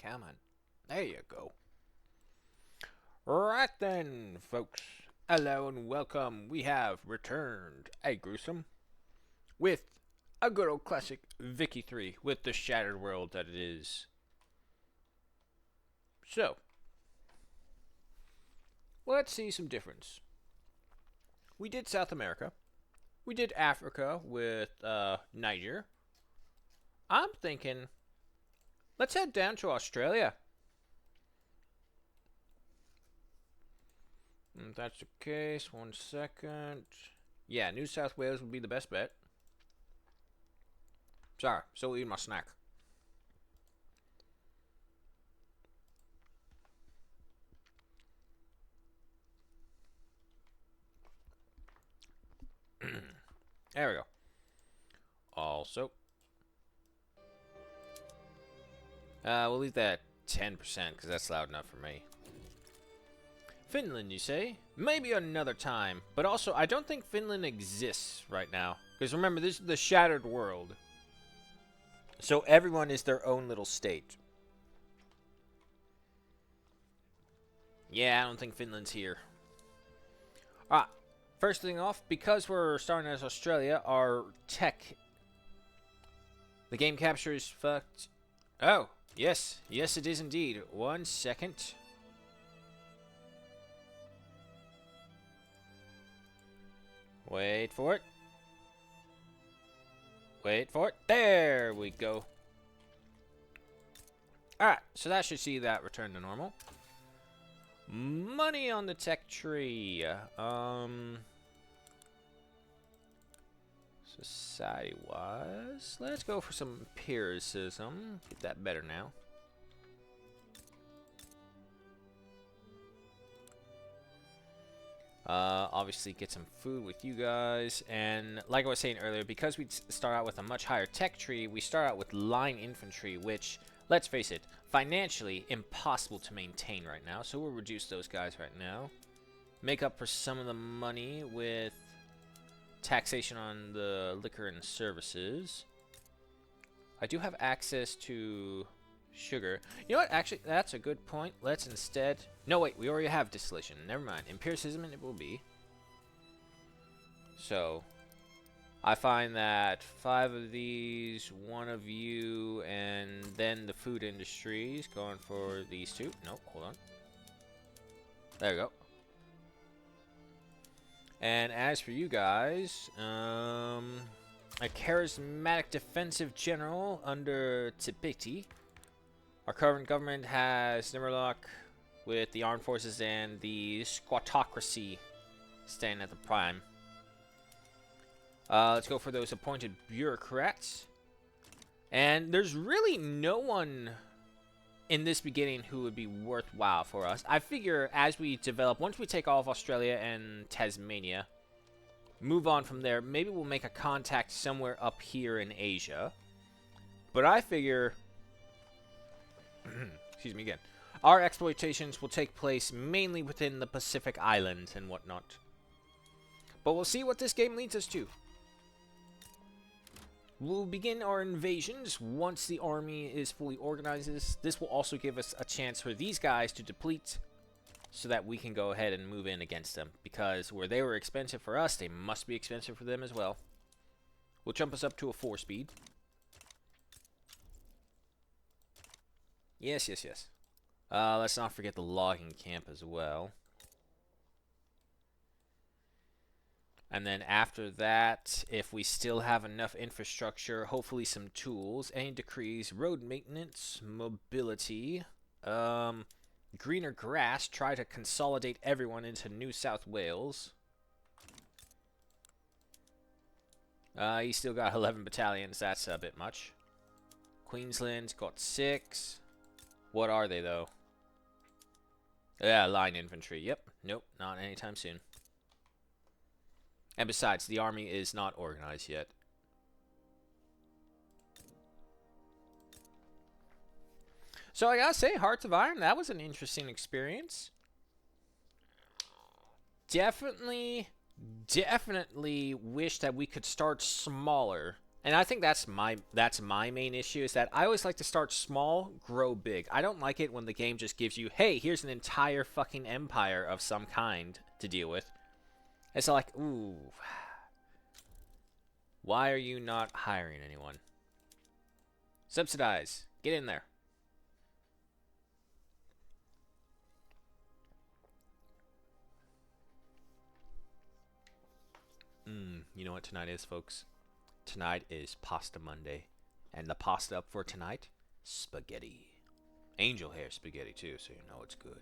Come on. There you go. Right then, folks. Hello and welcome. We have returned a gruesome with a good old classic Vicky 3 with the shattered world that it is. So, let's see some difference. We did South America. We did Africa with Niger. I'm thinking, let's head down to Australia. If that's the case, 1 second. Yeah, New South Wales would be the best bet. Sorry, still eating my snack. There we go. Also, we'll leave that 10% because that's loud enough for me. Finland, you say? Maybe another time. But also, I don't think Finland exists right now. Because remember, this is the shattered world. So everyone is their own little state. Yeah, I don't think Finland's here. First thing off, because we're starting as Australia, our tech... The game capture is fucked. Oh, yes. Yes, it is indeed. 1 second. Wait for it. Wait for it. There we go. Alright, so that should see that return to normal. Money on the tech tree. Society-wise, let's go for some empiricism. Get that better now. Obviously get some food with you guys, and like I was saying earlier, because we start out with a much higher tech tree, we start out with line infantry, which, let's face it, financially impossible to maintain right now, so we'll reduce those guys right now. Make up for some of the money with taxation on the liquor and services. I do have access to sugar. You know what? Actually, that's a good point. Let's instead... No, wait. We already have distillation. Never mind. Empiricism it will be. So, I find that 5 of these, 1 of you, and then the food industries going for these 2. Nope, hold on. There we go. And as for you guys, a charismatic defensive general under Tibeti. Our current government has Nimmerlock with the armed forces and the squatocracy staying at the prime. Let's go for those appointed bureaucrats. And there's really no one in this beginning who would be worthwhile for us. I figure as we develop, once we take all of Australia and Tasmania, move on from there, maybe we'll make a contact somewhere up here in Asia. But I figure... excuse me again. Our exploitations will take place mainly within the Pacific Islands and whatnot. But we'll see what this game leads us to. We'll begin our invasions once the army is fully organized. This will also give us a chance for these guys to deplete so that we can go ahead and move in against them. Because where they were expensive for us, they must be expensive for them as well. We'll jump us up to a 4-speed. Yes, yes, yes. Let's not forget the logging camp as well. And then after that, if we still have enough infrastructure, hopefully some tools, any decrees, road maintenance, mobility, greener grass, try to consolidate everyone into New South Wales. He's still got 11 battalions, that's a bit much. Queensland's got 6. What are they, though? Yeah, line infantry. Yep. Nope, not anytime soon. And besides, the army is not organized yet. So I gotta say, Hearts of Iron, that was an interesting experience. Definitely wish that we could start smaller And I think that's my main issue, is that I always like to start small, grow big. I don't like it when the game just gives you, hey, here's an entire fucking empire of some kind to deal with. It's like, ooh, why are you not hiring anyone? Subsidize. Get in there. You know what tonight is, folks? Tonight is Pasta Monday. And the pasta up for tonight? Spaghetti. Angel hair spaghetti, too, so you know it's good.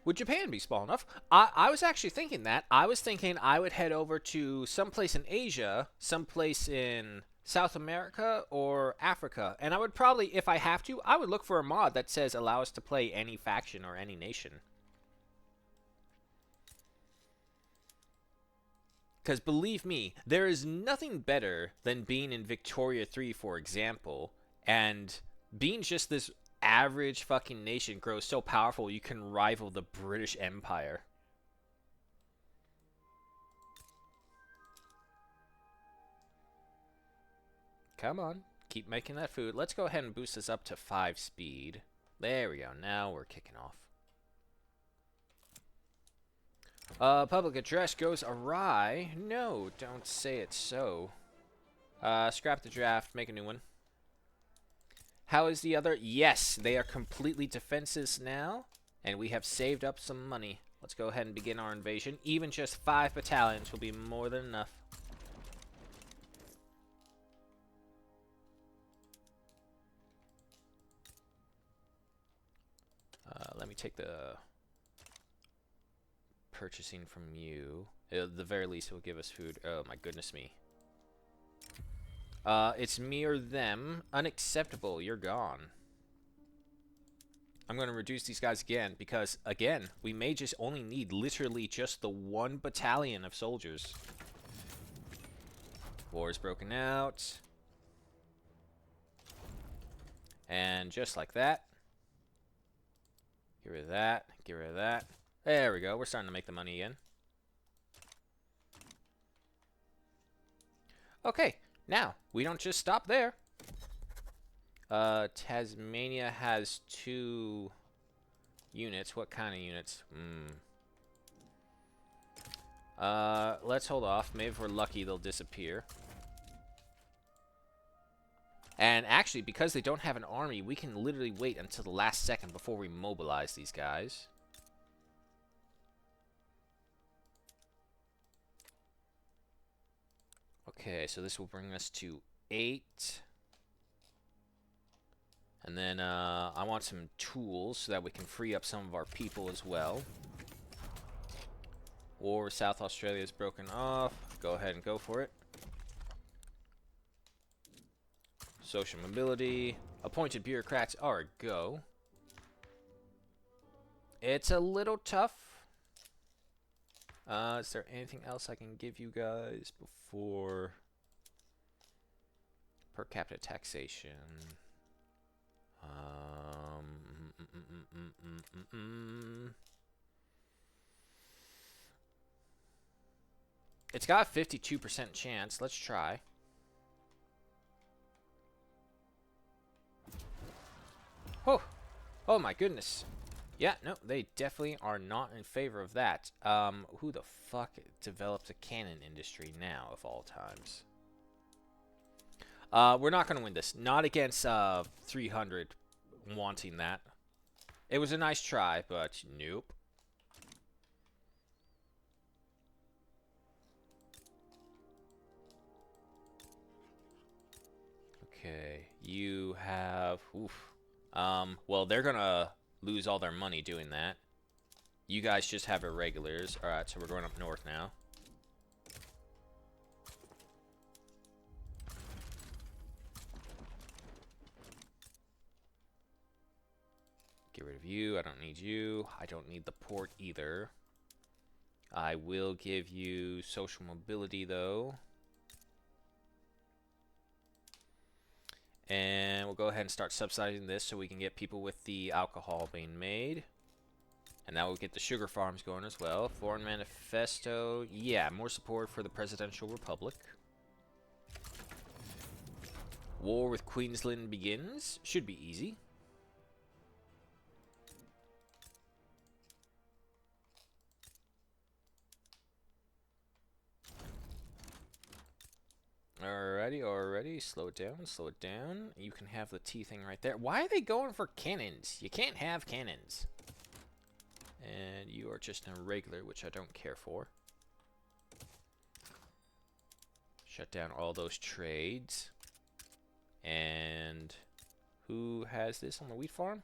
Would Japan be small enough? I was actually thinking that. I was thinking I would head over to someplace in Asia, someplace in South America, or Africa. And I would probably, if I have to, I would look for a mod that says allow us to play any faction or any nation. Because believe me, there is nothing better than being in Victoria 3, for example, and being just this average fucking nation grows so powerful you can rival the British Empire. Come on, keep making that food. Let's go ahead and boost this up to 5 speed. There we go, now we're kicking off. Public address goes awry. No, don't say it so. Scrap the draft, make a new one. How is the other? Yes, they are completely defenseless now, and we have saved up some money. Let's go ahead and begin our invasion. Even just 5 battalions will be more than enough. Let me take the purchasing from you. At the very least, it will give us food. Oh my goodness me. It's me or them. Unacceptable. You're gone. I'm going to reduce these guys again because, again, we may just only need literally just the 1 battalion of soldiers. War is broken out. And just like that. Get rid of that. Get rid of that. There we go. We're starting to make the money again. Okay. Now, we don't just stop there. Tasmania has 2 units. What kind of units? Let's hold off. Maybe if we're lucky, they'll disappear. And actually, because they don't have an army, we can literally wait until the last second before we mobilize these guys. Okay, so this will bring us to 8. And then I want some tools so that we can free up some of our people as well. Or South Australia is broken off. Go ahead and go for it. Social mobility. Appointed bureaucrats are a go. It's a little tough. Is there anything else I can give you guys before per capita taxation? It's got a 52% chance. Let's try. Oh, oh my goodness. Yeah, no, they definitely are not in favor of that. Who the fuck develops a cannon industry now, of all times? We're not going to win this. Not against 300 wanting that. It was a nice try, but nope. Okay, you have... Oof. Well, they're going to lose all their money doing that. You guys just have irregulars. Alright, so we're going up north now. Get rid of you. I don't need you. I don't need the port either. I will give you social mobility, though. And we'll go ahead and start subsidizing this so we can get people with the alcohol being made. And that will get the sugar farms going as well. Foreign manifesto. Yeah, more support for the presidential republic. War with Queensland begins. Should be easy. Alrighty. Slow it down. You can have the T thing right there. Why are they going for cannons? You can't have cannons. And you are just a regular, which I don't care for. Shut down all those trades. And who has this on the wheat farm?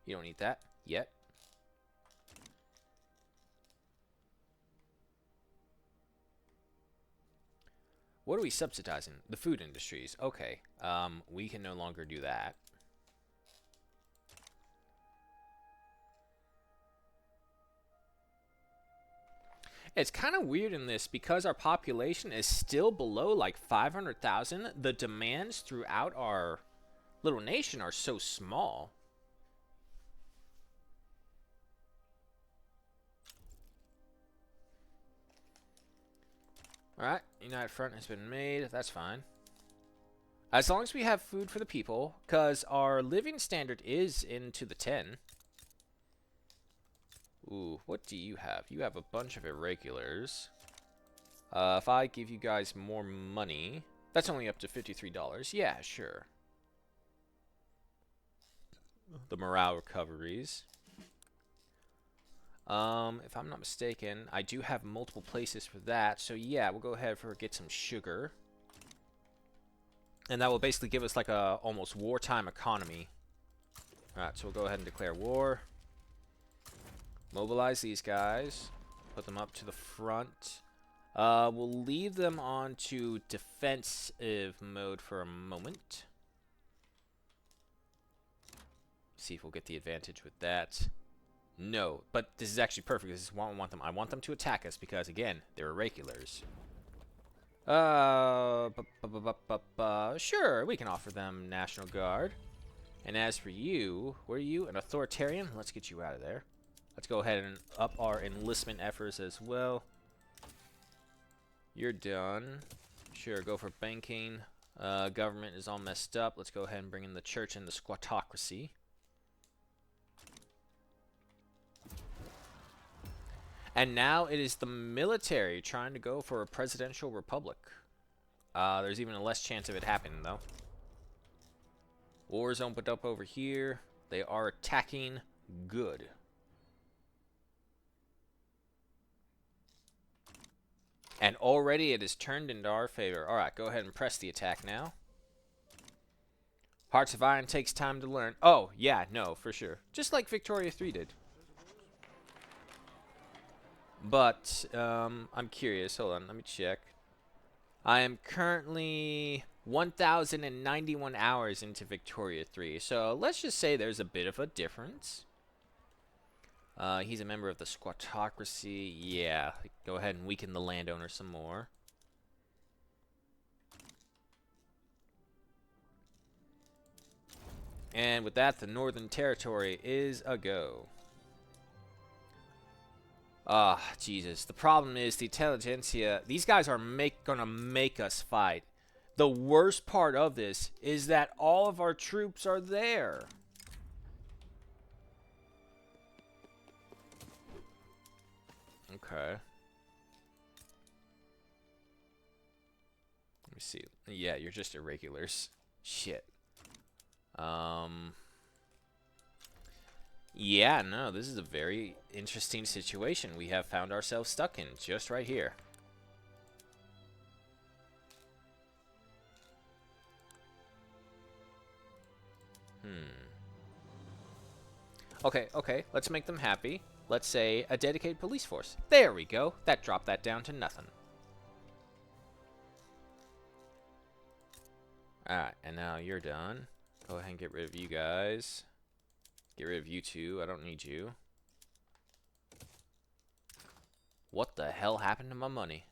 You don't need that yet. What are we subsidizing? The food industries. Okay. We can no longer do that. It's kind of weird in this because our population is still below like 500,000. The demands throughout our little nation are so small. Alright, United Front has been made. That's fine. As long as we have food for the people, because our living standard is into the 10. Ooh, what do you have? You have a bunch of irregulars. If I give you guys more money, that's only up to $53. Yeah, sure. The morale recoveries. If I'm not mistaken, I do have multiple places for that. So yeah, we'll go ahead for get some sugar. And that will basically give us like a almost wartime economy. Alright, so we'll go ahead and declare war. Mobilize these guys. Put them up to the front. We'll leave them on to defensive mode for a moment. See if we'll get the advantage with that. No, but this is actually perfect. This is what I want them. I want them to attack us because, again, they're irregulars. Sure, we can offer them National Guard. And as for you, were you an authoritarian? Let's get you out of there. Let's go ahead and up our enlistment efforts as well. You're done. Sure, go for banking. Government is all messed up. Let's go ahead and bring in the church and the squattocracy. And now it is the military trying to go for a presidential republic. There's even a less chance of it happening, though. Wars opened up over here. They are attacking good. And already it is turned into our favor. Alright, go ahead and press the attack now. Hearts of Iron takes time to learn. Oh, yeah, no, for sure. Just like Victoria 3 did. But, I'm curious. Hold on, let me check. I am currently 1,091 hours into Victoria 3. So, let's just say there's a bit of a difference. He's a member of the squattocracy. Yeah, go ahead and weaken the landowner some more. And with that, the Northern Territory is a go. Ah, Jesus. The problem is the intelligentsia. These guys are gonna make us fight. The worst part of this is that all of our troops are there. Okay. Let me see. Yeah, you're just irregulars. Shit. Yeah, no, this is a very interesting situation we have found ourselves stuck in, just right here. Okay, let's make them happy. Let's say a dedicated police force. There we go. That dropped that down to nothing. Alright, and now you're done. Go ahead and get rid of you guys. Get rid of you two. I don't need you. What the hell happened to my money?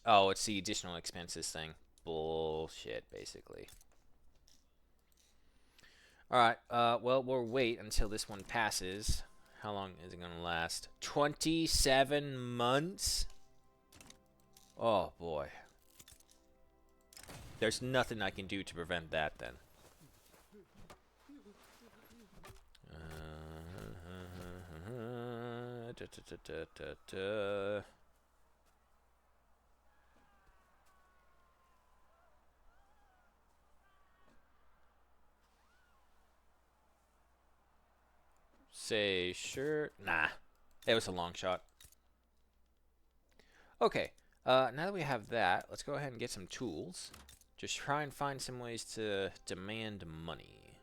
Oh, it's the additional expenses thing. Bullshit, basically. Alright, well, we'll wait until this one passes. How long is it gonna last? 27 months? Oh boy. There's nothing I can do to prevent that then. Say sure. Nah. It was a long shot. Okay. Now that we have that, let's go ahead and get some tools. Just try and find some ways to demand money.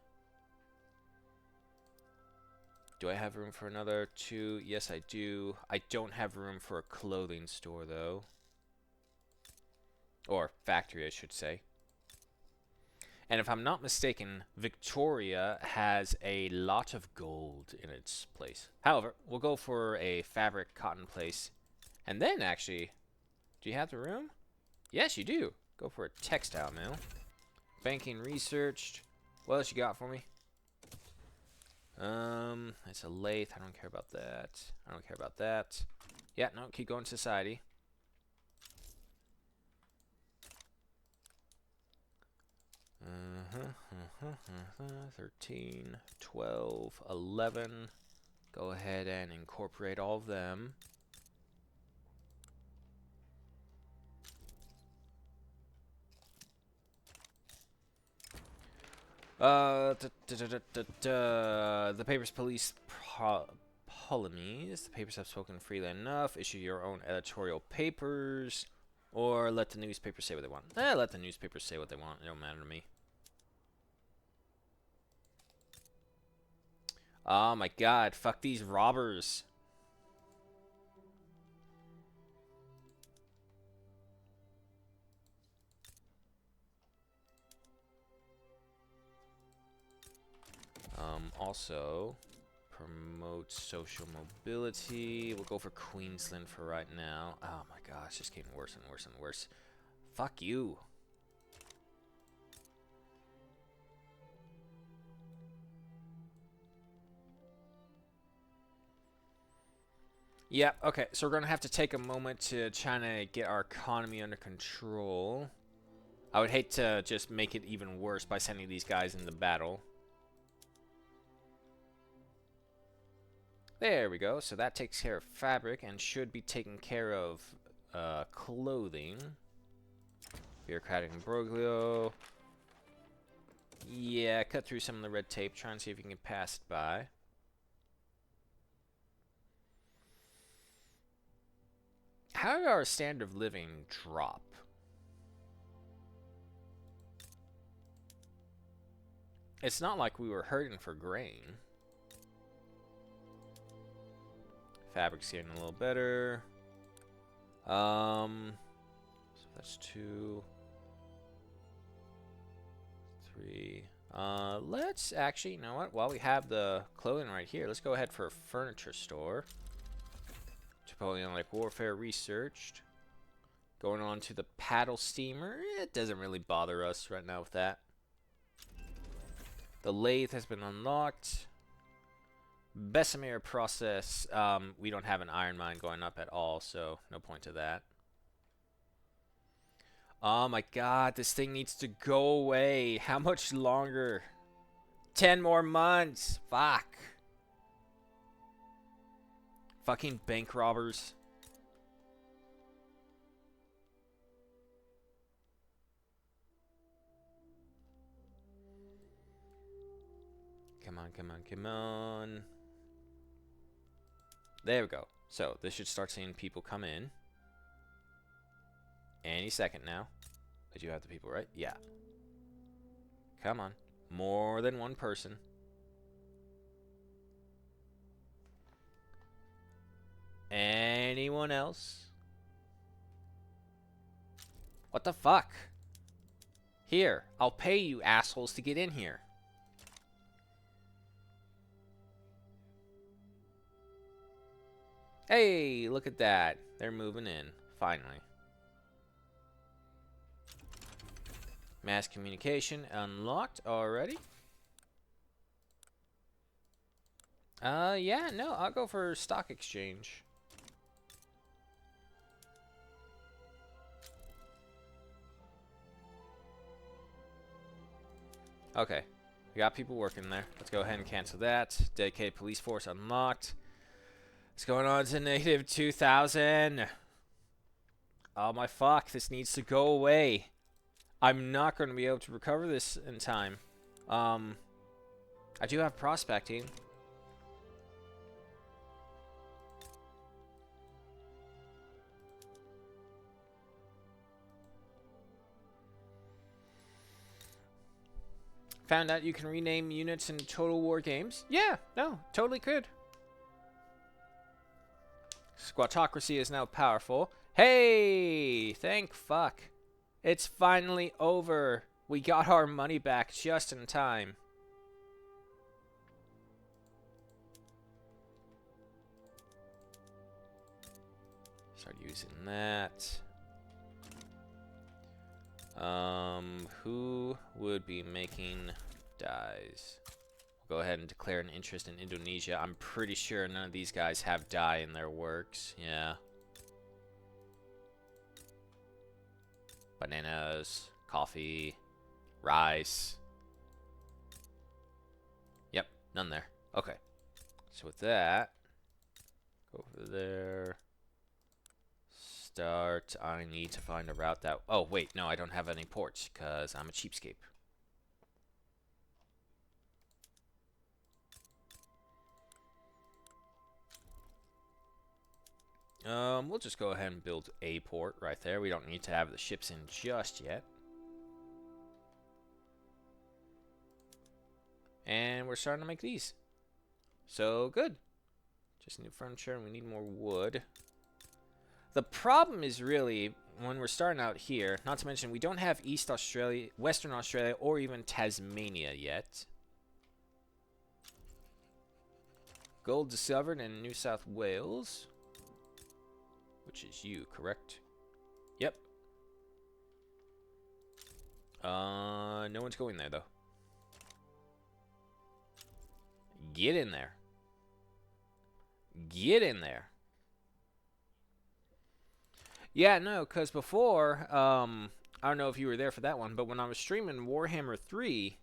Do I have room for another 2? Yes, I do. I don't have room for a clothing store, though. Or factory, I should say. And if I'm not mistaken, Victoria has a lot of gold in its place. However, we'll go for a fabric cotton place. And then, actually, do you have the room? Yes, you do. Go for a textile mill. Banking researched. What else you got for me? It's a lathe. I don't care about that. I don't care about that. Yeah, no, keep going society. Uh-huh. 13, 12, 11. Go ahead and incorporate all of them. The papers police Ptolemies. The papers have spoken freely enough. Issue your own editorial papers. Or let the newspapers say what they want. Let the newspapers say what they want. It don't matter to me. Oh my god. Fuck these robbers. Also, promote social mobility. We'll go for Queensland for right now. Oh my gosh, it's getting worse and worse and worse. Fuck you. Yeah, okay, so we're gonna have to take a moment to try to get our economy under control. I would hate to just make it even worse by sending these guys into battle. There we go. So that takes care of fabric and should be taking care of clothing. Bureaucratic imbroglio. Yeah, cut through some of the red tape. Try and see if you can pass it by. How did our standard of living drop? It's not like we were hurting for grain. Fabric's getting a little better. So that's 2, 3. Let's actually, you know what? While we have the clothing right here, let's go ahead for a furniture store. Napoleonic Warfare researched. Going on to the paddle steamer. It doesn't really bother us right now with that. The lathe has been unlocked. Bessemer process. We don't have an iron mine going up at all, so no point to that. Oh my god, this thing needs to go away. How much longer? 10 more months. Fuck. Fucking bank robbers. Come on, come on, come on. There we go. So, this should start seeing people come in. Any second now. But you have the people, right? Yeah. Come on. More than one person. Anyone else? What the fuck? Here, I'll pay you assholes to get in here. Hey, look at that. They're moving in, finally. Mass communication unlocked already. Yeah, no, I'll go for stock exchange. Okay, we got people working there. Let's go ahead and cancel that. Dedicated police force unlocked. What's going on to negative 2,000? Oh my fuck, this needs to go away. I'm not going to be able to recover this in time. I do have prospecting. Found out you can rename units in Total War games? Yeah, no, totally could. Squatocracy is now powerful. Hey, thank fuck. It's finally over. We got our money back just in time. Start using that. Who would be making dyes? We'll go ahead and declare an interest in Indonesia. I'm pretty sure none of these guys have dye in their works. Yeah. Bananas, coffee, rice. Yep, none there. Okay. So with that, go over there. Start. I need to find a route that... Oh, wait. No, I don't have any ports because I'm a cheapskate. We'll just go ahead and build a port right there. We don't need to have the ships in just yet. And we're starting to make these. So, good. Just new furniture, and we need more wood. The problem is really, when we're starting out here, not to mention we don't have East Australia, Western Australia, or even Tasmania yet. Gold discovered in New South Wales. Which is you, correct? Yep. No one's going there, though. Get in there. Get in there. Yeah, no, because before, I don't know if you were there for that one, but when I was streaming Warhammer 3,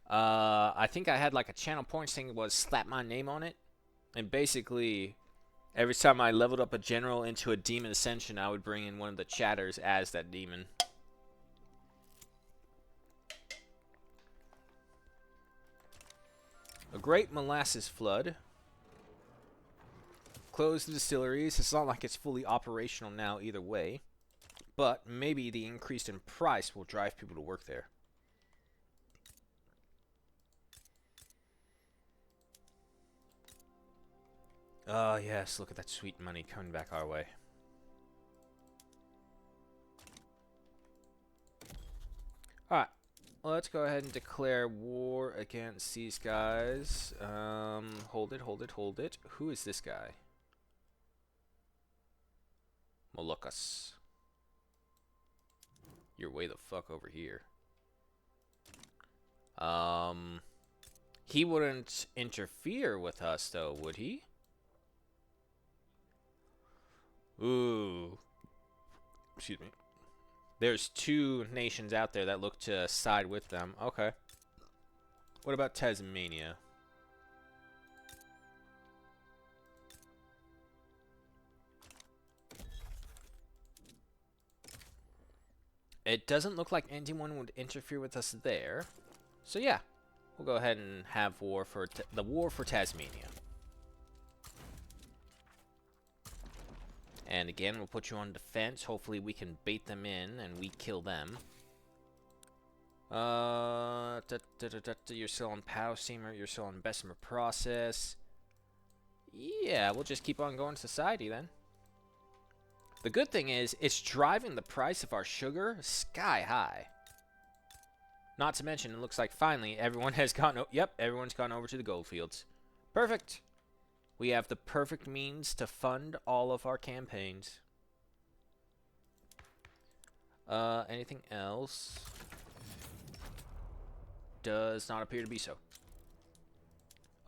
I think I had like a channel points thing that was slap my name on it. And basically, every time I leveled up a general into a demon ascension, I would bring in one of the chatters as that demon. A great molasses flood. Close the distilleries. It's not like it's fully operational now either way. But maybe the increase in price will drive people to work there. Oh, yes. Look at that sweet money coming back our way. Alright. Let's go ahead and declare war against these guys. Hold it, hold it, hold it. Who is this guy? Moluccas. You're way the fuck over here. He wouldn't interfere with us, though, would he? Ooh. Excuse me. There's two nations out there that look to side with them. Okay. What about Tasmania? It doesn't look like anyone would interfere with us there. So yeah, we'll go ahead and have war for the war for Tasmania. And again, we'll put you on defense. Hopefully we can bait them in and we kill them. You're still on Pow Steamer. You're still on Bessemer Process. Yeah, we'll just keep on going to society then. The good thing is, it's driving the price of our sugar sky high. Not to mention, it looks like finally everyone has gone... Yep, everyone's gone over to the goldfields. Perfect. We have the perfect means to fund all of our campaigns. Anything else? Does not appear to be so.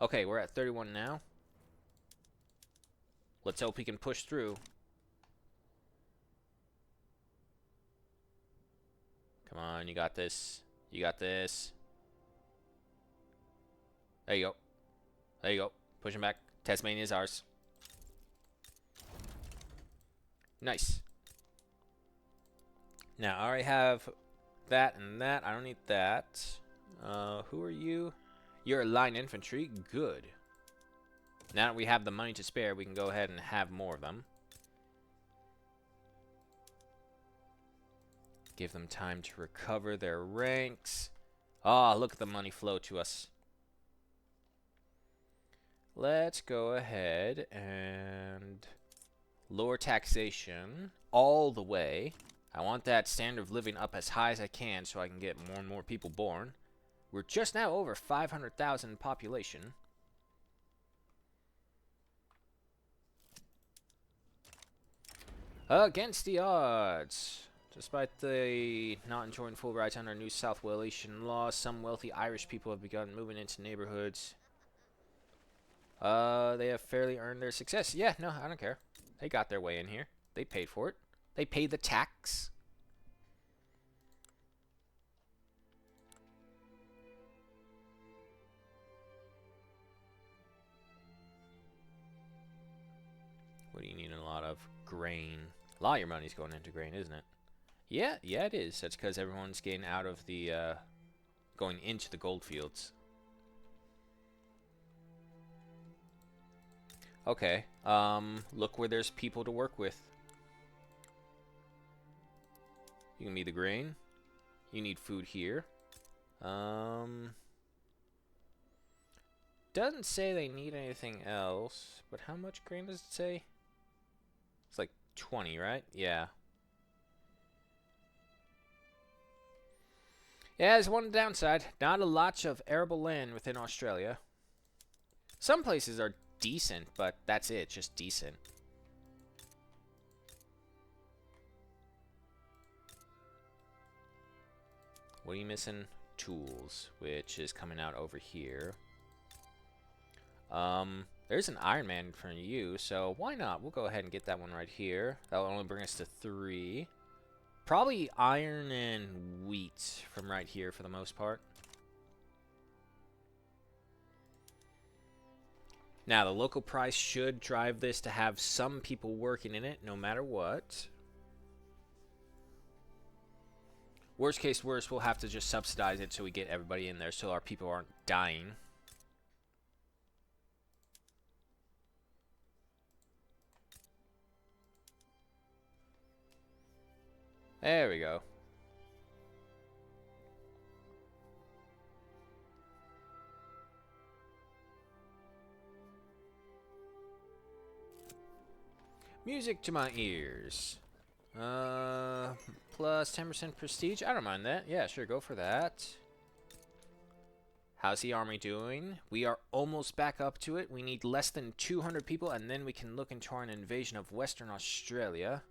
Okay, we're at 31 now. Let's hope he can push through. Come on, you got this. You got this. There you go. There you go. Pushing back. Tasmania is ours. Nice. Now, I already have that and that. I don't need that. Who are you? You're a line infantry. Good. Now that we have the money to spare, we can go ahead and have more of them. Give them time to recover their ranks. Ah, look at the money flow to us. Let's go ahead and lower taxation all the way. I want that standard of living up as high as I can so I can get more and more people born. We're just now over 500,000 population. Against the odds. Despite the not enjoying full rights under New South Walesan law, some wealthy Irish people have begun moving into neighborhoods. They have fairly earned their success. Yeah, no, I don't care. They got their way in here. They paid for it. They paid the tax. What do you need a lot of? Grain. A lot of your money's going into grain, isn't it? Yeah, it is. That's because everyone's getting out of the, going into the gold fields. Okay, look where there's people to work with. You can be the grain. You need food here. Doesn't say they need anything else, but how much grain does it say? It's like 20, right? Yeah. Yeah, there's one downside. Not a lot of arable land within Australia. Some places are decent, but that's it. Just decent. What are you missing? Tools, which is coming out over here. There's an Iron Man in front of you, so why not? We'll go ahead and get that one right here. That'll only bring us to 3. Probably iron and wheat from right here for the most part. Now, the local price should drive this to have some people working in it, no matter what. Worst case worst, we'll have to just subsidize it so we get everybody in there so our people aren't dying. There we go. Music to my ears. Plus 10% prestige. I don't mind that. Yeah, sure, go for that. How's the army doing? We are almost back up to it. We need less than 200 people, and then we can look into an invasion of Western Australia.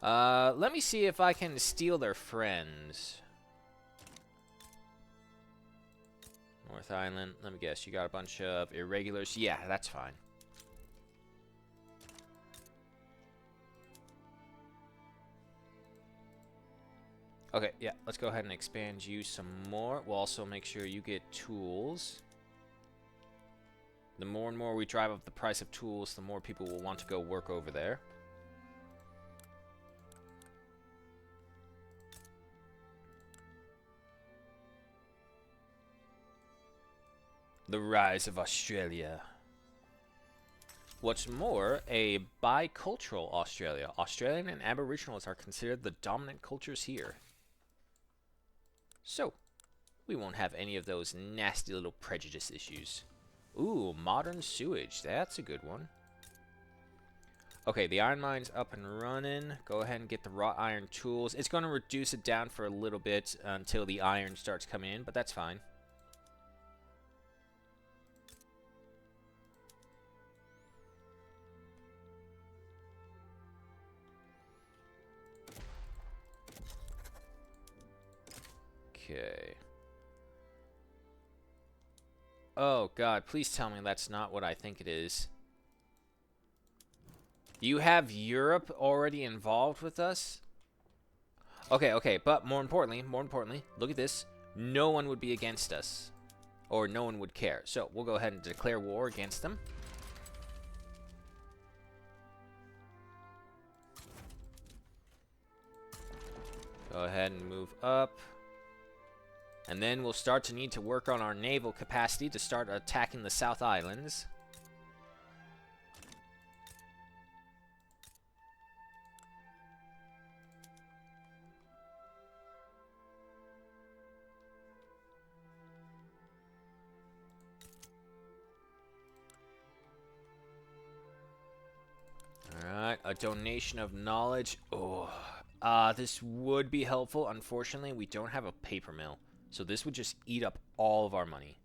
Let me see if I can steal their friends. North Island. Let me guess. You got a bunch of irregulars. Yeah, that's fine. Okay, yeah. Let's go ahead and expand you some more. We'll also make sure you get tools. The more and more we drive up the price of tools, the more people will want to go work over there. The rise of Australia. What's more, a bicultural Australia. Australian and Aboriginals are considered the dominant cultures here. So, we won't have any of those nasty little prejudice issues. Ooh, modern sewage. That's a good one. Okay, the iron mine's up and running. Go ahead and get the wrought iron tools. It's going to reduce it down for a little bit until the iron starts coming in, but that's fine. Okay. Oh, God. Please tell me that's not what I think it is. You have Europe already involved with us? Okay, okay. But more importantly, look at this. No one would be against us. Or no one would care. So we'll go ahead and declare war against them. Go ahead and move up. And then we'll start to need to work on our naval capacity to start attacking the South Islands. Alright, a donation of knowledge. Oh, this would be helpful. Unfortunately, we don't have a paper mill. So this would just eat up all of our money.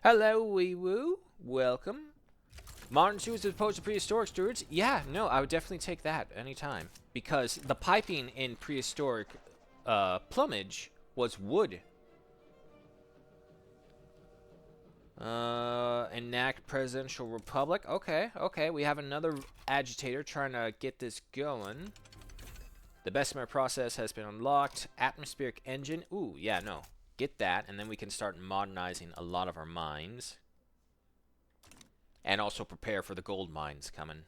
Hello, wee woo. Welcome. Modern stewards as opposed to prehistoric stewards? Yeah, no, I would definitely take that anytime. Because the piping in prehistoric plumage was wood. Enact presidential republic. Okay, okay. We have another agitator trying to get this going. The Bessemer process has been unlocked. Atmospheric engine. Ooh, yeah, no. Get that, and then we can start modernizing a lot of our mines. And also prepare for the gold mines coming.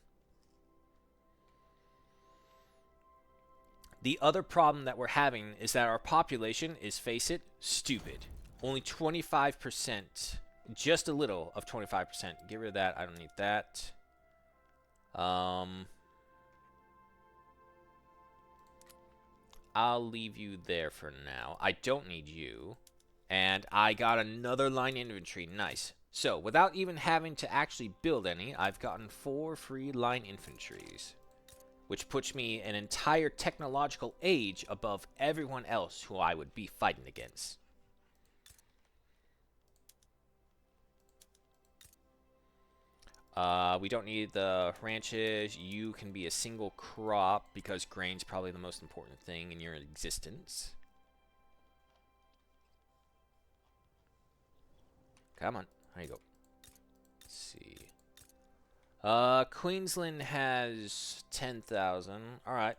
The other problem that we're having is that our population is, face it, stupid. Only 25%. Just a little of 25%. Get rid of that. I don't need that. I'll leave you there for now. I don't need you. And I got another line infantry. Nice. So, without even having to actually build any, I've gotten 4 free line infantries. Which puts me an entire technological age above everyone else who I would be fighting against. We don't need the ranches. You can be a single crop because grain's probably the most important thing in your existence. Come on. There you go. Let's see. Queensland has 10,000. Alright.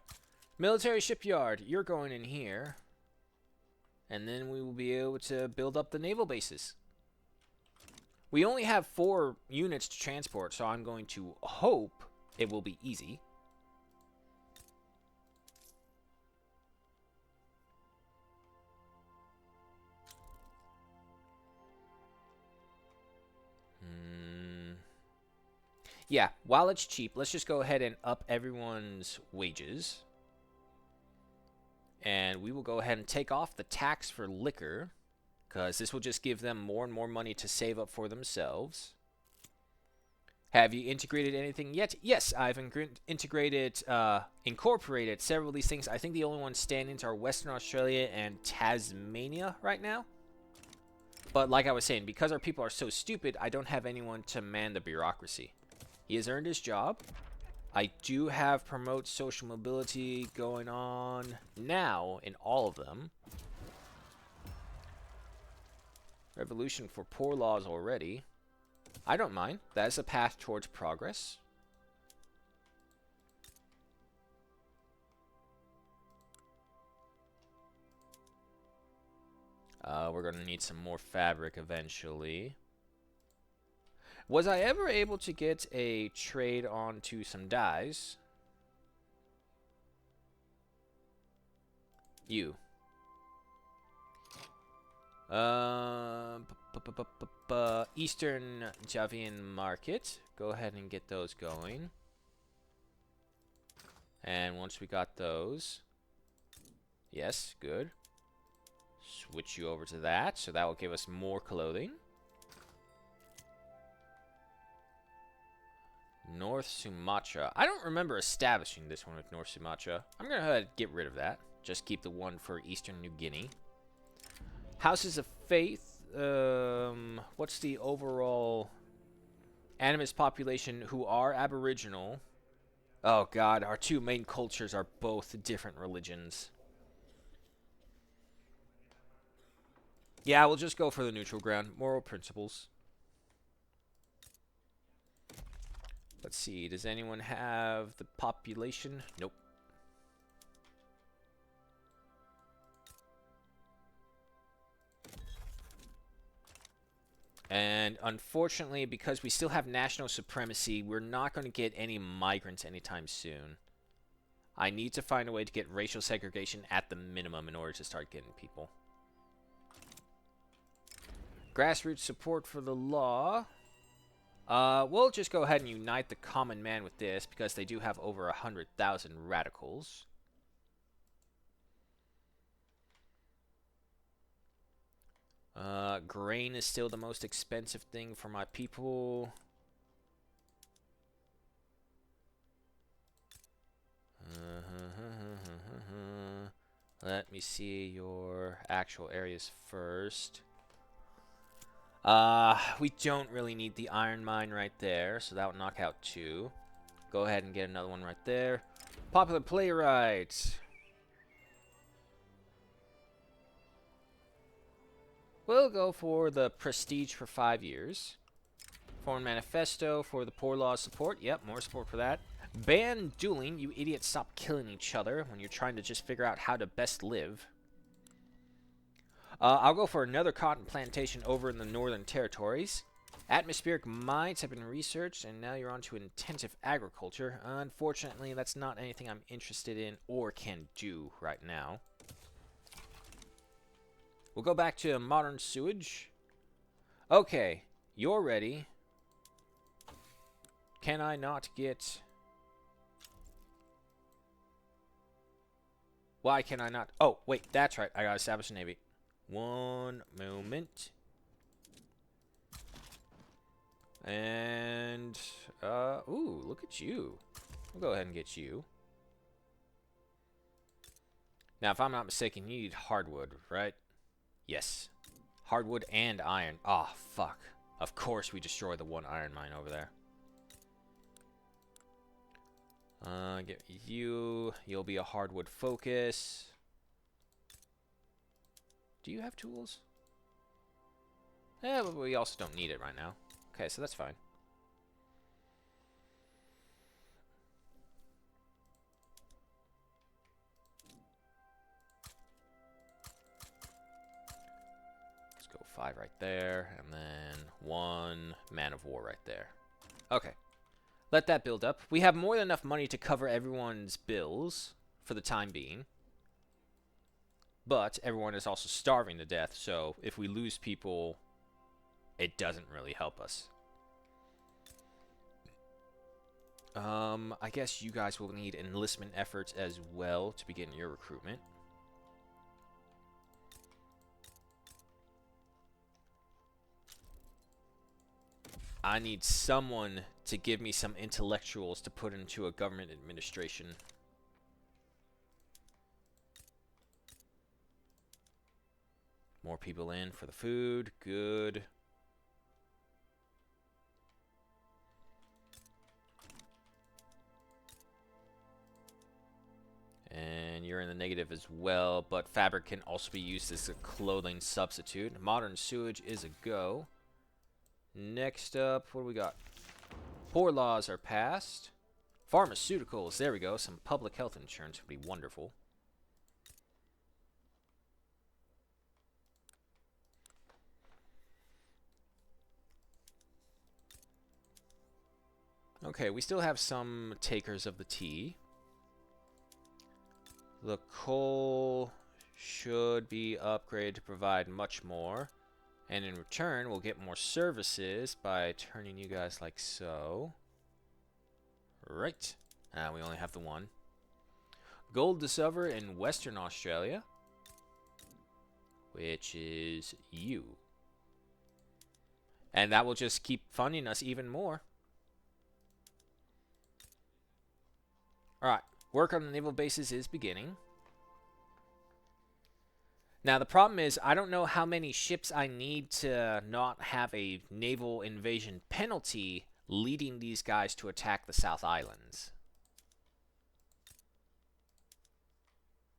Military shipyard. You're going in here. And then we will be able to build up the naval bases. We only have 4 units to transport, so I'm going to hope it will be easy. Yeah, while it's cheap, let's just go ahead and up everyone's wages. And we will go ahead and take off the tax for liquor, because this will just give them more and more money to save up for themselves. Have you integrated anything yet? Yes, I've incorporated several of these things. I think the only ones standing are Western Australia and Tasmania right now. But like I was saying, because our people are so stupid, I don't have anyone to man the bureaucracy. He has earned his job. I do have promote social mobility going on now in all of them. Revolution for poor laws already. I don't mind. That is a path towards progress. We're going to need some more fabric eventually. Was I ever able to get a trade onto some dyes? You. Eastern Javian Market. Go ahead and get those going. And once we got those. Yes, good. Switch you over to that. So that will give us more clothing. North Sumatra. I don't remember establishing this one with North Sumatra. I'm going to get rid of that. Just keep the one for Eastern New Guinea. Houses of Faith. What's the overall animist population who are Aboriginal? Oh god, our 2 main cultures are both different religions. Yeah, we'll just go for the neutral ground. Moral principles. Let's see. Does anyone have the population? Nope. And unfortunately, because we still have national supremacy, we're not going to get any migrants anytime soon. I need to find a way to get racial segregation at the minimum in order to start getting people. Grassroots support for the law. We'll just go ahead and unite the common man with this because they do have over 100,000 radicals. Grain is still the most expensive thing for my people. Let me see your actual areas first. We don't really need the iron mine right there, so that would knock out 2. Go ahead and get another one right there. Popular playwright. We'll go for the prestige for 5 years. Foreign manifesto for the poor law support. Yep, more support for that. Ban dueling. You idiots, stop killing each other when you're trying to just figure out how to best live. I'll go for another cotton plantation over in the Northern Territories. Atmospheric mines have been researched, and now you're on to intensive agriculture. Unfortunately, that's not anything I'm interested in or can do right now. We'll go back to modern sewage. Okay, you're ready. Can I not get... Why can I not... Oh, wait, that's right. I gotta establish a navy. One moment. And, ooh, look at you. We'll go ahead and get you. Now, if I'm not mistaken, you need hardwood, right? Yes. Hardwood and iron. Oh, fuck. Of course we destroy the one iron mine over there. Get you. You'll be a hardwood focus. Do you have tools? Yeah, but we also don't need it right now. Okay, so that's fine. Let's go 5 right there, and then 1 man of war right there. Okay. Let that build up. We have more than enough money to cover everyone's bills for the time being. But everyone is also starving to death, so if we lose people, it doesn't really help us. I guess you guys will need enlistment efforts as well to begin your recruitment. I need someone to give me some intellectuals to put into a government administration. More people in for the food. Good. And you're in the negative as well, but fabric can also be used as a clothing substitute. Modern sewage is a go. Next up, what do we got? Poor laws are passed. Pharmaceuticals, there we go. Some public health insurance would be wonderful. Okay, we still have some takers of the tea. The coal should be upgraded to provide much more. And in return, we'll get more services by turning you guys like so. Right. We only have the one. Gold discover in Western Australia. Which is you. And that will just keep funding us even more. Alright. Work on the naval bases is beginning. Now, the problem is, I don't know how many ships I need to not have a naval invasion penalty leading these guys to attack the South Islands.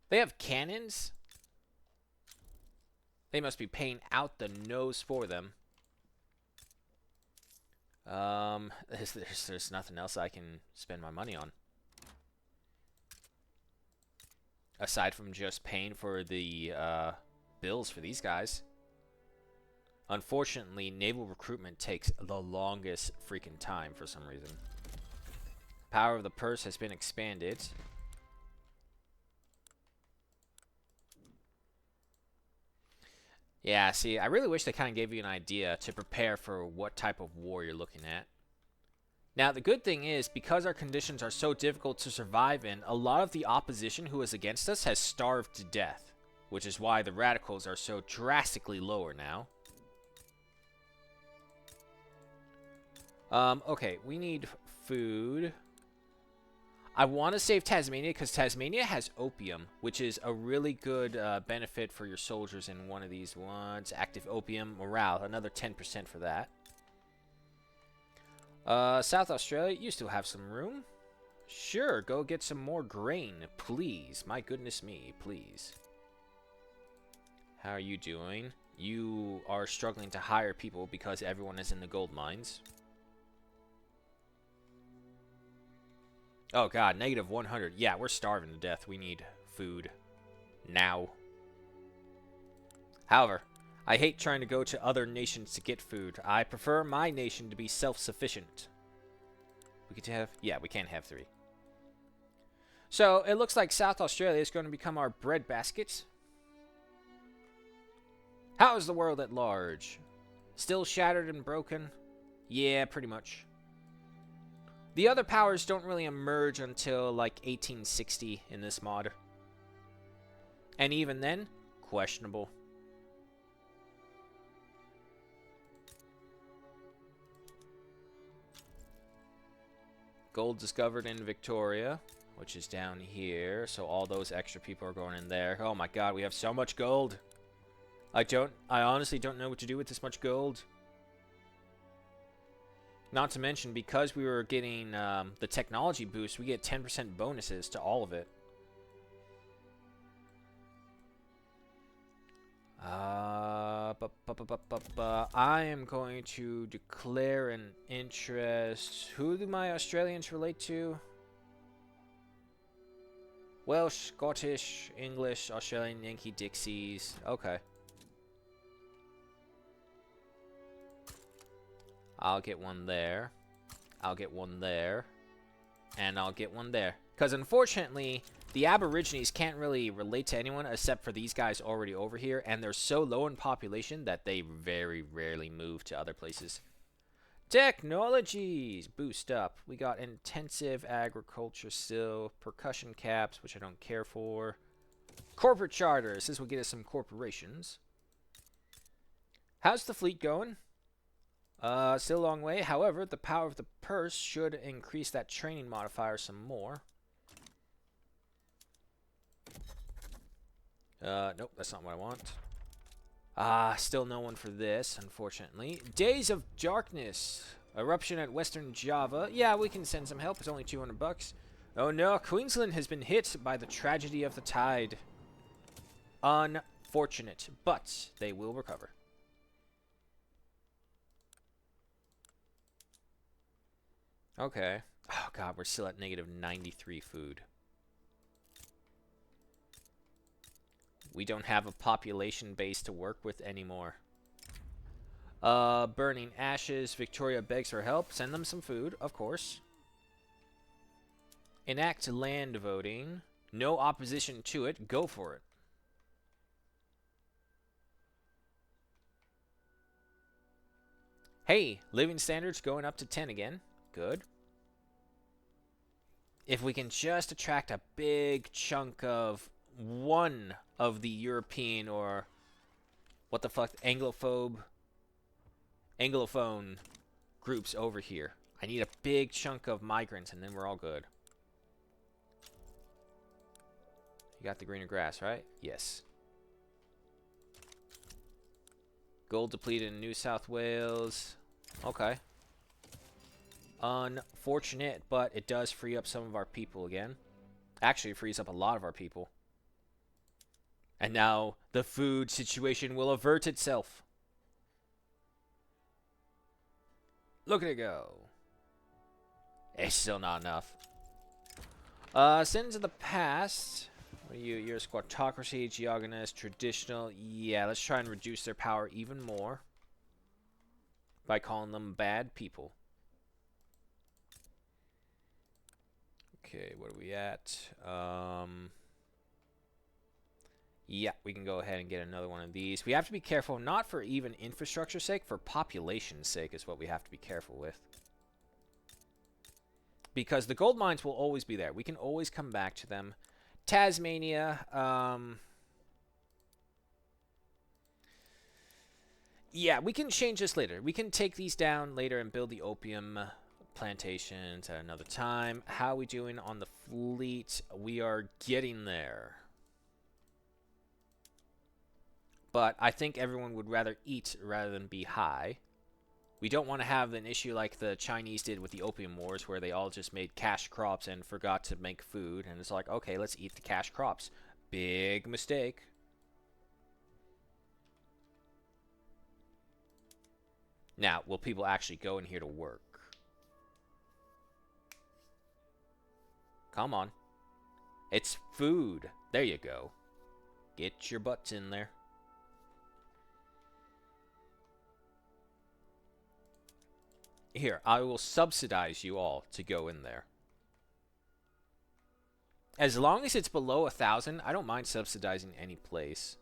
They have cannons? They must be paying out the nose for them. There's nothing else I can spend my money on. Aside from just paying for the bills for these guys. Unfortunately, naval recruitment takes the longest freaking time for some reason. Power of the purse has been expanded. Yeah, see, I really wish they kind of gave you an idea to prepare for what type of war you're looking at. Now, the good thing is, because our conditions are so difficult to survive in, a lot of the opposition who is against us has starved to death, which is why the radicals are so drastically lower now. Okay, we need food. I want to save Tasmania because Tasmania has opium, which is a really good benefit for your soldiers in one of these ones. Active opium, morale, another 10% for that. South Australia, you still have some room. Sure, go get some more grain, please. My goodness me, please. How are you doing? You are struggling to hire people because everyone is in the gold mines. Oh god, negative 100. Yeah, we're starving to death. We need food. Now. However, I hate trying to go to other nations to get food. I prefer my nation to be self-sufficient. We get to have... Yeah, we can have 3. So, it looks like South Australia is going to become our breadbasket. How is the world at large? Still shattered and broken? Yeah, pretty much. The other powers don't really emerge until like 1860 in this mod. And even then, questionable. Gold discovered in Victoria, which is down here. So all those extra people are going in there. Oh my god, we have so much gold. I honestly don't know what to do with this much gold. Not to mention, because we were getting the technology boost, we get 10% bonuses to all of it. I am going to declare an interest. Who do my Australians relate to? Welsh, Scottish, English, Australian, Yankee, Dixies. Okay. I'll get one there. I'll get one there. And I'll get one there. Because unfortunately, the Aborigines can't really relate to anyone except for these guys already over here. And they're so low in population that they very rarely move to other places. Technologies! Boost up. We got intensive agriculture still. Percussion caps, which I don't care for. Corporate charters. This will get us some corporations. How's the fleet going? Still a long way. However, the power of the purse should increase that training modifier some more. Nope, that's not what I want. Still no one for this, unfortunately. Days of Darkness. Eruption at Western Java. Yeah, we can send some help. It's only 200 bucks. Oh no, Queensland has been hit by the tragedy of the tide. Unfortunate, but they will recover. Okay. Oh god, we're still at negative 93 food. We don't have a population base to work with anymore. Burning ashes. Victoria begs for help. Send them some food, of course. Enact land voting. No opposition to it. Go for it. Hey, living standards going up to 10 again. Good. If we can just attract a big chunk of one of the European or what the fuck, Anglophone groups over here. I need a big chunk of migrants and then we're all good. You got the greener grass, right? Yes. Gold depleted in New South Wales. Okay. Unfortunate, but it does free up some of our people again. Actually, it frees up a lot of our people. And now the food situation will avert itself. Look at it go. It's still not enough. Sins of the past. What are you? You're a squatocracy, geogonist, traditional. Yeah, let's try and reduce their power even more by calling them bad people. Okay, what are we at? Yeah, we can go ahead and get another one of these. We have to be careful, not for even infrastructure's sake, for population's sake is what we have to be careful with. Because the gold mines will always be there. We can always come back to them. Tasmania, yeah, we can change this later. We can take these down later and build the opium plantations at another time. How are we doing on the fleet? We are getting there. But I think everyone would rather eat rather than be high. We don't want to have an issue like the Chinese did with the Opium Wars, where they all just made cash crops and forgot to make food. And it's like, okay, let's eat the cash crops. Big mistake. Now, will people actually go in here to work? Come on. It's food. There you go. Get your butts in there. Here, I will subsidize you all to go in there. As long as it's below 1,000, I don't mind subsidizing any place.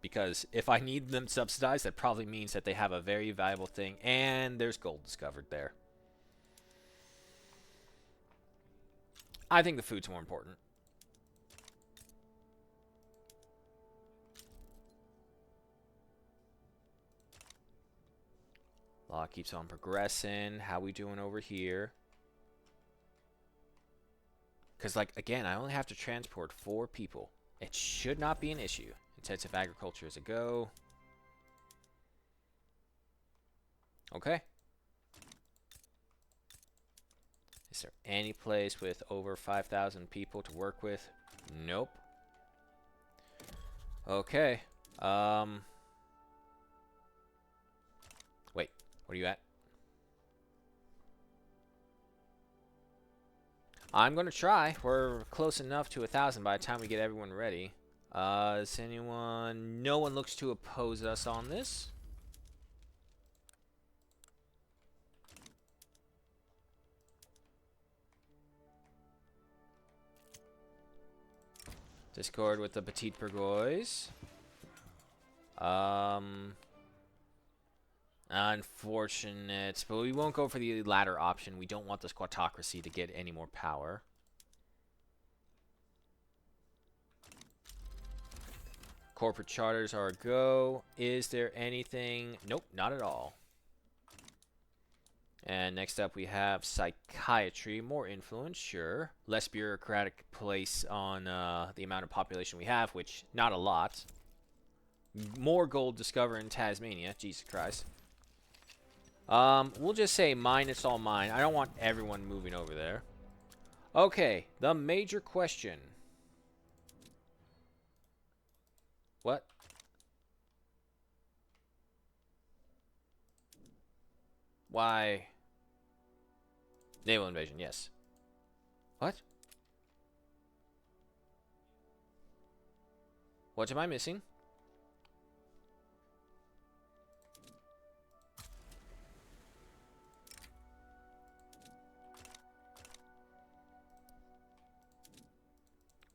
Because if I need them subsidized, that probably means that they have a very valuable thing. And there's gold discovered there. I think the food's more important. Law keeps on progressing. How we doing over here? Because, like, again, I only have to transport 4 people. It should not be an issue. Intensive agriculture is a go. Okay. Is there any place with over 5,000 people to work with? Nope. Okay. Wait. What are you at? I'm going to try. We're close enough to 1,000 by the time we get everyone ready. Is anyone... No one looks to oppose us on this. Discord with the Petite Bourgeois. Unfortunate, but we won't go for the latter option. We don't want the squatocracy to get any more power. Corporate charters are a go. Is there anything? Nope, not at all. And next up we have psychiatry. More influence, sure. Less bureaucratic place on the amount of population we have, which not a lot. More gold discovered in Tasmania. Jesus Christ. We'll just say mine, it's all mine. I don't want everyone moving over there. Okay, the major question. What? Why? Naval invasion, yes. What? What am I missing?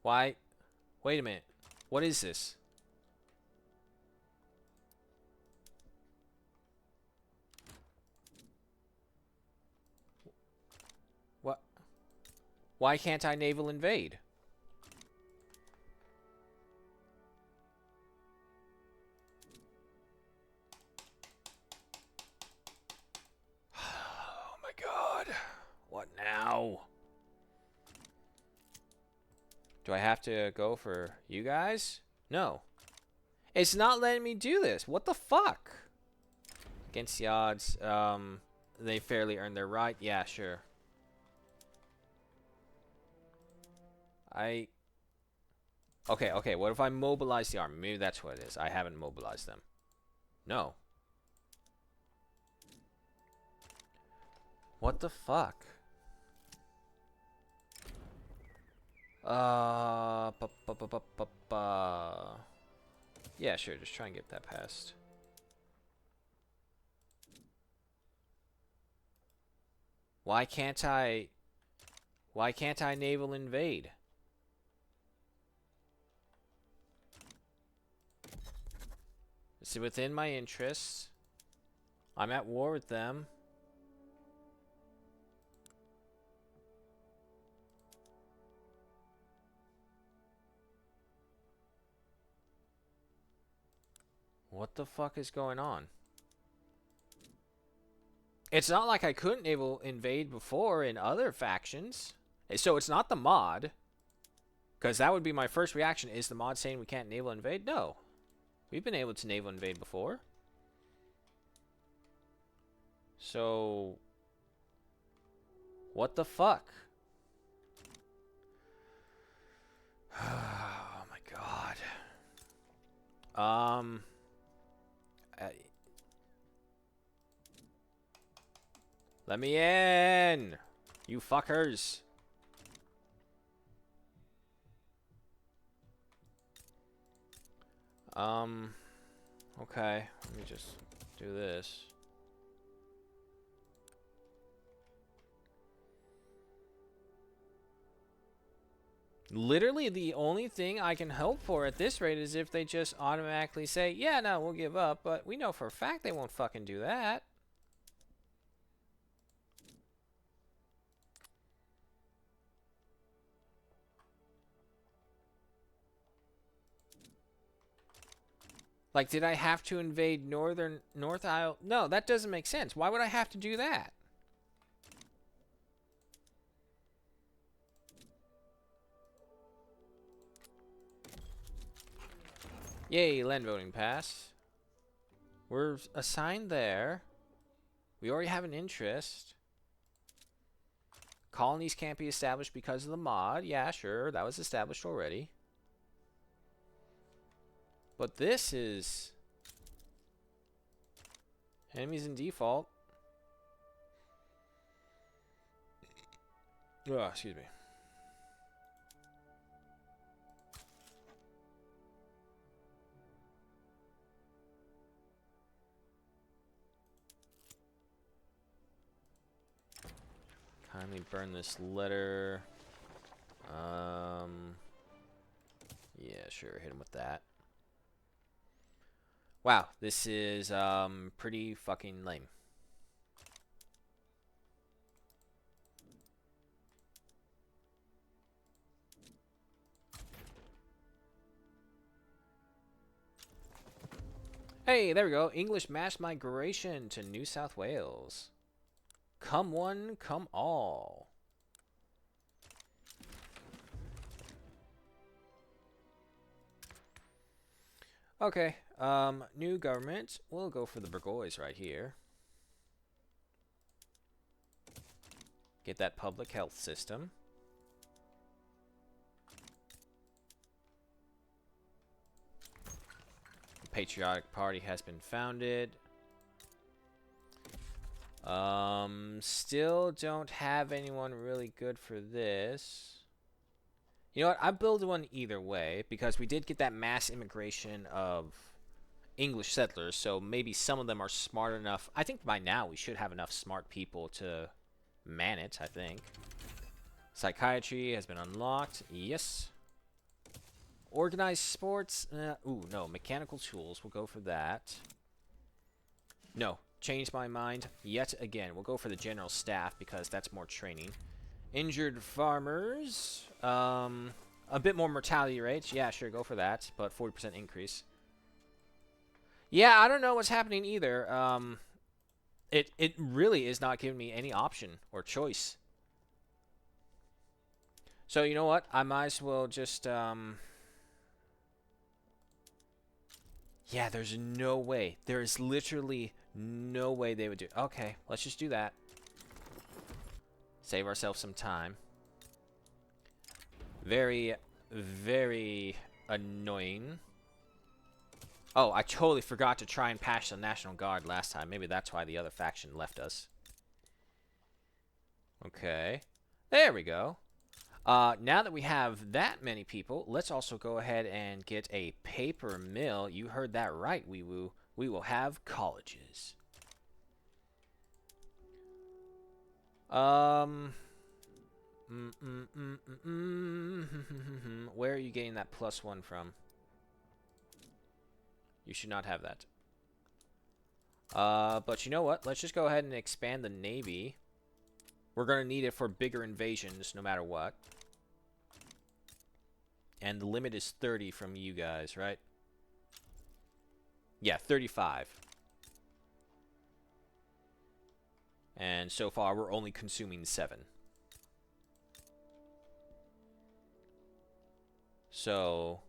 Why? Wait a minute. What is this? What? Why can't I naval invade? Oh my god. What now? Do I have to go for you guys? No. It's not letting me do this. What the fuck? Against the odds, they fairly earned their right. Yeah, sure. Okay, okay, what if I mobilize the army? Maybe that's what it is. I haven't mobilized them. No. What the fuck? Yeah, sure, just try and get that passed. Why can't I naval invade? Is it within my interests? I'm at war with them. What the fuck is going on? It's not like I couldn't naval invade before in other factions. So it's not the mod. Because that would be my first reaction. Is the mod saying we can't naval invade? No. We've been able to naval invade before. So... what the fuck? Oh my god. Let me in! You fuckers! Okay. Let me just do this. Literally, the only thing I can hope for at this rate is if they just automatically say, yeah, no, we'll give up. But we know for a fact they won't fucking do that. Like, did I have to invade North Isle? No, that doesn't make sense. Why would I have to do that? Yay, land voting pass. We're assigned there. We already have an interest. Colonies can't be established because of the mod. Yeah, sure, that was established already. But this is... enemies in default. Oh, excuse me. Kindly burn this letter. Yeah, sure, hit him with that. Wow, this is pretty fucking lame. Hey, there we go. English mass migration to New South Wales. Come one, come all. Okay, new government. We'll go for the Burgoyes right here. Get that public health system. The Patriotic Party has been founded. Still don't have anyone really good for this. You know what? I build one either way because we did get that mass immigration of English settlers, so maybe some of them are smart enough. I think by now we should have enough smart people to man it, I think. Psychiatry has been unlocked. Yes. Organized sports. Ooh, no. Mechanical tools. We'll go for that. No. Changed my mind yet again. We'll go for the general staff because that's more training. Injured farmers. A bit more mortality rates. Yeah, sure, go for that. But 40% increase. Yeah, I don't know what's happening either. It really is not giving me any option or choice. So, you know what? I might as well just, yeah, there's no way. There is literally no way they would do it. Okay, let's just do that. Save ourselves some time. Very, very annoying. Oh, I totally forgot to try and patch the National Guard last time. Maybe that's why the other faction left us. Okay. There we go. Now that we have that many people, let's also go ahead and get a paper mill. You heard that right, Wee Woo. We will have colleges. Where are you getting that +1 from? You should not have that. But you know what? Let's just go ahead and expand the Navy. We're going to need it for bigger invasions no matter what. And the limit is 30 from you guys, right? Yeah, 35. And so far, we're only consuming 7. So,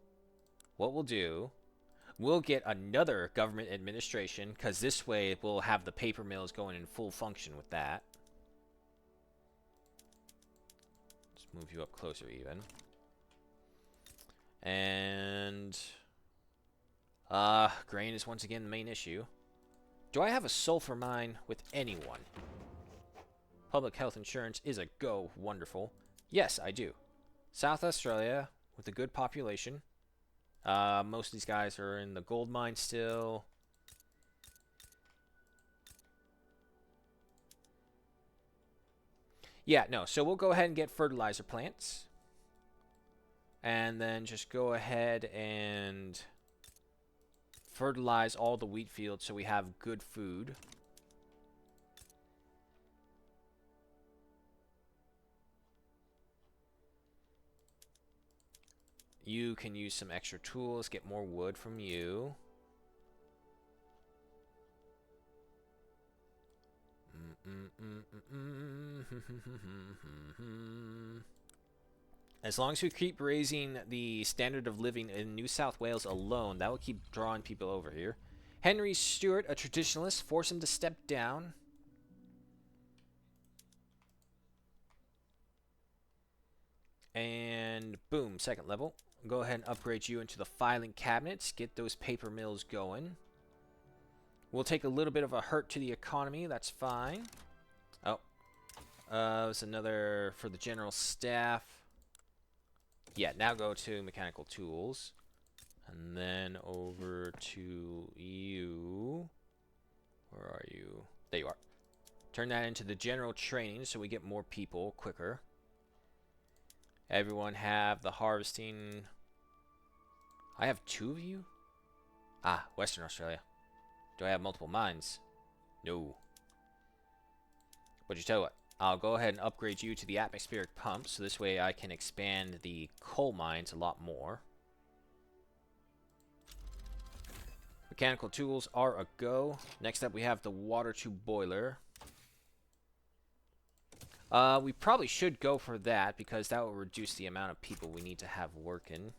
what we'll do, we'll get another government administration, because this way we'll have the paper mills going in full function with that. Let's move you up closer even. And grain is once again the main issue. Do I have a sulfur mine with anyone? Public health insurance is a go. Wonderful. Yes, I do. South Australia with a good population. Most of these guys are in the gold mine still. Yeah, no. So we'll go ahead and get fertilizer plants. And then just go ahead and fertilize all the wheat fields so we have good food. You can use some extra tools, get more wood from you. As long as we keep raising the standard of living in New South Wales alone, that will keep drawing people over here. Henry Stewart, a traditionalist, force him to step down. And boom, second level. Go ahead and upgrade you into the filing cabinets. Get those paper mills going. We'll take a little bit of a hurt to the economy. That's fine. Oh. There's another for the general staff. Yeah, now go to mechanical tools. And then over to you. Where are you? There you are. Turn that into the general training so we get more people quicker. Everyone have the harvesting. I have 2 of you? Ah, Western Australia. Do I have multiple mines? No. But you tell you what, I'll go ahead and upgrade you to the atmospheric pump, so this way I can expand the coal mines a lot more. Mechanical tools are a go. Next up we have the water tube boiler. We probably should go for that, because that will reduce the amount of people we need to have working.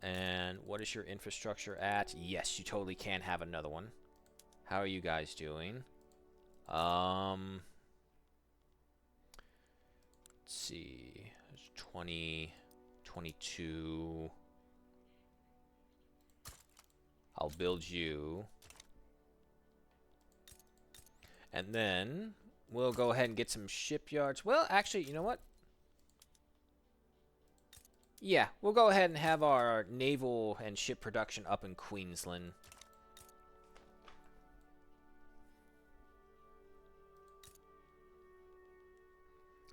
And what is your infrastructure at? Yes, you totally can have another one. How are you guys doing? Let's see. There's 20, 22. I'll build you. And then we'll go ahead and get some shipyards. Well, actually, you know what? Yeah, we'll go ahead and have our naval and ship production up in Queensland.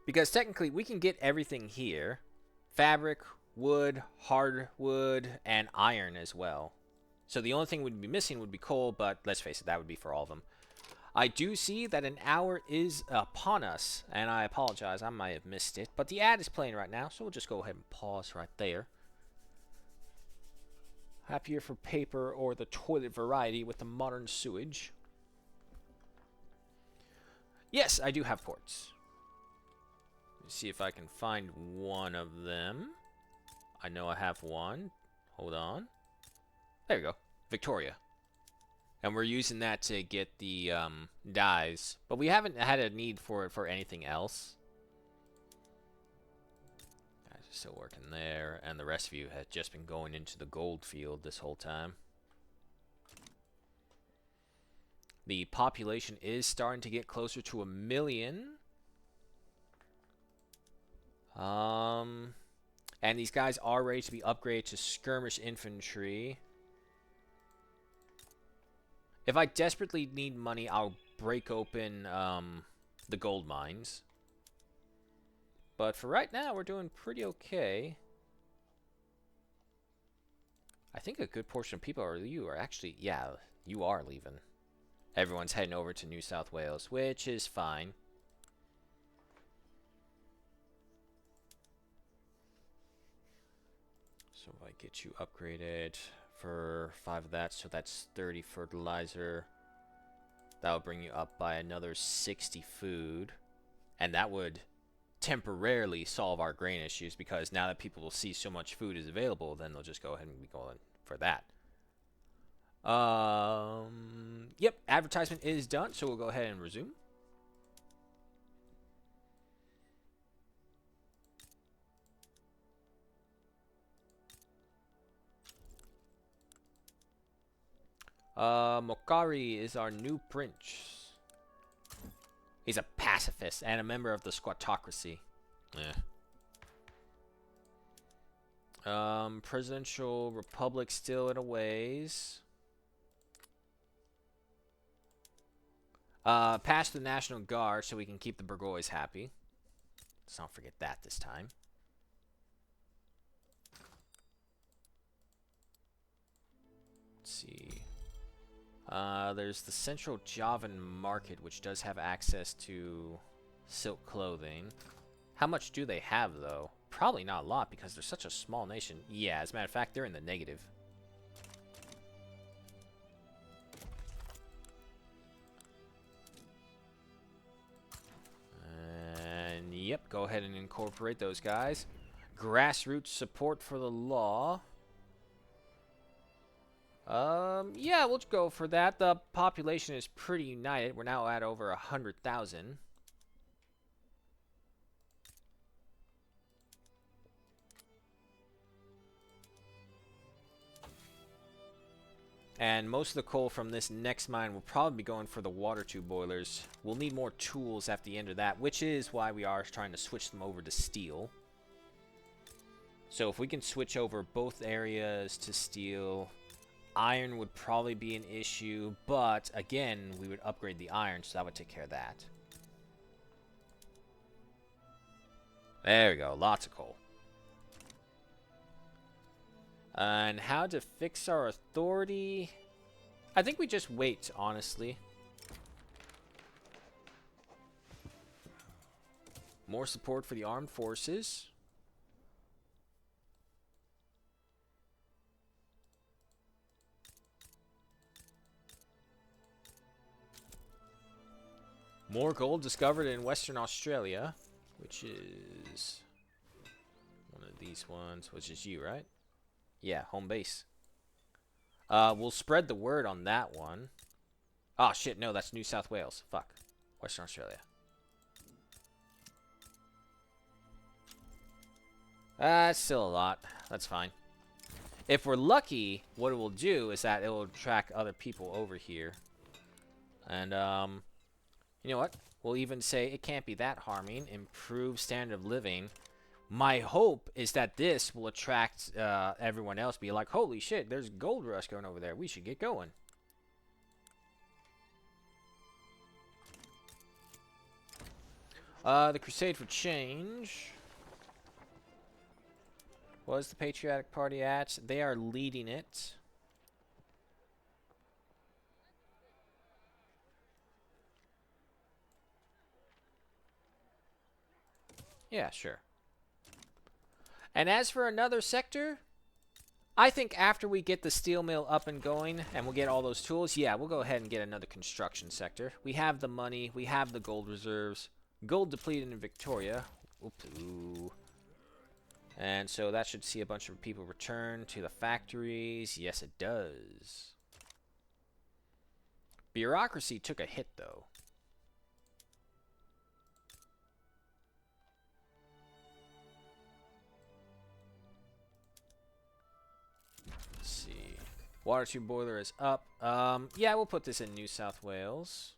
Because technically, we can get everything here. Fabric, wood, hardwood, and iron as well. So the only thing we'd be missing would be coal, but let's face it, that would be for all of them. I do see that an hour is upon us, and I apologize, I might have missed it, but the ad is playing right now, so we'll just go ahead and pause right there. Happier for paper or the toilet variety with the modern sewage. Yes, I do have ports. Let's see if I can find one of them. I know I have one. Hold on. There we go. Victoria. And we're using that to get the dyes. But we haven't had a need for it for anything else. Still working there, and the rest of you have just been going into the gold field this whole time. The population is starting to get closer to 1 million. And these guys are ready to be upgraded to skirmish infantry. If I desperately need money, I'll break open the gold mines. But for right now, we're doing pretty okay. I think a good portion of people are actually, yeah, you are leaving. Everyone's heading over to New South Wales, which is fine. So if I get you upgraded for 5 of that, so that's 30 fertilizer. That would bring you up by another 60 food. And that would temporarily solve our grain issues, because now that people will see so much food is available, then they'll just go ahead and be going for that. Yep, advertisement is done, so we'll go ahead and resume. Mokari is our new prince. He's a pacifist and a member of the squattocracy. Yeah. Presidential republic still in a ways. Pass the National Guard so we can keep the Burgoys happy. Let's not forget that this time. Let's see. There's the Central Javan Market, which does have access to silk clothing. How much do they have, though? Probably not a lot, because they're such a small nation. Yeah, as a matter of fact, they're in the negative. And, yep, go ahead and incorporate those guys. Grassroots support for the law. Yeah, we'll go for that. The population is pretty united. We're now at over 100,000. And most of the coal from this next mine will probably be going for the water tube boilers. We'll need more tools at the end of that, which is why we are trying to switch them over to steel. So if we can switch over both areas to steel, iron would probably be an issue, but again, we would upgrade the iron, so that would take care of that. There we go, lots of coal. And how to fix our authority? I think we just wait, honestly. More support for the armed forces. More gold discovered in Western Australia, which is one of these ones, which is you, right? Yeah, home base. We'll spread the word on that one. Oh, shit, no, that's New South Wales. Fuck. Western Australia. That's still a lot. That's fine. If we're lucky, what it will do is that it will attract other people over here. And, you know what? We'll even say it can't be that harming. Improve standard of living. My hope is that this will attract everyone else. Be like, holy shit, there's gold rush going over there. We should get going. The Crusade for Change. What is the Patriotic Party at? They are leading it. Yeah, sure. And as for another sector, I think after we get the steel mill up and going and we'll get all those tools, yeah, we'll go ahead and get another construction sector. We have the money. We have the gold reserves. Gold depleted in Victoria. Ooh. And so that should see a bunch of people return to the factories. Yes, it does. Bureaucracy took a hit, though. Let's see. Water tube boiler is up. Yeah, we'll put this in New South Wales.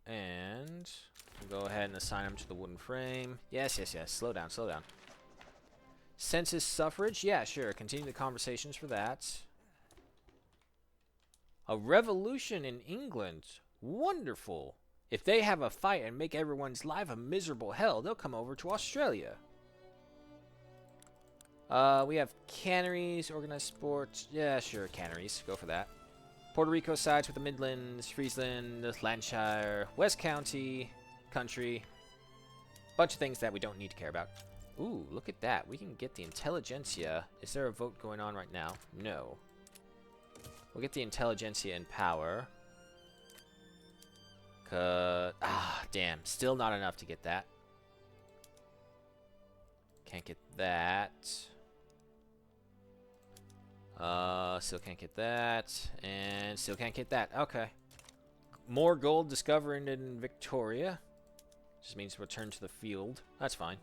And we'll go ahead and assign him to the wooden frame. Yes. Slow down. Census suffrage? Yeah, sure. Continue the conversations for that. A revolution in England. Wonderful. If they have a fight and make everyone's life a miserable hell, they'll come over to Australia. We have canneries, organized sports. Yeah, sure, canneries. Go for that. Puerto Rico sides with the Midlands, Friesland, Lancashire, West County, country. Bunch of things that we don't need to care about. Ooh, look at that. We can get the intelligentsia. Is there a vote going on right now? No. We'll get the intelligentsia in power. Damn. Still not enough to get that. Can't get that. Still can't get that. And still can't get that. Okay. More gold discovered in Victoria. Just means return to the field. That's fine.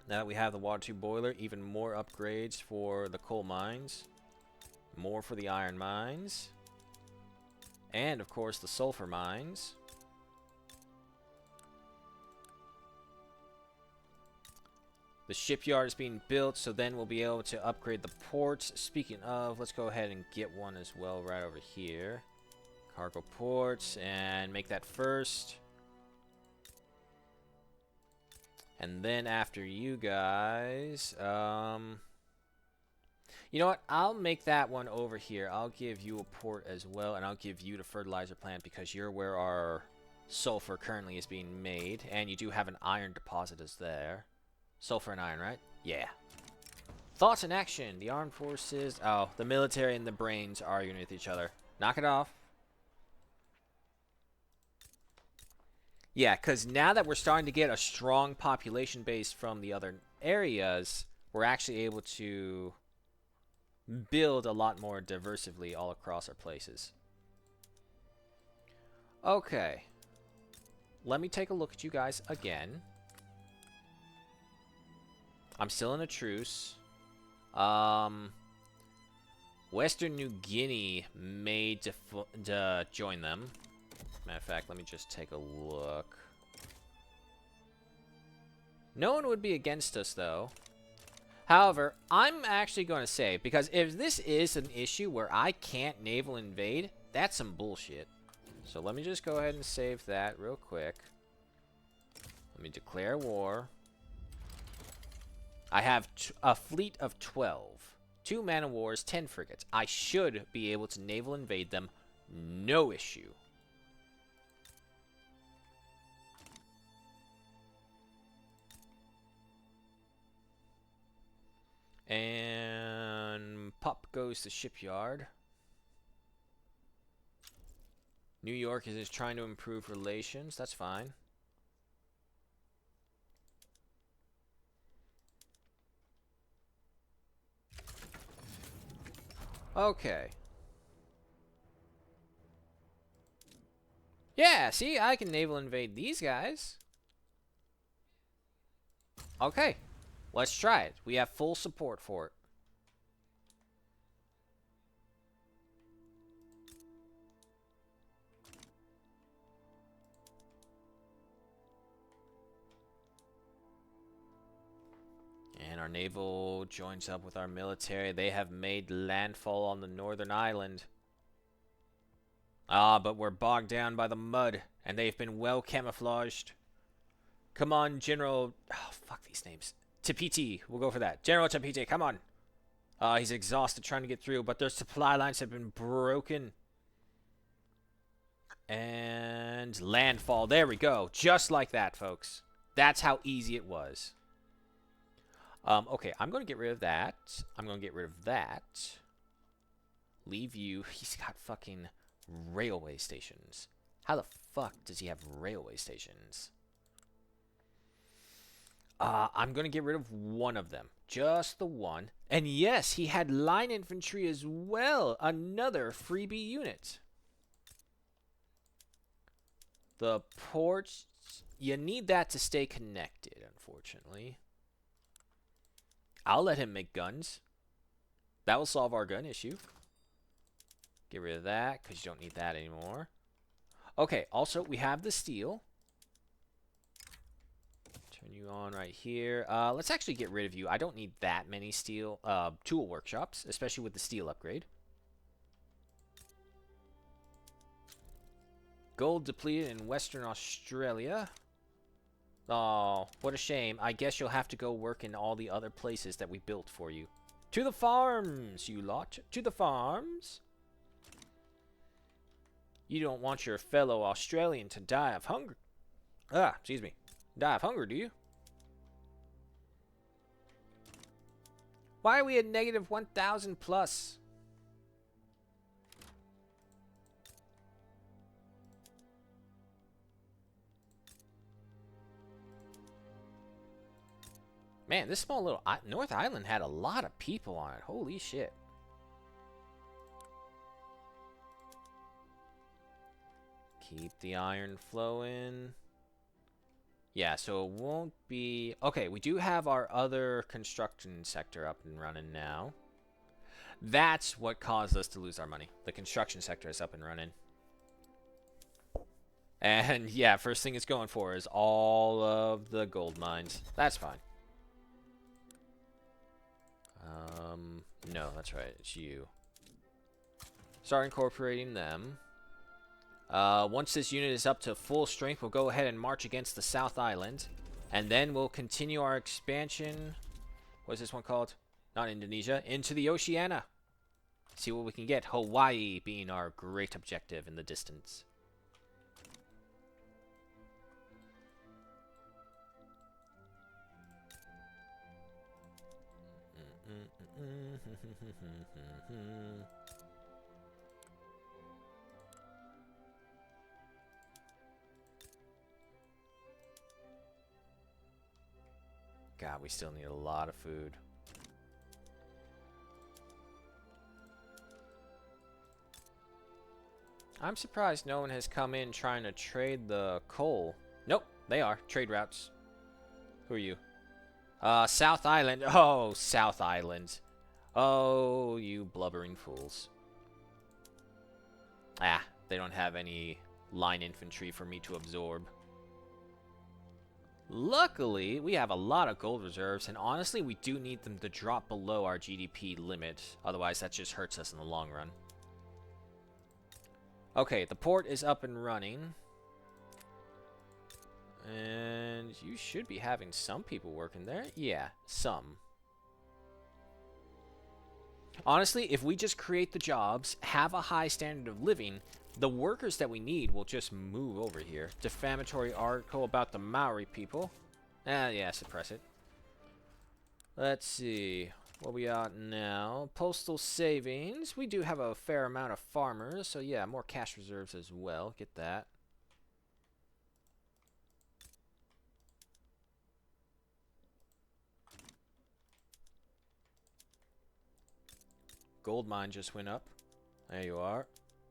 Now that we have the water tube boiler, even more upgrades for the coal mines. More for the iron mines. And, of course, the sulfur mines. The shipyard is being built, so then we'll be able to upgrade the ports. Speaking of, let's go ahead and get one as well right over here. Cargo ports, and make that first. And then after you guys, you know what? I'll make that one over here. I'll give you a port as well, and I'll give you the fertilizer plant because you're where our sulfur currently is being made, and you do have an iron deposit as there. Sulfur and iron, right? Yeah. Thoughts and action. The armed forces. Oh, the military and the brains arguing with each other. Knock it off. Yeah, because now that we're starting to get a strong population base from the other areas, we're actually able to build a lot more diversively all across our places. Okay. Let me take a look at you guys again. I'm still in a truce. Western New Guinea may join them. Matter of fact, let me just take a look. No one would be against us, though. However, I'm actually going to say, because if this is an issue where I can't naval invade, that's some bullshit. So let me just go ahead and save that real quick. Let me declare war. I have a fleet of 12. 2 man-of-wars, 10 frigates. I should be able to naval invade them. No issue. And pop goes the shipyard. New York is just trying to improve relations. That's fine. Okay. Yeah, see, I can naval invade these guys. Okay. Let's try it. We have full support for it. And our naval joins up with our military. They have made landfall on the northern island. Ah, but we're bogged down by the mud, and they've been well camouflaged. Come on, General... Oh, fuck these names. Tapiti. We'll go for that. General Tapiti, come on. He's exhausted trying to get through, but their supply lines have been broken. And landfall. There we go. Just like that, folks. That's how easy it was. Okay, I'm going to get rid of that. I'm going to get rid of that. Leave you. He's got fucking railway stations. How the fuck does he have railway stations? I'm going to get rid of one of them. Just the one. And yes, he had line infantry as well. Another freebie unit. The port, you need that to stay connected, unfortunately. I'll let him make guns. That will solve our gun issue. Get rid of that, because you don't need that anymore. Okay, also, we have the steel. Turn you on right here. Let's actually get rid of you. I don't need that many steel tool workshops, especially with the steel upgrade. Gold depleted in Western Australia. Oh, what a shame. I guess you'll have to go work in all the other places that we built for you. To the farms, you lot. To the farms. You don't want your fellow Australian to die of hunger. Excuse me. Die of hunger, do you? Why are we at negative 1,000 plus? Man, this small little North Island had a lot of people on it. Holy shit. Keep the iron flowing. Yeah, so it won't be... Okay, we do have our other construction sector up and running now. That's what caused us to lose our money. The construction sector is up and running. And yeah, first thing it's going for is all of the gold mines. That's fine. No, that's right. It's you. Start incorporating them. Once this unit is up to full strength, we'll go ahead and march against the South Island. And then we'll continue our expansion. What is this one called? Not Indonesia. Into the Oceania. See what we can get. Hawaii being our great objective in the distance. God, we still need a lot of food. I'm surprised no one has come in trying to trade the coal. Nope, they are. Trade routes. Who are you? South Island. Oh, South Island. Oh, you blubbering fools. Ah, they don't have any line infantry for me to absorb. Luckily, we have a lot of gold reserves, and honestly, we do need them to drop below our GDP limit. Otherwise, that just hurts us in the long run. Okay, the port is up and running. And you should be having some people working there. Yeah, some. Honestly, if we just create the jobs, have a high standard of living, the workers that we need will just move over here. Defamatory article about the Maori people. Yeah, suppress it. Let's see. What we got now? Postal savings. We do have a fair amount of farmers, so yeah, more cash reserves as well. Get that. Gold mine just went up. There you are.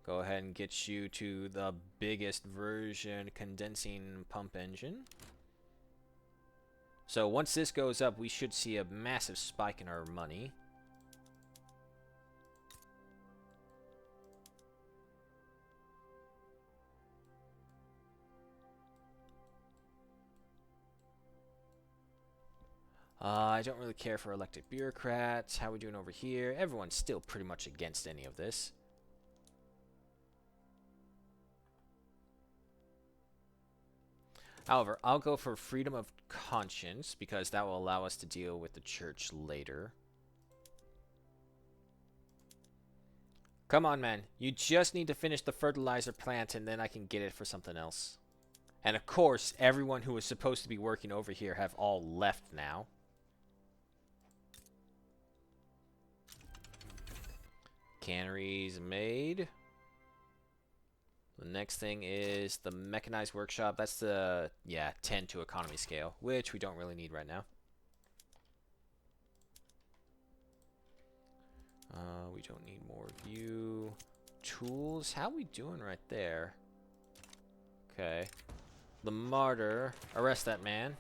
Go ahead and get you to the biggest version condensing pump engine. So once this goes up, we should see a massive spike in our money. I don't really care for elected bureaucrats. How are we doing over here? Everyone's still pretty much against any of this. However, I'll go for freedom of conscience because that will allow us to deal with the church later. Come on, man. You just need to finish the fertilizer plant and then I can get it for something else. And of course, everyone who was supposed to be working over here have all left now. Canneries made. The next thing is the mechanized workshop. That's the, 10 to economy scale, which we don't really need right now. We don't need more view. Tools. How are we doing right there? Okay. The Martyr. Arrest that man.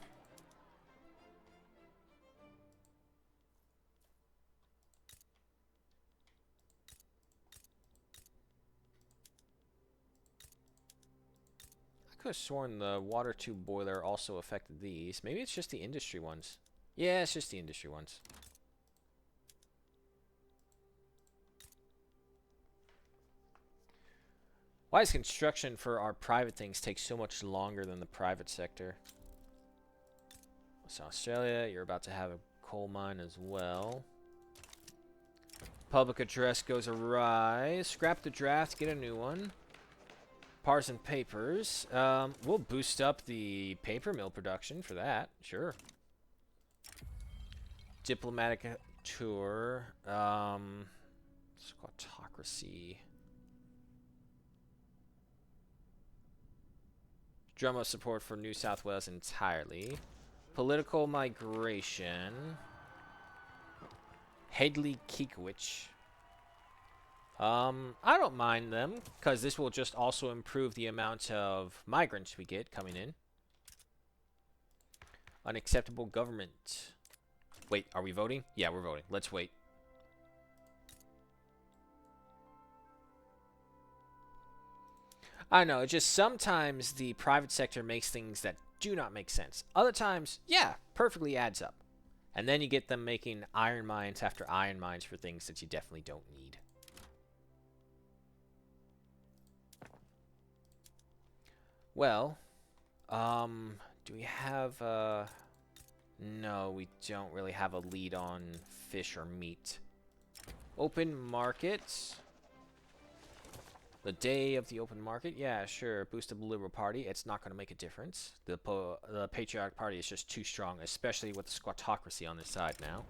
I could have sworn the water tube boiler also affected these. Maybe it's just the industry ones. Yeah, it's just the industry ones. Why does construction for our private things take so much longer than the private sector? Western Australia, you're about to have a coal mine as well. Public address goes awry. Scrap the draft, get a new one. Partisan papers. We'll boost up the paper mill production for that. Sure. Diplomatic tour. Squatocracy. Drum of support for New South Wales entirely. Political migration. Headley Keekowich. I don't mind them, because this will just also improve the amount of migrants we get coming in. Unacceptable government. Wait, are we voting? Yeah, we're voting. Let's wait. I know, just sometimes the private sector makes things that do not make sense. Other times, yeah, perfectly adds up. And then you get them making iron mines after iron mines for things that you definitely don't need. Well, do we have, no, we don't really have a lead on fish or meat. Open market. The day of the open market? Yeah, sure. Boost up the Liberal Party. It's not going to make a difference. The Patriotic Party is just too strong, especially with the Squatocracy on this side now.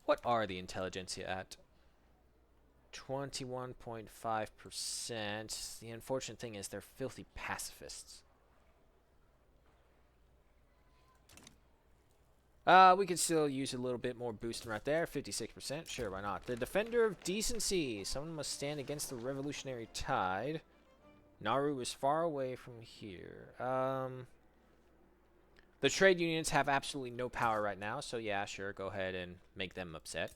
What are the intelligentsia at? 21.5%. The unfortunate thing is they're filthy pacifists. We could still use a little bit more boosting right there. 56%. Sure, why not? The Defender of Decency. Someone must stand against the revolutionary tide. Nauru is far away from here. The trade unions have absolutely no power right now, so yeah, sure, go ahead and make them upset.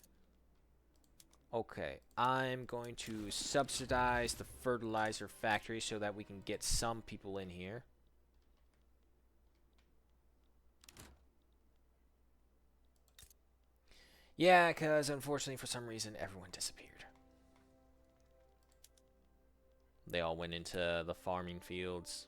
Okay, I'm going to subsidize the fertilizer factory so that we can get some people in here. Yeah, because unfortunately for some reason everyone disappeared. They all went into the farming fields.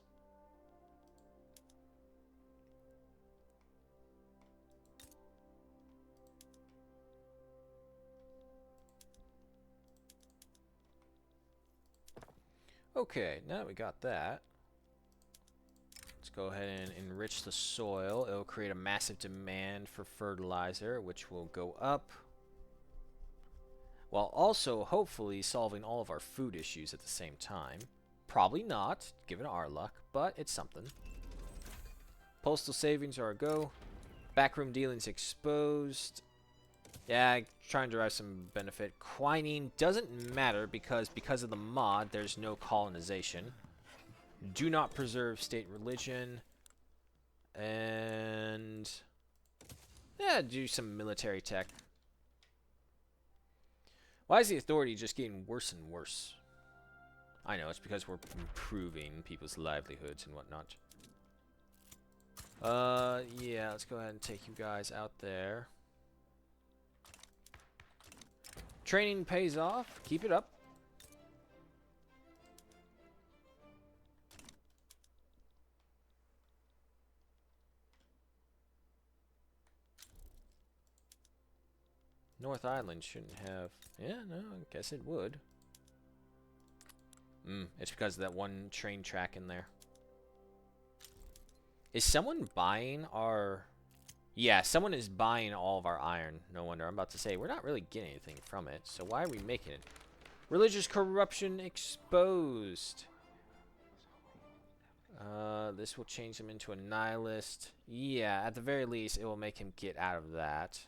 Okay, now that we got that, let's go ahead and enrich the soil. It'll create a massive demand for fertilizer, which will go up, while also hopefully solving all of our food issues at the same time. Probably not, given our luck, but it's something. Postal savings are a go. Backroom dealings exposed. Yeah, trying to derive some benefit. Quinine doesn't matter because of the mod, there's no colonization. Do not preserve state religion. And yeah, do some military tech. Why is the authority just getting worse and worse? I know, it's because we're improving people's livelihoods and whatnot. Yeah, let's go ahead and take you guys out there. Training pays off. Keep it up. North Island shouldn't have... Yeah, no, I guess it would. It's because of that one train track in there. Is someone buying our... Yeah, someone is buying all of our iron. No wonder. I'm about to say, we're not really getting anything from it. So why are we making it? Religious corruption exposed. This will change him into a nihilist. Yeah, at the very least, it will make him get out of that.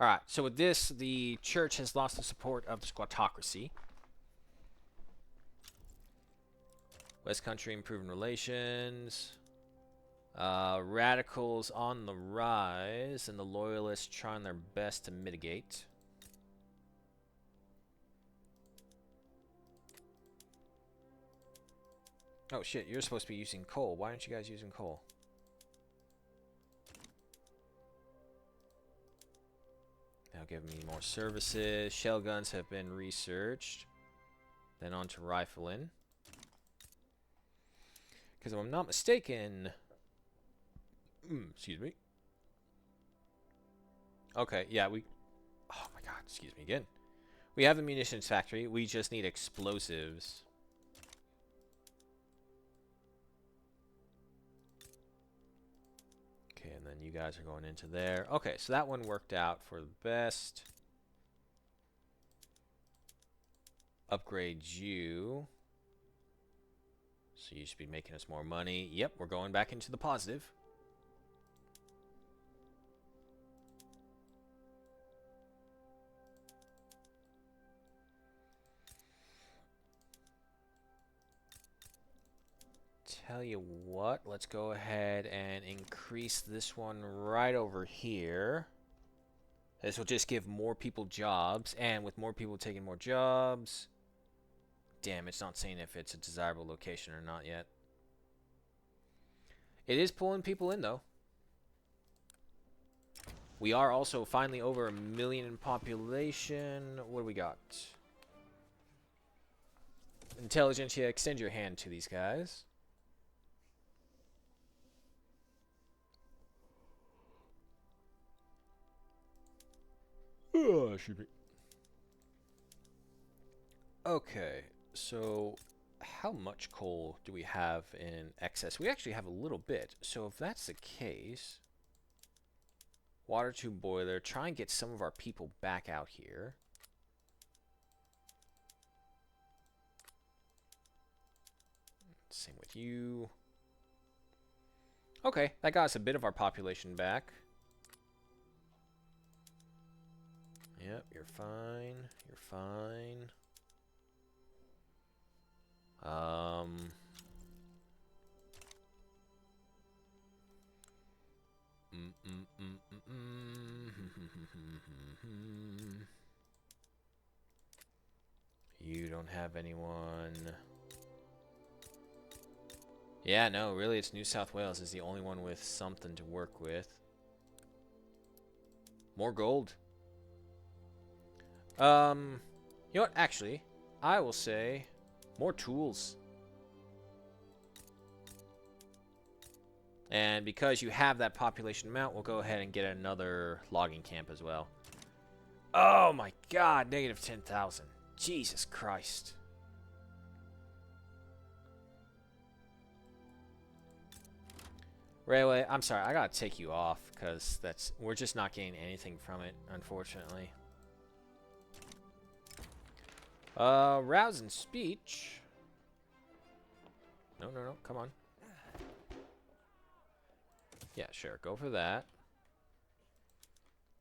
Alright, so with this, the church has lost the support of the squattocracy. West Country improving relations. Radicals on the rise, and the loyalists trying their best to mitigate. Oh shit, you're supposed to be using coal. Why aren't you guys using coal? Now give me more services. Shell guns have been researched. Then on to rifling. Because if I'm not mistaken... excuse me. Okay, yeah, we... Oh my god, excuse me again. We have the munitions factory. We just need explosives. Okay, and then you guys are going into there. Okay, so that one worked out for the best. Upgrade you. So you should be making us more money. Yep, we're going back into the positive. Tell you what, let's go ahead and increase this one right over here. This will just give more people jobs, and with more people taking more jobs... Damn, it's not saying if it's a desirable location or not yet. It is pulling people in, though. We are also finally over 1 million in population. What do we got? Intelligentsia, extend your hand to these guys. Oh, should be. Okay, so how much coal do we have in excess? We actually have a little bit. So if that's the case, water tube boiler, try and get some of our people back out here. Same with you. Okay, that got us a bit of our population back. Yep, you're fine. You're fine. You don't have anyone. Yeah, no, really, it's New South Wales is the only one with something to work with. More gold. You know what? Actually, I will say more tools. And because you have that population amount, we'll go ahead and get another logging camp as well. Oh my god, negative 10,000. Jesus Christ. Railway, I'm sorry, I gotta take you off because we're just not getting anything from it, unfortunately. Rousing speech. No, come on. Yeah, sure, go for that.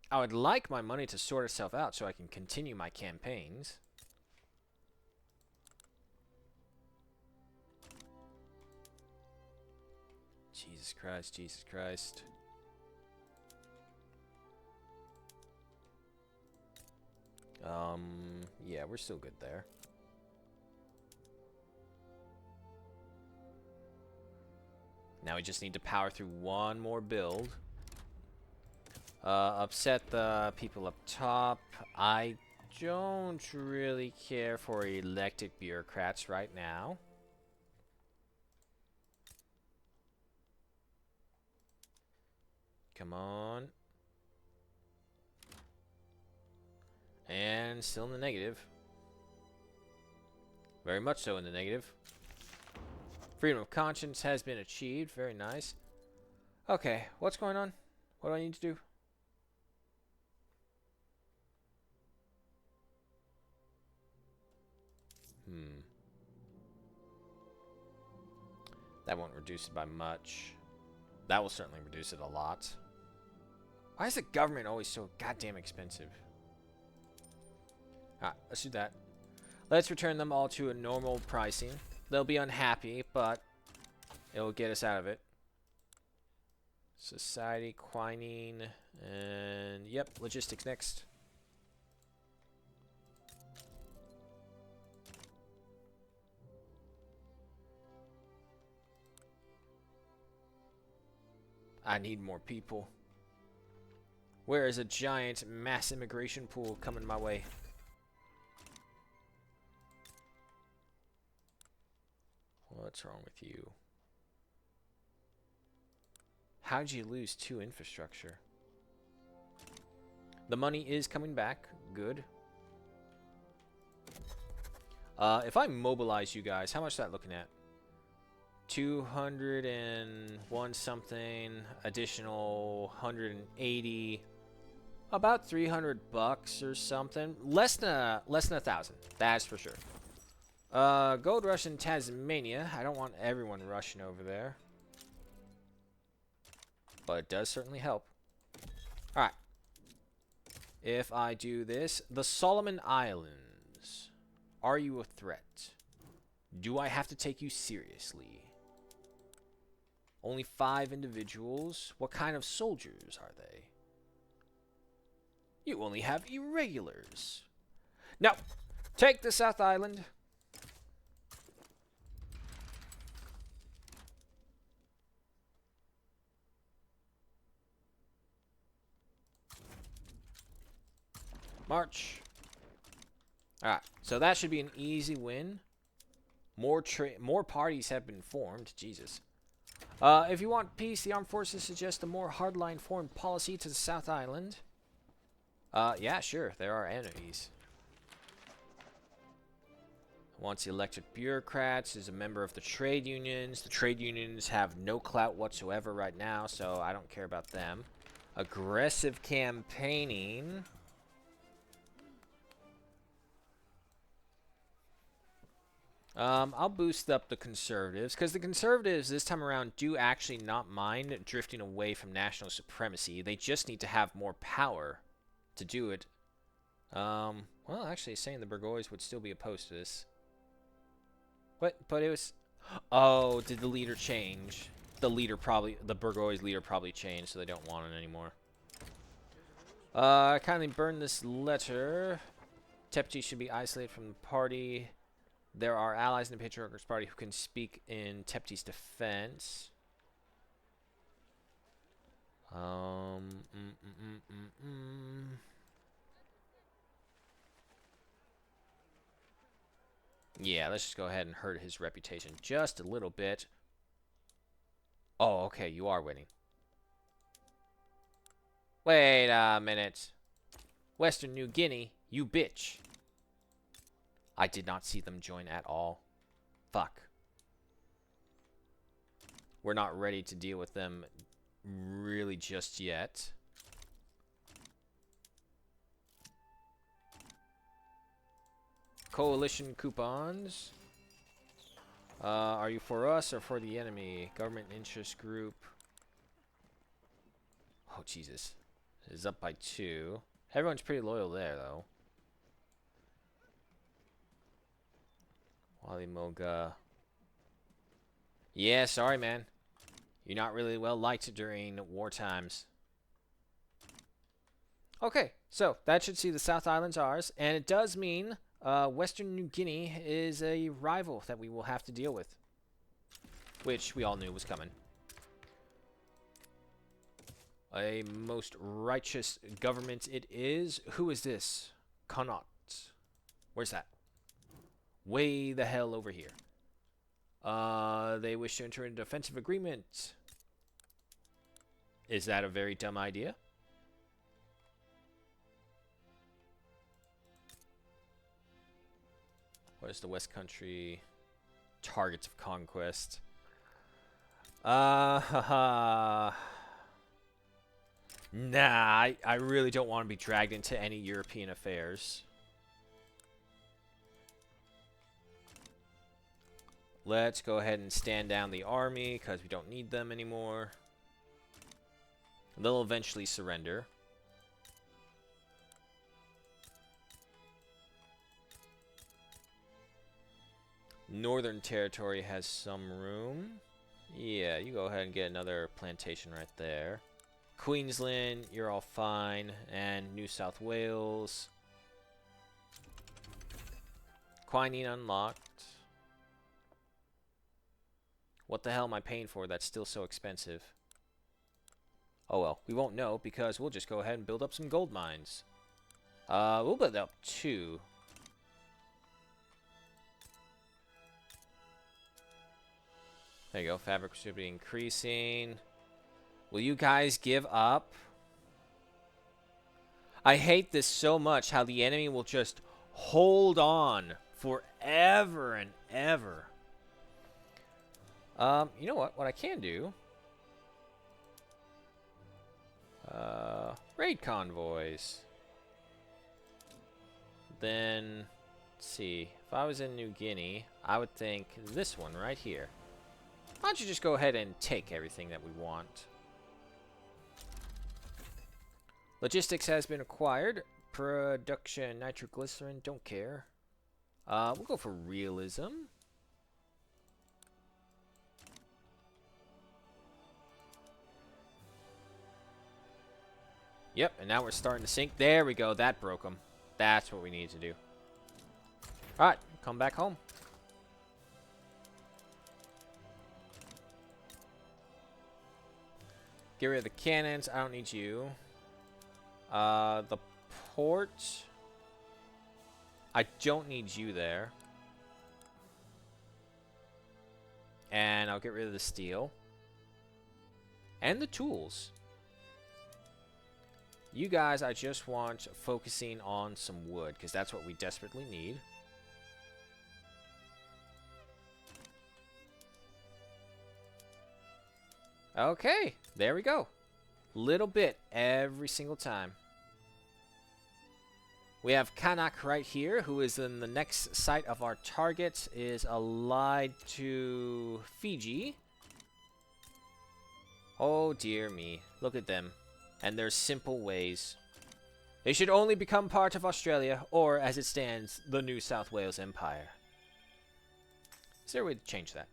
I would like my money to sort itself out so I can continue my campaigns. Jesus Christ, Jesus Christ. Yeah, we're still good there. Now we just need to power through one more build. Upset the people up top. I don't really care for elected bureaucrats right now. Come on. And still in the negative. Very much so in the negative. Freedom of conscience has been achieved. Very nice. Okay, what's going on? What do I need to do? That won't reduce it by much. That will certainly reduce it a lot. Why is the government always so goddamn expensive? Alright, let's do that. Let's return them all to a normal pricing. They'll be unhappy, but it'll get us out of it. Society, quinine, and yep, logistics next. I need more people. Where is a giant mass immigration pool coming my way? What's wrong with you? How'd you lose 2 infrastructure? The money is coming back. Good. If I mobilize you guys, how much is that looking at? 201 something, additional 180, about 300 bucks or something. Less than 1,000, that's for sure. Gold rush in Tasmania. I don't want everyone rushing over there, but it does certainly help. All right. If I do this, the Solomon Islands. Are you a threat? Do I have to take you seriously? Only 5 individuals. What kind of soldiers are they? You only have irregulars. No. Take the South Island. March. Alright, so that should be an easy win. More parties have been formed. Jesus. If you want peace, the armed forces suggest a more hardline foreign policy to the South Island. Yeah, sure. There are enemies. Wants elected bureaucrats, is a member of the trade unions. The trade unions have no clout whatsoever right now, so I don't care about them. Aggressive campaigning. I'll boost up the conservatives, because the conservatives this time around do actually not mind drifting away from national supremacy. They just need to have more power to do it. Well, actually, saying the Burgoys would still be opposed to this. But it was... Oh, did the leader change? The Burgoys leader probably changed, so they don't want it anymore. Kindly burn this letter. Tepti should be isolated from the party. There are allies in the Patriarch's party who can speak in Tepti's defense. Yeah, let's just go ahead and hurt his reputation just a little bit. Oh, okay, you are winning. Wait a minute. Western New Guinea, you bitch. I did not see them join at all. Fuck. We're not ready to deal with them really just yet. Coalition coupons. Are you for us or for the enemy? Government interest group. Oh, Jesus. It is up by 2. Everyone's pretty loyal there, though. Wally Moga. Yeah, sorry, man. You're not really well liked during war times. Okay, so that should see the South Islands ours, and it does mean Western New Guinea is a rival that we will have to deal with, which we all knew was coming. A most righteous government it is. Who is this? Connaught. Where's that? Way the hell over here. They wish to enter into a defensive agreement. Is that a very dumb idea? What is the West Country targets of conquest? Nah, I really don't want to be dragged into any European affairs. Let's go ahead and stand down the army because we don't need them anymore. They'll eventually surrender. Northern Territory has some room. Yeah, you go ahead and get another plantation right there. Queensland, you're all fine. And New South Wales. Quinine unlocked. What the hell am I paying for that's still so expensive? Oh well, we won't know because we'll just go ahead and build up some gold mines. We'll build up 2. There you go, fabric should be increasing. Will you guys give up? I hate this so much, how the enemy will just hold on forever and ever. You know what? What I can do... raid convoys. Then, let's see. If I was in New Guinea, I would think this one right here. Why don't you just go ahead and take everything that we want? Logistics has been acquired. Production, nitroglycerin, don't care. We'll go for realism. Yep, and now we're starting to sink. There we go. That broke them. That's what we need to do. Alright, come back home. Get rid of the cannons. I don't need you. The port. I don't need you there. And I'll get rid of the steel. And the tools. You guys, I just want focusing on some wood, because that's what we desperately need. Okay, there we go. Little bit every single time. We have Kanak right here, who is in the next site of our target, is allied to Fiji. Oh dear me, look at them. And their simple ways. They should only become part of Australia, or, as it stands, the New South Wales Empire. Is there a way to change that?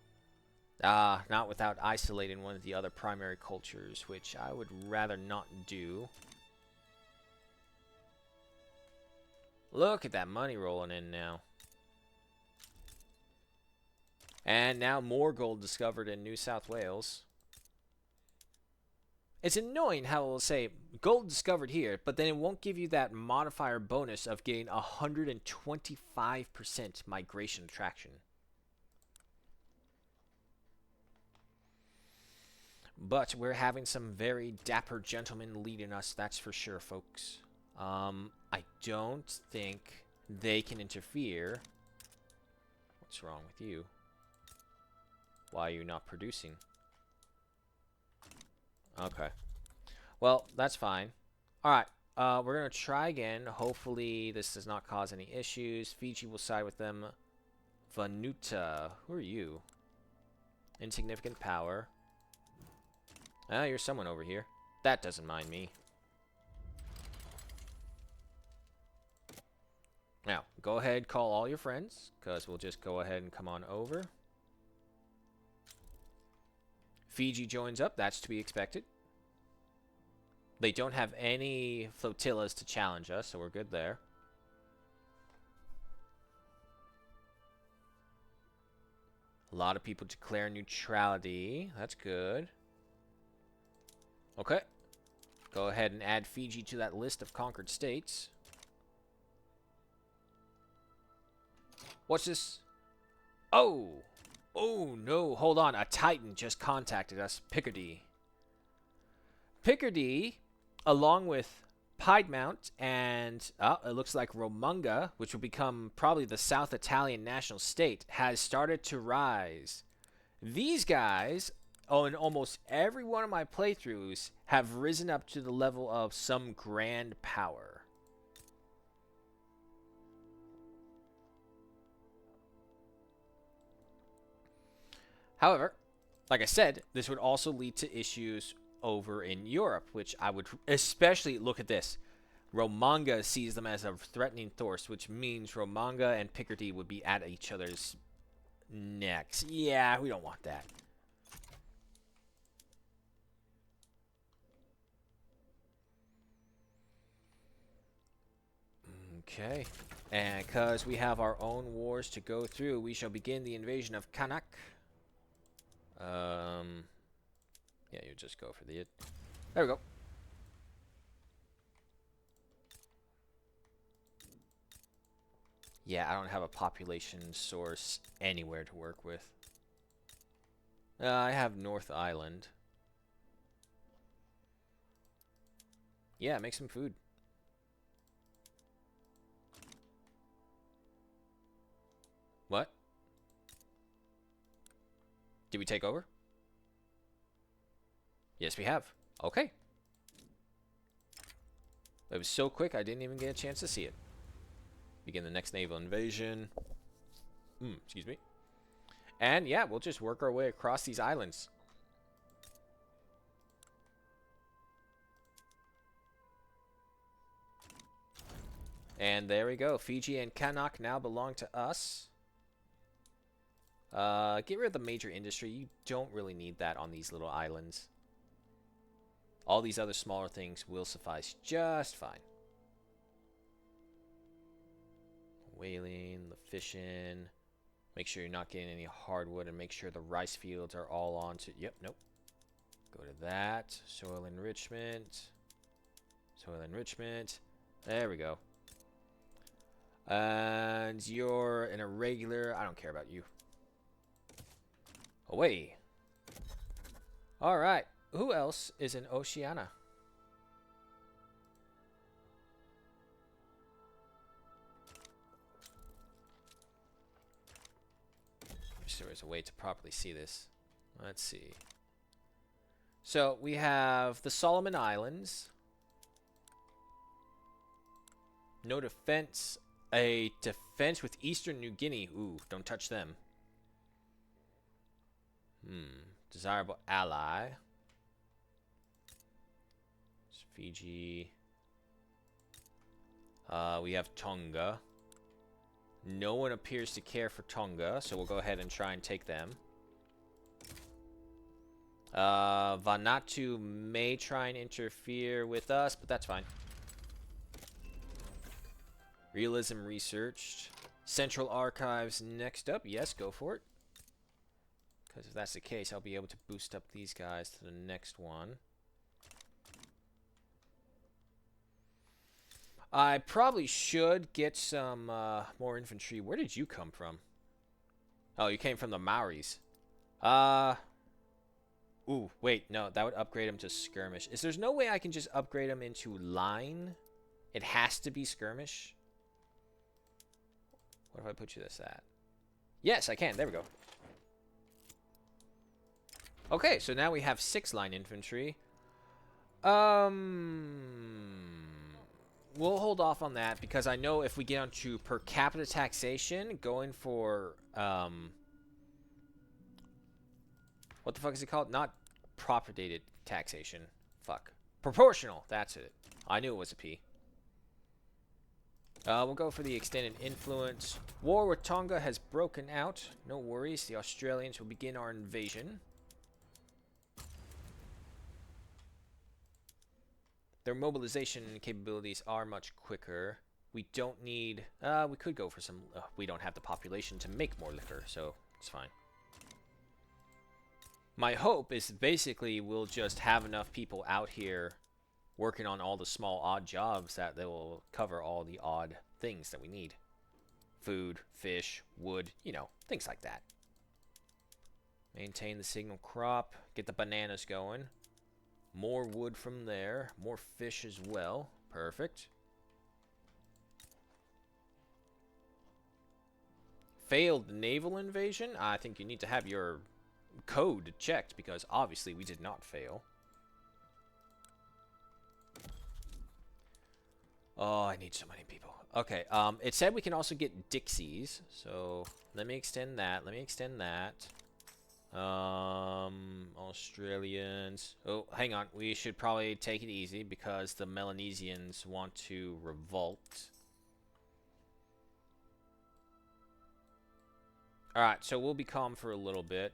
Not without isolating one of the other primary cultures, which I would rather not do. Look at that money rolling in now. And now more gold discovered in New South Wales. It's annoying how it will say gold discovered here, but then it won't give you that modifier bonus of getting 125% migration attraction. But we're having some very dapper gentlemen leading us, that's for sure, folks. I don't think they can interfere. What's wrong with you? Why are you not producing? Okay. Well, that's fine. Alright, we're going to try again. Hopefully this does not cause any issues. Fiji will side with them. Vanuatu. Who are you? Insignificant power. Ah, you're someone over here. That doesn't mind me. Now, go ahead, call all your friends, because we'll just go ahead and come on over. Fiji joins up. That's to be expected. They don't have any flotillas to challenge us, so we're good there. A lot of people declare neutrality. That's good. Okay. Go ahead and add Fiji to that list of conquered states. What's this? Oh! Oh, no. Hold on. A Titan just contacted us. Picardy. Picardy, along with Piedmont and, it looks like Romunga, which will become probably the South Italian national state, has started to rise. These guys, in almost every one of my playthroughs, have risen up to the level of some grand power. However, like I said, this would also lead to issues over in Europe, which I would especially look at this. Romanga sees them as a threatening force, which means Romanga and Picardy would be at each other's necks. Yeah, we don't want that. Okay. And because we have our own wars to go through, we shall begin the invasion of Kanak. Yeah, you just go for the... There we go. Yeah, I don't have a population source anywhere to work with. I have North Island. Yeah, make some food. What? Did we take over? Yes, we have. Okay. It was so quick, I didn't even get a chance to see it. Begin the next naval invasion. Excuse me. And yeah, we'll just work our way across these islands. And there we go. Fiji and Kanak now belong to us. Get rid of the major industry. You don't really need that on these little islands. All these other smaller things will suffice just fine. Whaling, the fishing. Make sure you're not getting any hardwood, and make sure the rice fields are all on to... Yep, nope. Go to that. Soil enrichment. Soil enrichment. There we go. And you're an irregular. I don't care about you. Away. Alright. Who else is in Oceania? Wish there was a way to properly see this. Let's see. So we have the Solomon Islands. No defense. A defense with Eastern New Guinea. Ooh, don't touch them. Desirable ally. It's Fiji. We have Tonga. No one appears to care for Tonga, so we'll go ahead and try and take them. Vanuatu may try and interfere with us, but that's fine. Realism researched. Central Archives next up. Yes, go for it. Because if that's the case, I'll be able to boost up these guys to the next one. I probably should get some more infantry. Where did you come from? Oh, you came from the Maoris. Ooh, wait, no, that would upgrade them to skirmish. There's no way I can just upgrade them into line? It has to be skirmish? What if I put you this at? Yes, I can. There we go. Okay, so now we have 6-line infantry. We'll hold off on that because I know if we get onto per capita taxation, going for what the fuck is it called? Not propagated taxation. Fuck. Proportional. That's it. I knew it was a P. We'll go for the extended influence. War with Tonga has broken out. No worries. The Australians will begin our invasion. Their mobilization capabilities are much quicker. We don't need... we could go for some... we don't have the population to make more liquor, so it's fine. My hope is basically we'll just have enough people out here working on all the small odd jobs that they will cover all the odd things that we need. Food, fish, wood, you know, things like that. Maintain the signal crop. Get the bananas going. More wood from there. More fish as well. Perfect. Failed naval invasion? I think you need to have your code checked because obviously we did not fail. Oh, I need so many people. Okay, it said we can also get Dixies, so let me extend that. Let me extend that. Australians. Oh, hang on. We should probably take it easy because the Melanesians want to revolt. Alright, so we'll be calm for a little bit.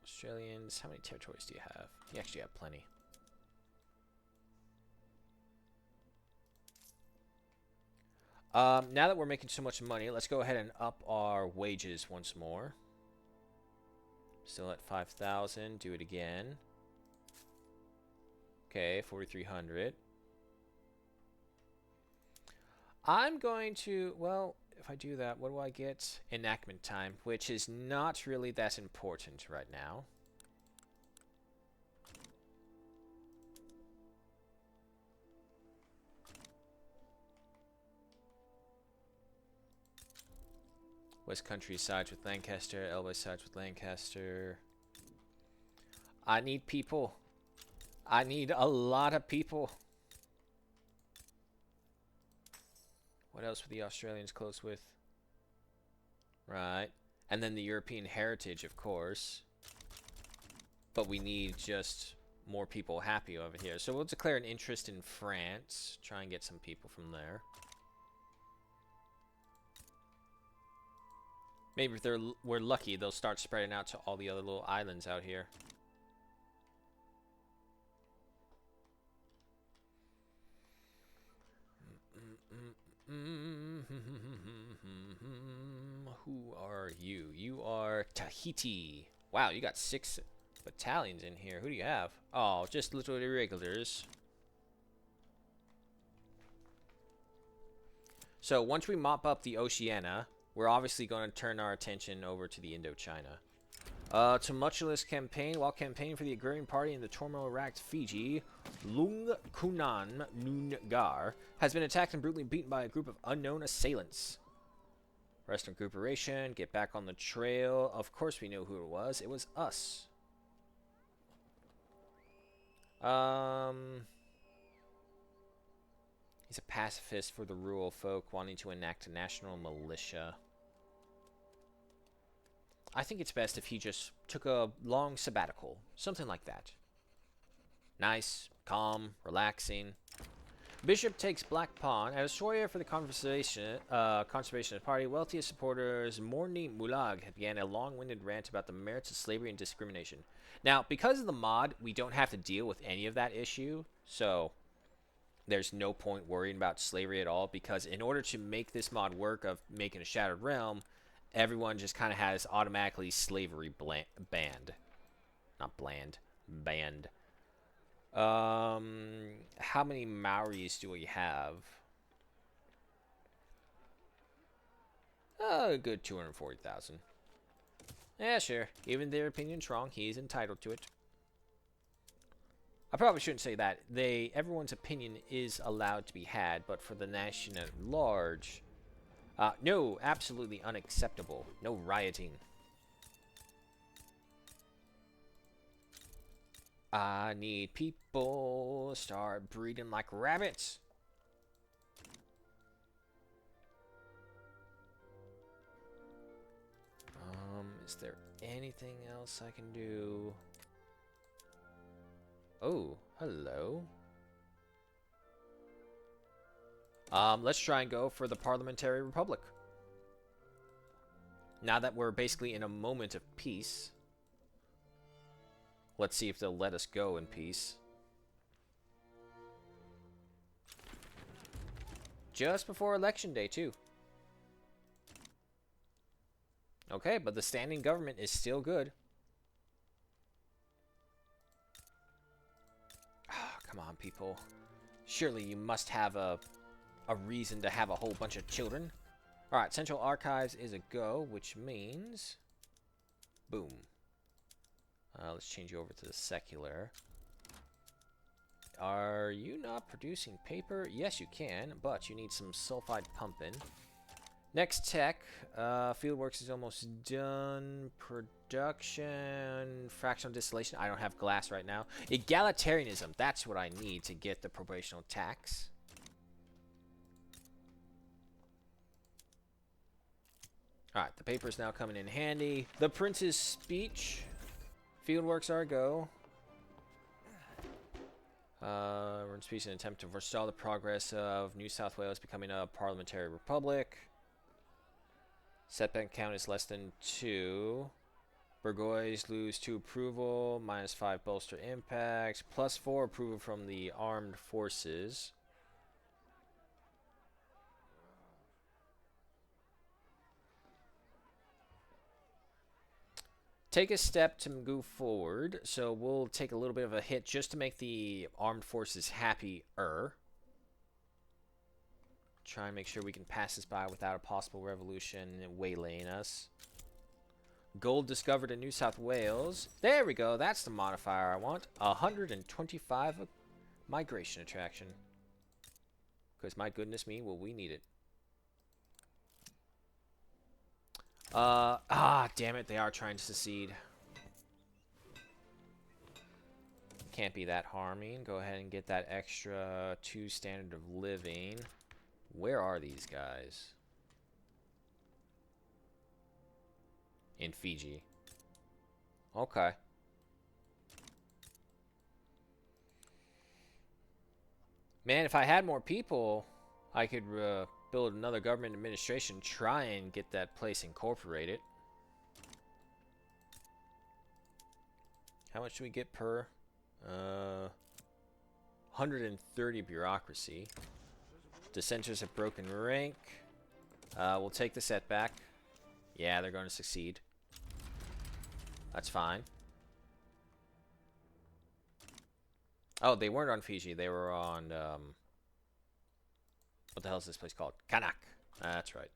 Australians, how many territories do you have? You actually have plenty. Now that we're making so much money, let's go ahead and up our wages once more. Still at 5,000. Do it again. Okay, 4,300. I'm going to, well, if I do that, what do I get? Enactment time, which is not really that important right now. West Country sides with Lancaster. Elba sides with Lancaster. I need people. I need a lot of people. What else were the Australians close with? Right. And then the European heritage, of course. But we need just more people happy over here. So we'll declare an interest in France. Try and get some people from there. Maybe if we're lucky, they'll start spreading out to all the other little islands out here. Who are you? You are Tahiti. Wow, you got 6 battalions in here. Who do you have? Oh, just little irregulars. So once we mop up the Oceania, we're obviously going to turn our attention over to the Indochina. Tumultuous campaign. While campaigning for the Agrarian Party in the turmoil-racked Fiji, Lung Kunan Nungar has been attacked and brutally beaten by a group of unknown assailants. Rest in recuperation. Get back on the trail. Of course we know who it was. It was us. He's a pacifist for the rural folk wanting to enact a national militia. I think it's best if he just took a long sabbatical. Something like that. Nice, calm, relaxing. Bishop takes Black Pawn. As Shoya for the Conservationist Party, wealthiest supporters, Morni Mulag, began a long-winded rant about the merits of slavery and discrimination. Now, because of the mod, we don't have to deal with any of that issue, so there's no point worrying about slavery at all, because in order to make this mod work of making a Shattered Realm, everyone just kind of has automatically slavery banned. Not bland. Banned. How many Maoris do we have? A good 240,000. Yeah, sure. Even their opinion's wrong, he's entitled to it. I probably shouldn't say that. Everyone's opinion is allowed to be had, but for the nation at large... no, absolutely unacceptable. No rioting. I need people. Start breeding like rabbits. Is there anything else I can do? Oh, hello. Let's try and go for the Parliamentary Republic. Now that we're basically in a moment of peace, let's see if they'll let us go in peace. Just before Election Day, too. Okay, but the standing government is still good. Oh, come on, people. Surely you must have a reason to have a whole bunch of children. Alright, Central Archives is a go, which means... Boom. Let's change you over to the secular. Are you not producing paper? Yes, you can, but you need some sulfide pumping. Next tech, Fieldworks is almost done. Production, fractional distillation. I don't have glass right now. Egalitarianism, that's what I need to get the probational tax. Alright, the paper's now coming in handy. The Prince's speech. Fieldworks are a go. We're in speech in an attempt to forestall the progress of New South Wales becoming a parliamentary republic. Setback count is less than 2. Burgoyes lose 2 approval, -5 bolster impact, +4 approval from the armed forces. Take a step to move forward, so we'll take a little bit of a hit just to make the armed forces happier. Try and make sure we can pass this by without a possible revolution waylaying us. Gold discovered in New South Wales. There we go. That's the modifier I want. 125 migration attraction. Because my goodness me, will we need it. Damn it. They are trying to secede. Can't be that harming. Go ahead and get that extra 2 standard of living. Where are these guys? In Fiji. Okay. Man, if I had more people, I could build another government administration, try and get that place incorporated. How much do we get per? 130 bureaucracy. Dissenters have broken rank. We'll take the setback. Yeah, they're going to succeed. That's fine. Oh, they weren't on Fiji. They were on, what the hell is this place called? Kanak. That's right.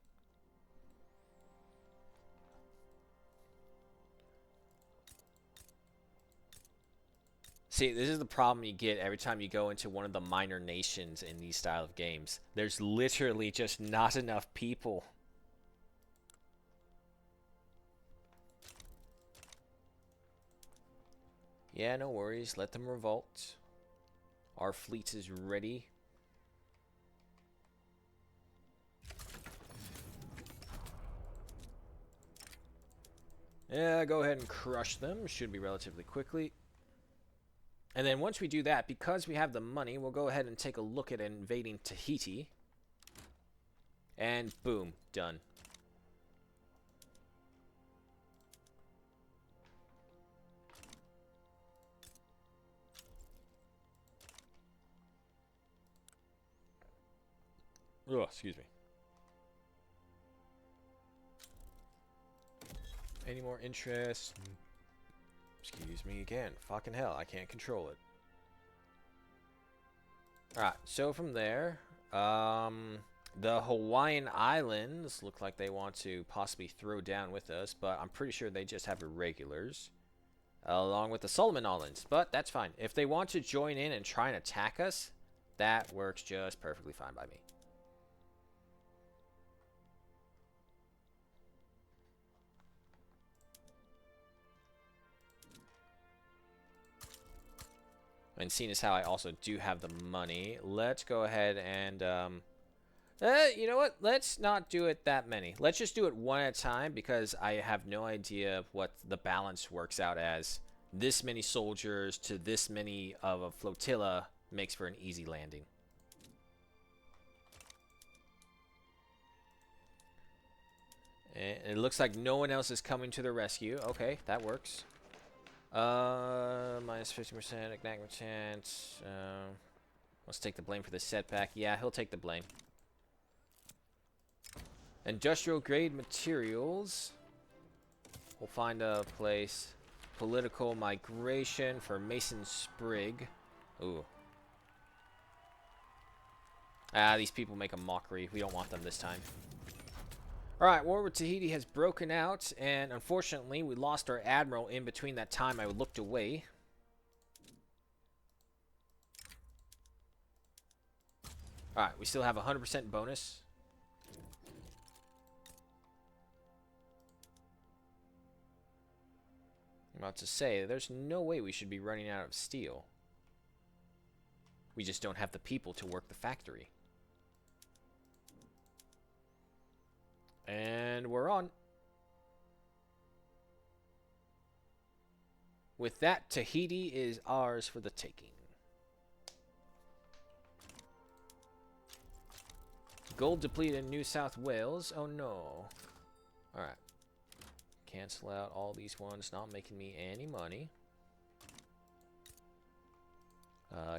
See, this is the problem you get every time you go into one of the minor nations in these style of games. There's literally just not enough people. Yeah, no worries. Let them revolt. Our fleet is ready. Yeah, go ahead and crush them. Should be relatively quickly. And then once we do that, because we have the money, we'll go ahead and take a look at invading Tahiti. And boom, done. Oh, excuse me. Any more interest? Excuse me again. Fucking hell, I can't control it. Alright, so from there, the Hawaiian Islands look like they want to possibly throw down with us, but I'm pretty sure they just have irregulars. Along with the Solomon Islands, but that's fine. If they want to join in and try and attack us, that works just perfectly fine by me. And seeing as how I also do have the money, let's go ahead and, you know what? Let's not do it that many. Let's just do it one at a time because I have no idea what the balance works out as. This many soldiers to this many of a flotilla makes for an easy landing. And it looks like no one else is coming to the rescue. Okay, that works. Minus 50%, acknowledgement chance. Let's take the blame for the setback. Yeah, he'll take the blame. Industrial grade materials. We'll find a place. Political migration for Mason Sprigg. Ooh. These people make a mockery. We don't want them this time. Alright, War with Tahiti has broken out, and unfortunately, we lost our admiral in between that time I looked away. Alright, we still have a 100% bonus. I'm about to say, there's no way we should be running out of steel. We just don't have the people to work the factory. And we're on. With that, Tahiti is ours for the taking. Gold depleted in New South Wales. Oh no. Alright. Cancel out all these ones, not making me any money.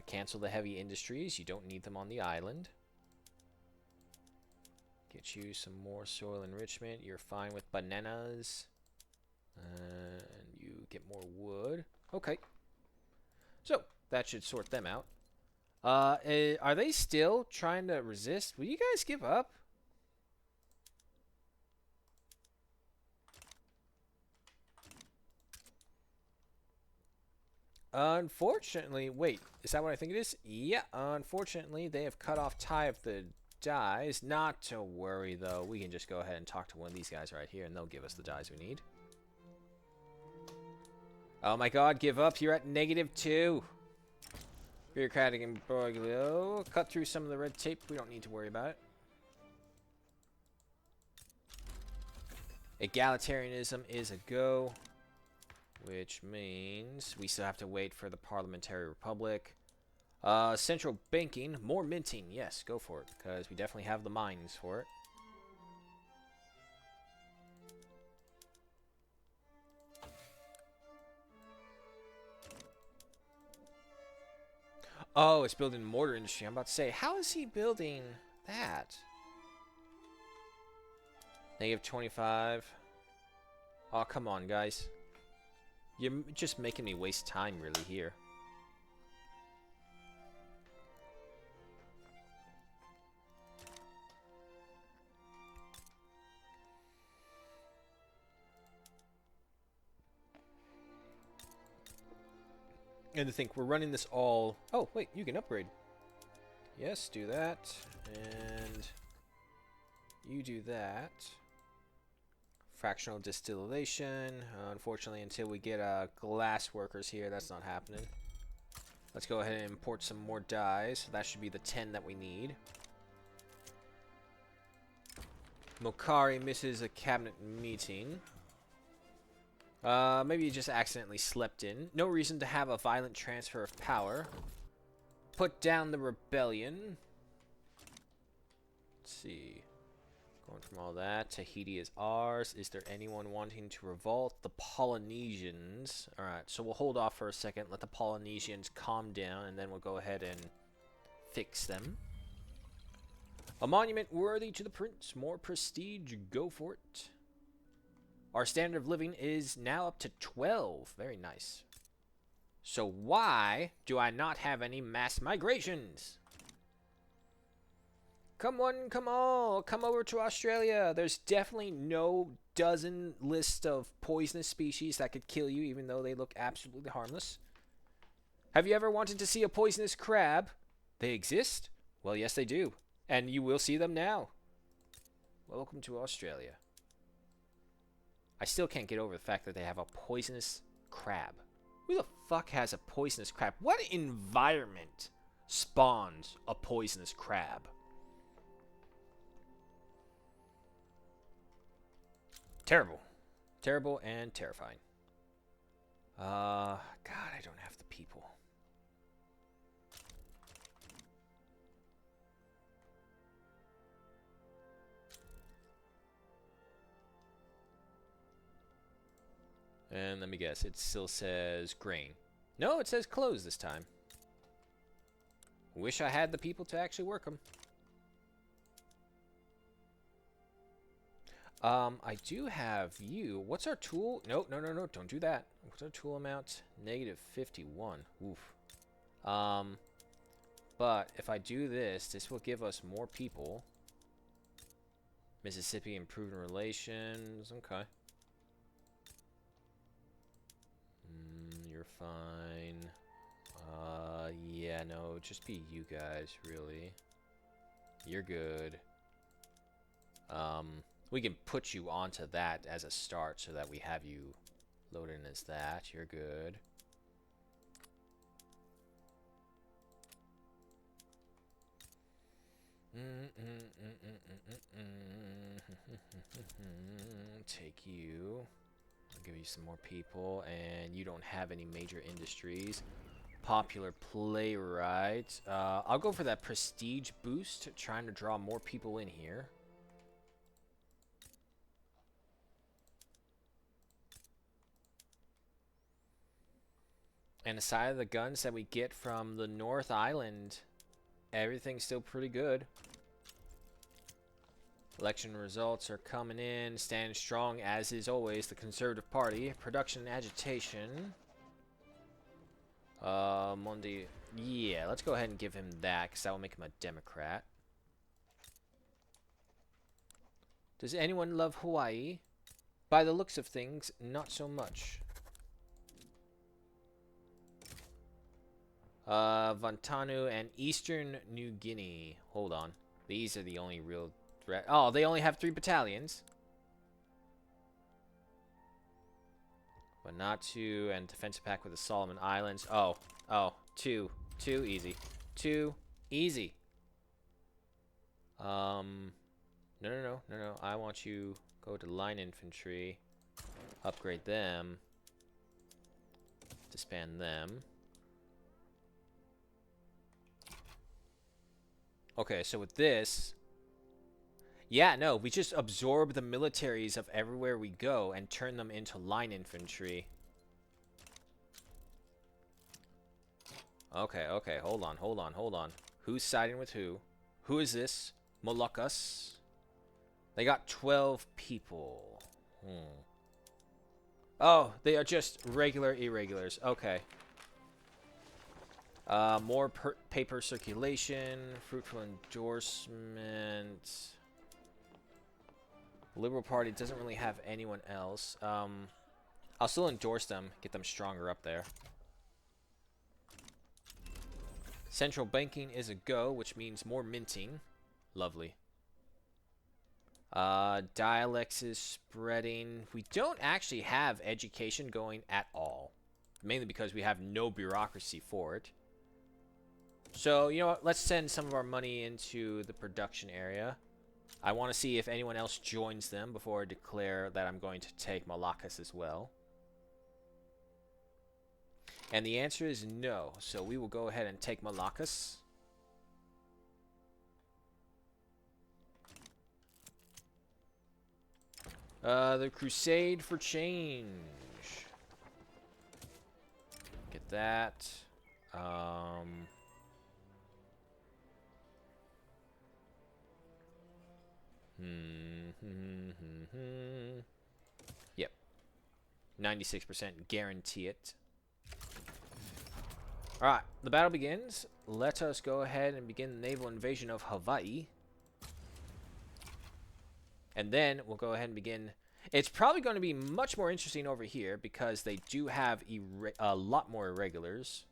Cancel the heavy industries. You don't need them on the island. Get you some more soil enrichment. You're fine with bananas. And you get more wood. Okay. So, that should sort them out. Are they still trying to resist? Will you guys give up? Unfortunately, wait, is that what I think it is? Yeah, unfortunately, they have cut off tie of the dyes. Not to worry, though. We can just go ahead and talk to one of these guys right here, and they'll give us the dyes we need. Oh my god, give up. You're at -2. Bureaucratic imbroglio. Cut through some of the red tape. We don't need to worry about it. Egalitarianism is a go. Which means we still have to wait for the Parliamentary Republic. Central banking, more minting. Yes, go for it, because we definitely have the mines for it. Oh, it's building mortar industry. I'm about to say, how is he building that? -25. Oh, come on, guys. You're just making me waste time, really, here. And to think, we're running this all... Oh, wait, you can upgrade. Yes, do that. And you do that. Fractional distillation. Unfortunately, until we get glass workers here, that's not happening. Let's go ahead and import some more dyes. That should be the 10 that we need. Mokari misses a cabinet meeting. Maybe you just accidentally slept in. No reason to have a violent transfer of power. Put down the rebellion. Let's see. Going from all that, Tahiti is ours. Is there anyone wanting to revolt? The Polynesians. Alright, so we'll hold off for a second. Let the Polynesians calm down, and then we'll go ahead and fix them. A monument worthy to the prince. More prestige. Go for it. Our standard of living is now up to 12. Very nice. So why do I not have any mass migrations? Come one, come all, come over to Australia. There's definitely no dozen list of poisonous species that could kill you, even though they look absolutely harmless. Have you ever wanted to see a poisonous crab? They exist? Well, yes, they do. And you will see them now. Welcome to Australia. I still can't get over the fact that they have a poisonous crab. Who the fuck has a poisonous crab? What environment spawns a poisonous crab? Terrible. Terrible and terrifying. God, I don't have the people. And let me guess, it still says grain. No, it says close this time. Wish I had the people to actually work them. I do have you. What's our tool? No, no, no, no. Don't do that. What's our tool amount? -51. Oof. But if I do this, this will give us more people. Mississippi improving relations. Okay. You're fine. Yeah, no, just be you guys, really. You're good. We can put you onto that as a start so that we have you loaded in as that. You're good. Take you. I'll give you some more people, and you don't have any major industries. Popular playwright. I'll go for that prestige boost, trying to draw more people in here. And aside of the guns that we get from the North Island, everything's still pretty good. Election results are coming in, standing strong as is always the Conservative Party. Production and agitation. Monday. Yeah, let's go ahead and give him that, because that will make him a Democrat. Does anyone love Hawaii? By the looks of things, not so much. Vantanu and Eastern New Guinea. Hold on. These are the only real threat. Oh, they only have 3 battalions. Vanuatu and defensive pact with the Solomon Islands. Oh, too easy. Too easy. No. I want you go to line infantry, upgrade them, disband them. Okay, so with this, yeah, no, we just absorb the militaries of everywhere we go and turn them into line infantry. Okay, hold on. Who's siding with who? Who is this? Moluccas. They got 12 people. Oh, they are just regular irregulars. Okay. More paper circulation, fruitful endorsement. Liberal Party doesn't really have anyone else. I'll still endorse them, get them stronger up there. Central banking is a go, which means more minting. Lovely. Dialects is spreading. We don't actually have education going at all. Mainly because we have no bureaucracy for it. So, you know what? Let's send some of our money into the production area. I want to see if anyone else joins them before I declare that I'm going to take Moluccas as well. And the answer is no. So we will go ahead and take Moluccas. The Crusade for Change. Get that. Yep. 96% guarantee it. Alright, the battle begins. Let us go ahead and begin the naval invasion of Hawaii. And then we'll go ahead and begin. It's probably going to be much more interesting over here because they do have a lot more irregulars.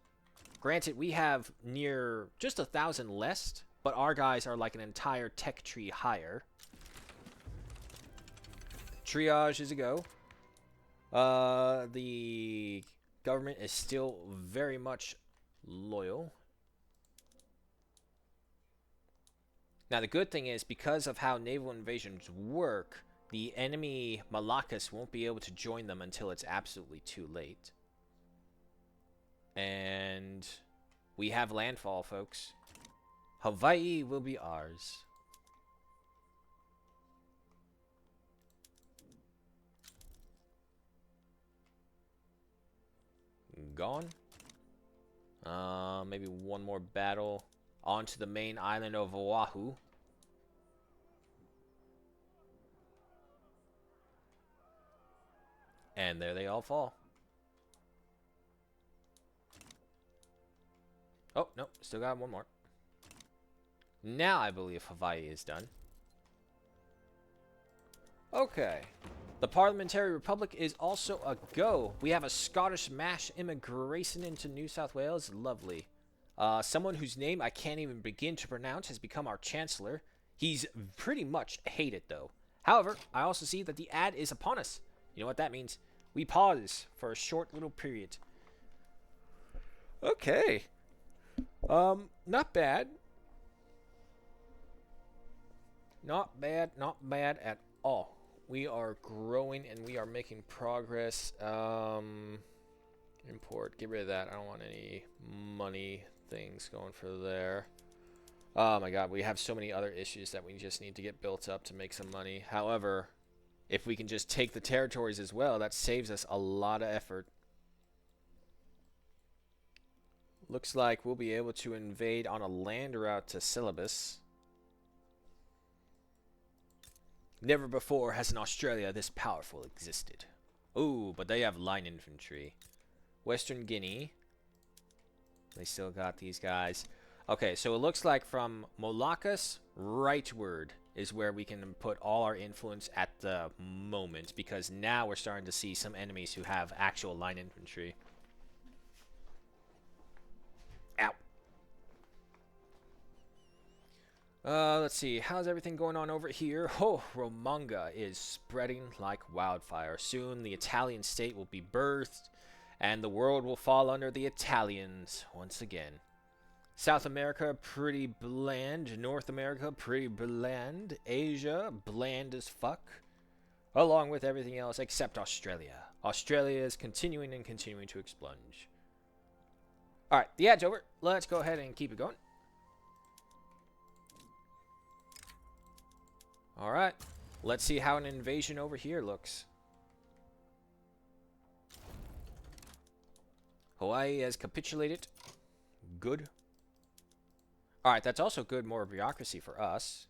Granted, we have near just 1,000 less, but our guys are like an entire tech tree higher. Triage is a go. The government is still very much loyal. Now, the good thing is, because of how naval invasions work, the enemy Moluccas won't be able to join them until it's absolutely too late. And we have landfall, folks. Hawaii will be ours. Gone. Maybe one more battle onto the main island of Oahu. And there they all fall. Oh, no, still got one more. Now I believe Hawaii is done. Okay. The Parliamentary Republic is also a go. We have a Scottish mass immigration into New South Wales. Lovely. Someone whose name I can't even begin to pronounce has become our Chancellor. He's pretty much hated, though. However, I also see that the ad is upon us. You know what that means? We pause for a short little period. Okay. Not bad. Not bad at all. We are growing and we are making progress. Import. Get rid of that. I don't want any money things going for there. Oh my god, we have so many other issues that we just need to get built up to make some money. However, if we can just take the territories as well, that saves us a lot of effort. Looks like we'll be able to invade on a land route to Syllabus. Never before has an Australia this powerful existed. Ooh, but they have line infantry. Western Guinea. They still got these guys. Okay, so it looks like from Moluccas rightward is where we can put all our influence at the moment, because now we're starting to see some enemies who have actual line infantry. Ow. Let's see. How's everything going on over here? Oh, Romanga is spreading like wildfire. Soon the Italian state will be birthed, and the world will fall under the Italians once again. South America, pretty bland. North America, pretty bland. Asia, bland as fuck. Along with everything else except Australia. Australia is continuing to expunge. Alright, the ad's over. Let's go ahead and keep it going. Alright, let's see how an invasion over here looks. Hawaii has capitulated. Good. Alright, that's also good, more bureaucracy for us.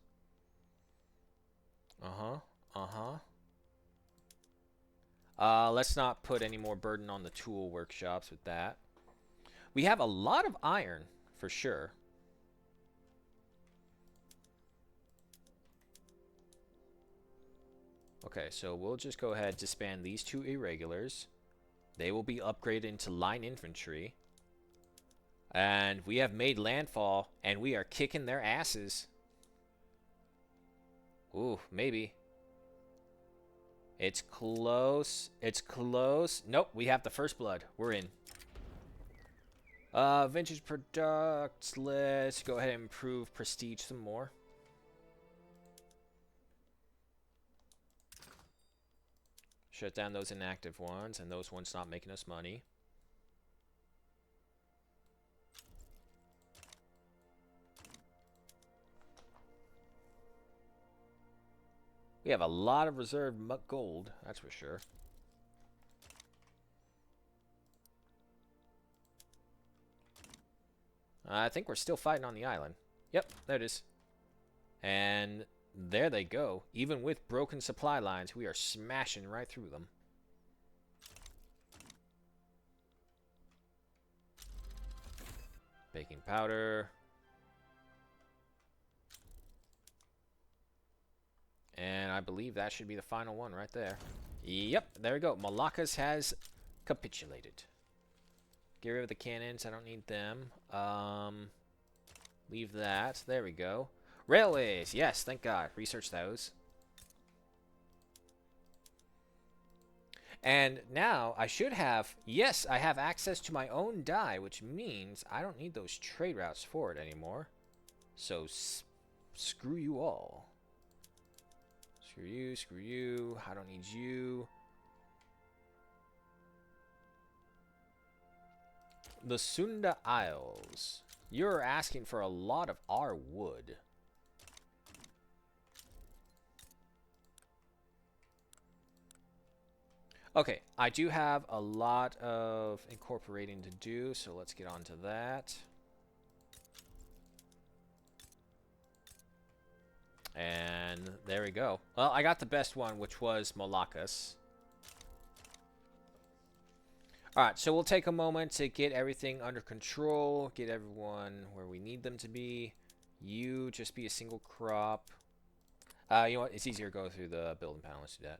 Let's not put any more burden on the tool workshops with that. We have a lot of iron, for sure. Okay, so we'll just go ahead and disband these two irregulars. They will be upgraded into line infantry. And we have made landfall, and we are kicking their asses. Ooh, maybe. It's close. It's close. Nope, we have the first blood. We're in. Vintage products. Let's go ahead and improve prestige some more. Shut down those inactive ones, and those ones not making us money. We have a lot of reserved gold, that's for sure. I think we're still fighting on the island. Yep, there it is. And there they go. Even with broken supply lines, we are smashing right through them. Baking powder. And I believe that should be the final one right there. Yep, there we go. Moluccas has capitulated. Get rid of the cannons. I don't need them. Leave that. There we go. Railways. Yes, thank God. Research those. And now I should have... Yes, I have access to my own dye, which means I don't need those trade routes for it anymore. So, screw you all. Screw you. I don't need you. The Sunda Isles. You're asking for a lot of our wood. Okay, I do have a lot of incorporating to do, so let's get on to that. And there we go. Well, I got the best one, which was Moluccas. Alright, so we'll take a moment to get everything under control, get everyone where we need them to be. You just be a single crop. You know what? It's easier to go through the building panel. Let's do that.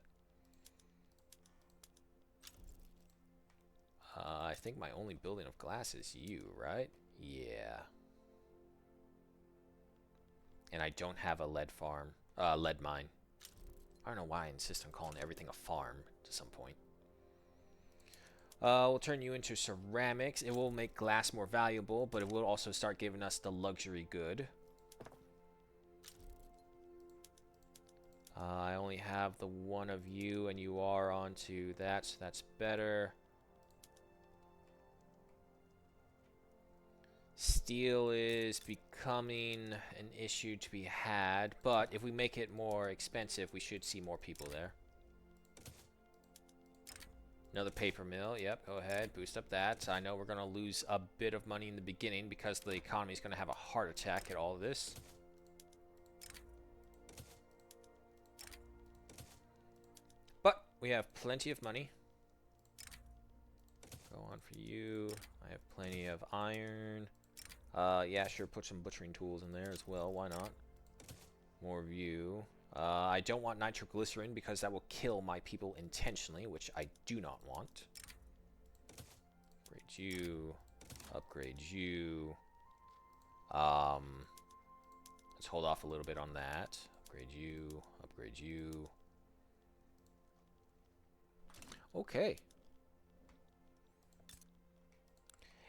I think my only building of glass is you, right? Yeah. And I don't have a lead farm, lead mine. I don't know why I insist on calling everything a farm to some point. We'll turn you into ceramics. It will make glass more valuable, but it will also start giving us the luxury good. I only have the one of you, and you are onto that, so that's better. Steel is becoming an issue to be had, but if we make it more expensive, we should see more people there. Another paper mill, yep, go ahead, boost up that. I know we're going to lose a bit of money in the beginning because the economy is going to have a heart attack at all of this. But we have plenty of money. Go on for you. I have plenty of iron. Yeah, sure, put some butchering tools in there as well. Why not? More of you. I don't want nitroglycerin because that will kill my people intentionally, which I do not want. Upgrade you. Upgrade you. Let's hold off a little bit on that. Upgrade you. Upgrade you. Okay.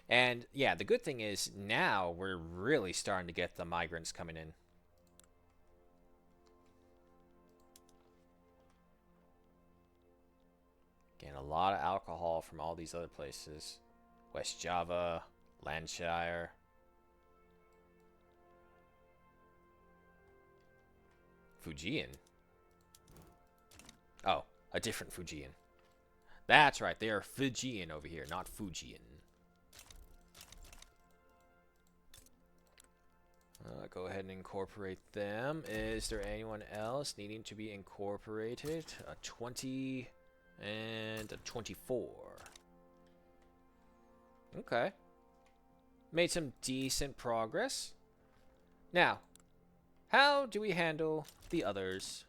And yeah, the good thing is now we're really starting to get the migrants coming in. Getting a lot of alcohol from all these other places. West Java, Lancashire. Fujian? Oh, a different Fujian. That's right, they are Fijian over here, not Fujian. Go ahead and incorporate them. Is there anyone else needing to be incorporated? A 20 and a 24. Okay. Made some decent progress. Now, how do we handle the others?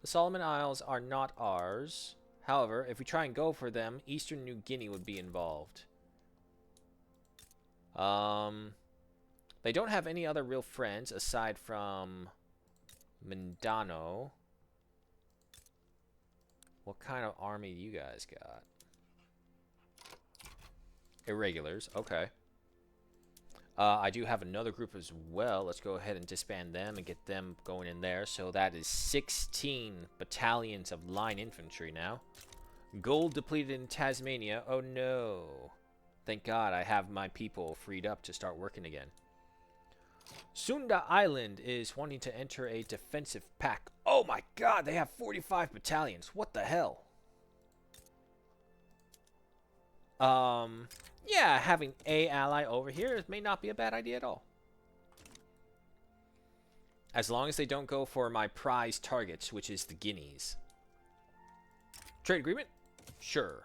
The Solomon Isles are not ours. However, if we try and go for them, Eastern New Guinea would be involved. They don't have any other real friends aside from Mindanao. What kind of army do you guys got? Irregulars, okay. I do have another group as well. Let's go ahead and disband them and get them going in there. So that is 16 battalions of line infantry now. Gold depleted in Tasmania. Oh no. Thank God I have my people freed up to start working again. Sunda Island is wanting to enter a defensive pact. Oh my God, they have 45 battalions. What the hell? Yeah, having a ally over here may not be a bad idea at all. As long as they don't go for my prize targets, which is the guineas. Trade agreement? Sure.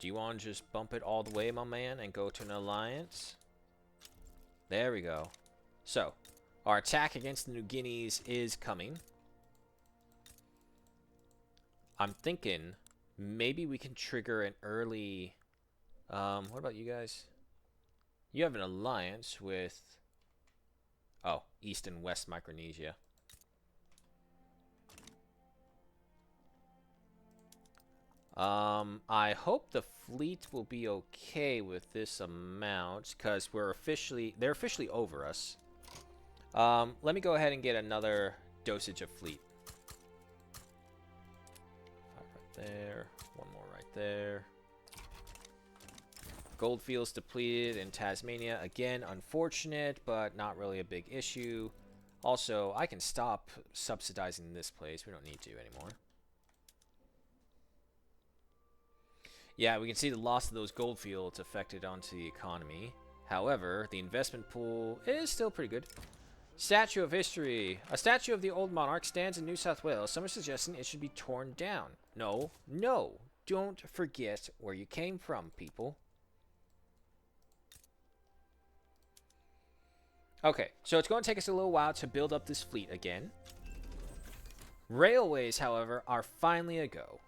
Do you want to just bump it all the way, my man, and go to an alliance? There we go. So, our attack against the New Guineas is coming. I'm thinking maybe we can trigger an early... what about you guys? You have an alliance with... Oh, East and West Micronesia. I hope the fleet will be okay with this amount, because they're officially over us. Let me go ahead and get another dosage of fleet. 5 right there, one more right there. Goldfields depleted in Tasmania. Again, unfortunate, but not really a big issue. Also, I can stop subsidizing this place. We don't need to anymore. Yeah, we can see the loss of those gold fields affected onto the economy. However, the investment pool is still pretty good. Statue of History. A statue of the old monarch stands in New South Wales. Some are suggesting it should be torn down. No, no. Don't forget where you came from, people. Okay, so it's going to take us a little while to build up this fleet again. Railways, however, are finally a go.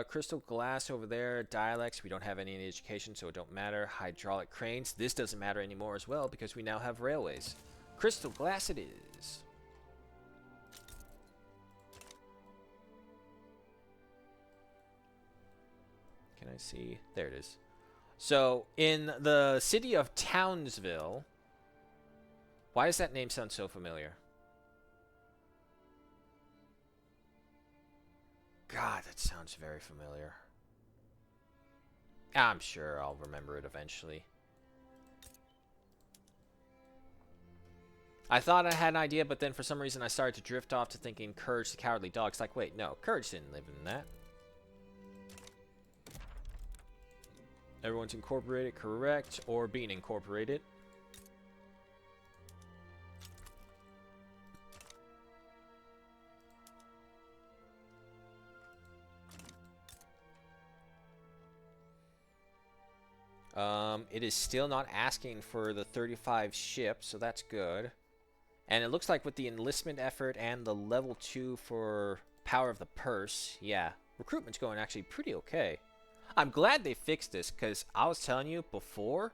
Crystal glass over there. Dialects, we don't have any in education, so it don't matter. Hydraulic cranes, this doesn't matter anymore as well because we now have railways. Crystal glass it is. Can I see? There it is. So, in the city of Townsville, why does that name sound so familiar? God, that sounds very familiar. I'm sure I'll remember it eventually. I thought I had an idea, but then for some reason I started to drift off to thinking Courage the Cowardly Dog. It's like, wait, no, Courage didn't live in that. Everyone's incorporated, correct, or being incorporated. It is still not asking for the 35 ships, so that's good. And it looks like with the enlistment effort and the level 2 for Power of the Purse, yeah, recruitment's going actually pretty okay. I'm glad they fixed this, because I was telling you before,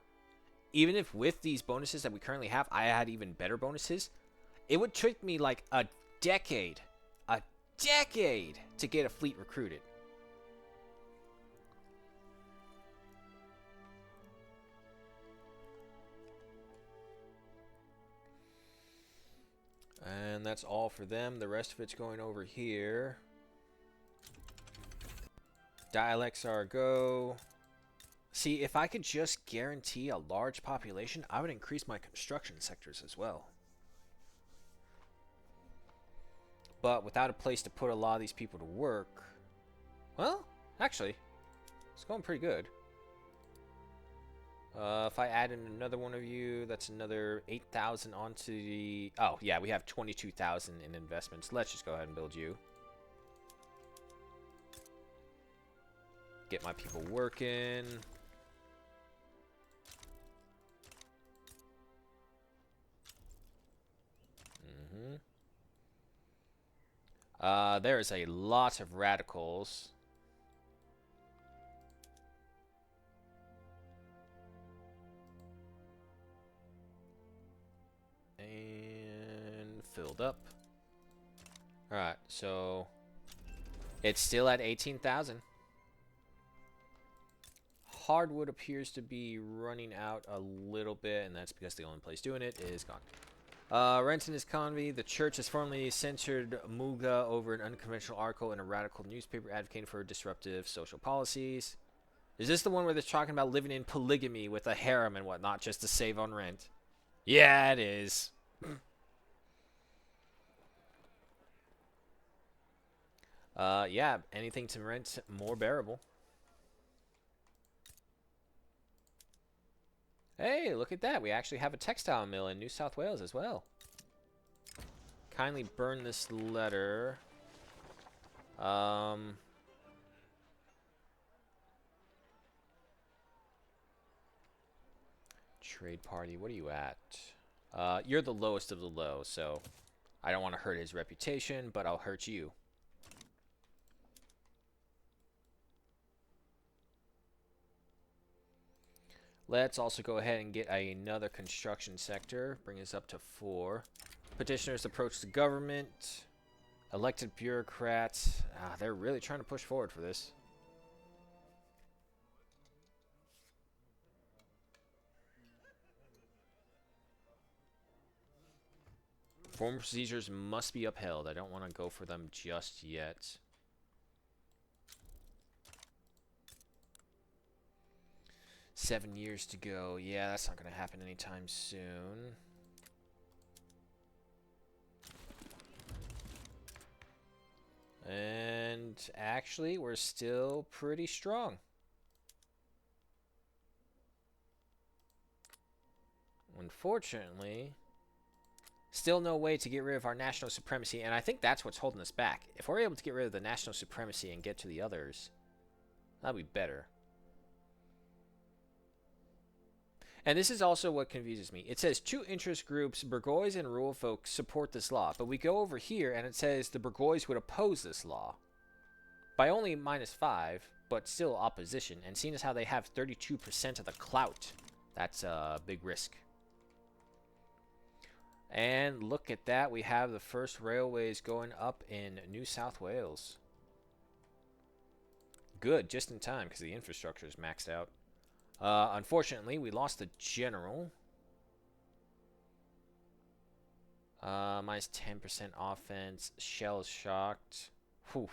even if with these bonuses that we currently have, I had even better bonuses, it would take me like a decade to get a fleet recruited. And that's all for them. The rest of it's going over here. Dialects are a go. See, if I could just guarantee a large population, I would increase my construction sectors as well. But without a place to put a lot of these people to work, well, actually, it's going pretty good. If I add in another one of you, that's another 8,000 onto the... Oh, yeah, we have 22,000 in investments. Let's just go ahead and build you. Get my people working. There's a lot of radicals. And filled up. Alright, so it's still at 18,000. Hardwood appears to be running out a little bit, and that's because the only place doing it is gone. Renton is Convy. The church has formally censored Muga over an unconventional article in a radical newspaper advocating for disruptive social policies. Is this the one where they're talking about living in polygamy with a harem and whatnot just to save on rent? Yeah, it is. Yeah, anything to rent more bearable. Hey, look at that. We actually have a textile mill in New South Wales as well. Kindly burn this letter. Trade party, what are you at? You're the lowest of the low, so I don't want to hurt his reputation, but I'll hurt you. Let's also go ahead and get another construction sector. Bring us up to 4. Petitioners approach the government. Elected bureaucrats. They're really trying to push forward for this. Formal procedures must be upheld. I don't want to go for them just yet. Seven years to go. Yeah, that's not going to happen anytime soon. And actually, we're still pretty strong. Unfortunately, still no way to get rid of our national supremacy, and I think that's what's holding us back. If we're able to get rid of the national supremacy and get to the others, that'd be better. And this is also what confuses me. It says 2 interest groups, Burgoys and rural folk, support this law. But we go over here and it says the Burgoys would oppose this law. By only -5, but still opposition. And seeing as how they have 32% of the clout, that's a big risk. And look at that. We have the first railways going up in New South Wales. Good, just in time because the infrastructure is maxed out. Unfortunately, we lost the general. Minus 10% offense. Shell shocked. Whew.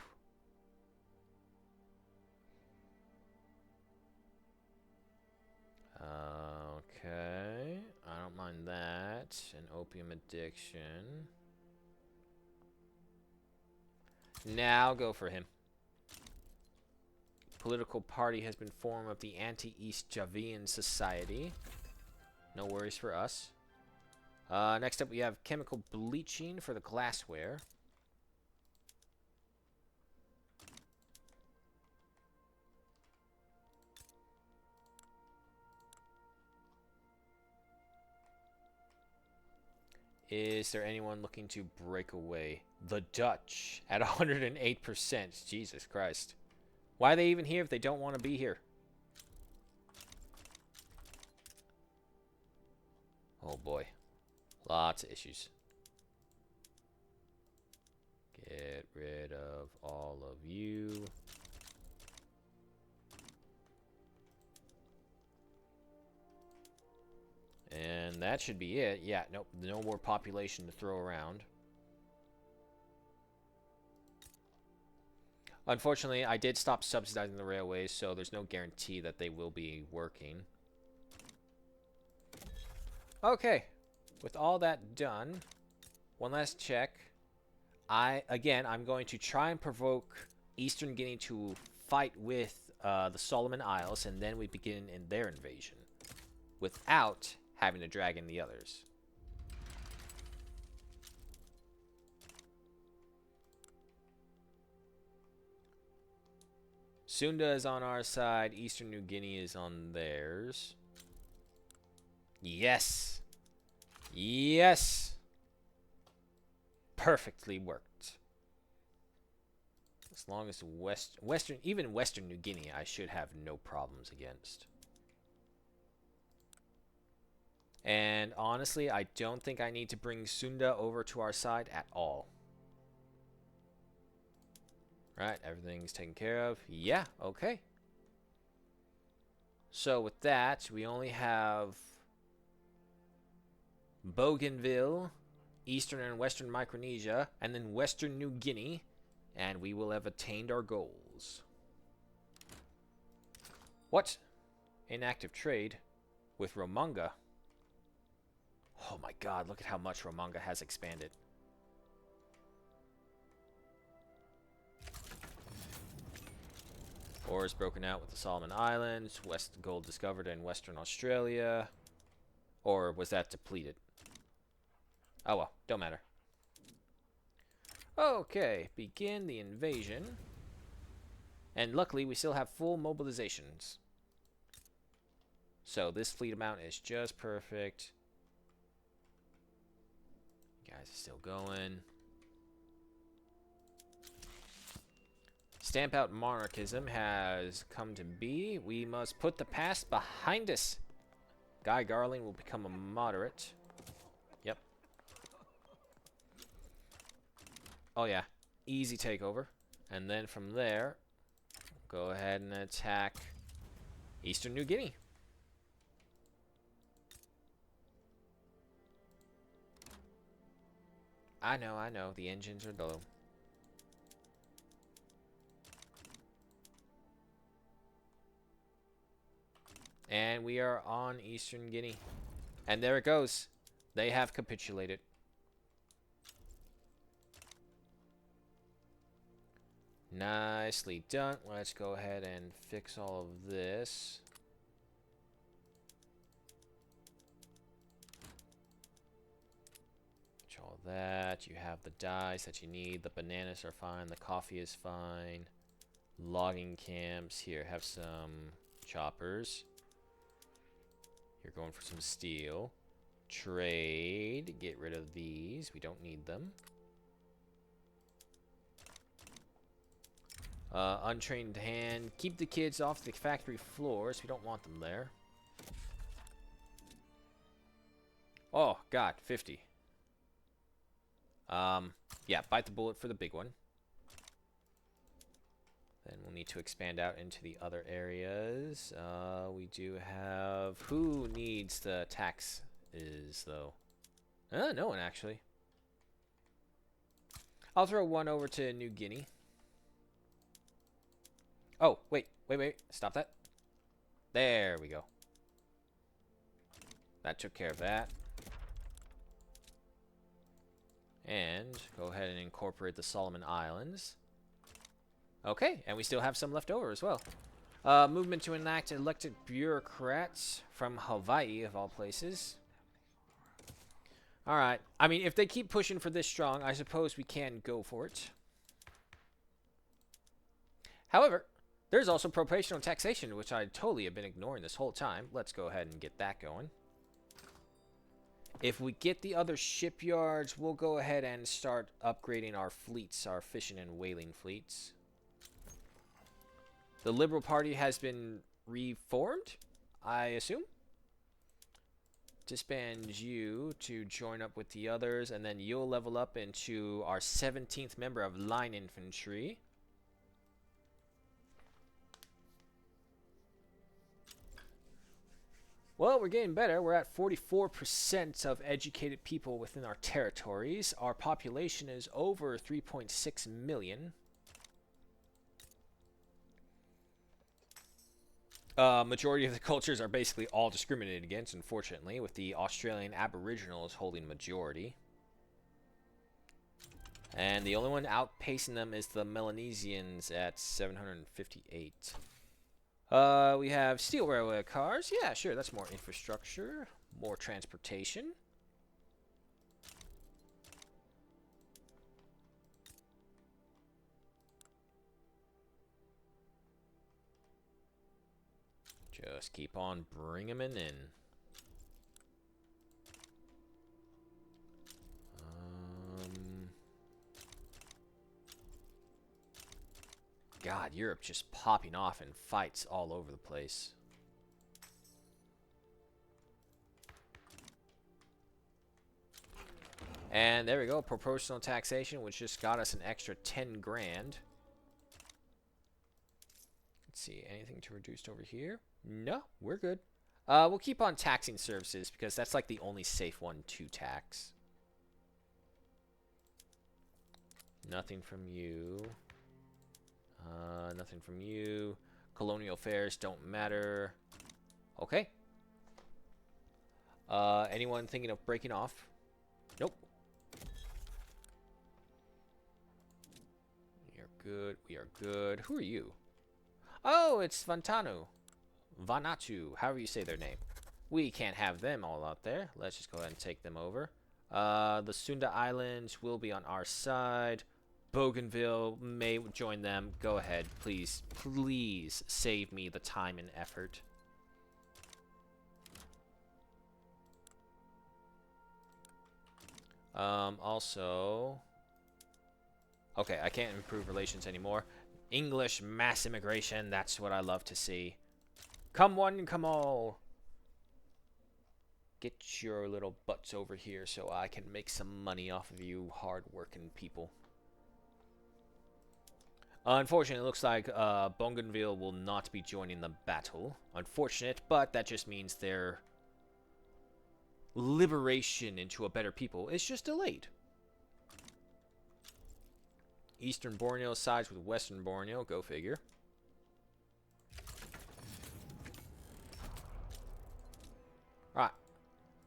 Okay. I don't mind that. An opium addiction. Now go for him. Political party has been formed of the Anti-East Javian Society. No worries for us. Next up, we have chemical bleaching for the glassware. Is there anyone looking to break away? The Dutch at 108%. Jesus Christ. Why are they even here if they don't want to be here? Oh boy. Lots of issues. Get rid of all of you. And that should be it. Yeah, nope, no more population to throw around. Unfortunately, I did stop subsidizing the railways, so there's no guarantee that they will be working. Okay, with all that done, one last check. I'm going to try and provoke Eastern Guinea to fight with the Solomon Isles, and then we begin in their invasion without having to drag in the others. Sunda is on our side. Eastern New Guinea is on theirs. Yes. Yes. Perfectly worked. As long as even Western New Guinea, I should have no problems against. And honestly, I don't think I need to bring Sunda over to our side at all. Right, everything's taken care of. Yeah, okay. So with that, we only have Bougainville, Eastern and Western Micronesia, and then Western New Guinea, and we will have attained our goals. What? Inactive trade with Romanga. Oh my god, look at how much Romanga has expanded. Ore is broken out with the Solomon Islands. West gold discovered in Western Australia. Or was that depleted? Oh well, don't matter. Okay, begin the invasion. And luckily, we still have full mobilizations. So this fleet amount is just perfect. You guys are still going. Stamp out monarchism has come to be. We must put the past behind us. Guy Garling will become a moderate. Yep. Oh yeah, easy takeover. And then from there, go ahead and attack Eastern New Guinea. I know, the engines are low. And we are on Eastern Guinea. And there it goes. They have capitulated. Nicely done. Let's go ahead and fix all of this. Fix all that. You have the dyes that you need. The bananas are fine. The coffee is fine. Logging camps. Here, have some choppers. You're going for some steel. Trade. Get rid of these. We don't need them. Untrained hand. Keep the kids off the factory floors. We don't want them there. Oh, God. 50. Yeah, bite the bullet for the big one. Then we'll don't need to expand out into the other areas. We do have... Who needs the taxes, though? No one, actually. I'll throw one over to New Guinea. Oh, wait. Stop that. There we go. That took care of that. And go ahead and incorporate the Solomon Islands. Okay, and we still have some left over as well. Movement to enact elected bureaucrats from Hawaii, of all places. Alright, I mean, if they keep pushing for this strong, I suppose we can go for it. However, there's also proportional taxation, which I totally have been ignoring this whole time. Let's go ahead and get that going. If we get the other shipyards, we'll go ahead and start upgrading our fleets, our fishing and whaling fleets. The Liberal Party has been reformed, I assume. Disband you to join up with the others, and then you'll level up into our 17th member of Line Infantry. Well, we're getting better. We're at 44% of educated people within our territories. Our population is over 3.6 million. Majority of the cultures are basically all discriminated against, unfortunately, with the Australian Aboriginals holding majority. And the only one outpacing them is the Melanesians at 758. We have steel railway cars. Yeah, sure, that's more infrastructure, more transportation. Just keep on bringing them in. God, Europe just popping off in fights all over the place. And there we go, proportional taxation, which just got us an extra 10 grand. Let's see, anything to reduce over here? No, we're good. We'll keep on taxing services because that's like the only safe one to tax. Nothing from you. Nothing from you. Colonial affairs don't matter. Okay. Anyone thinking of breaking off? Nope. We are good. We are good. Who are you? Oh, it's Vantanu. Vanatu. However you say their name. We can't have them all out there. Let's just go ahead and take them over. The Sunda Islands will be on our side. Bougainville may join them. Go ahead. Please, please save me the time and effort. Also... Okay, I can't improve relations anymore. English mass immigration, that's what I love to see. Come one, come all. Get your little butts over here so I can make some money off of you hard-working people. Unfortunately, it looks like Bougainville will not be joining the battle. Unfortunate, but that just means their liberation into a better people is just delayed. Eastern Borneo sides with Western Borneo. Go figure. Alright.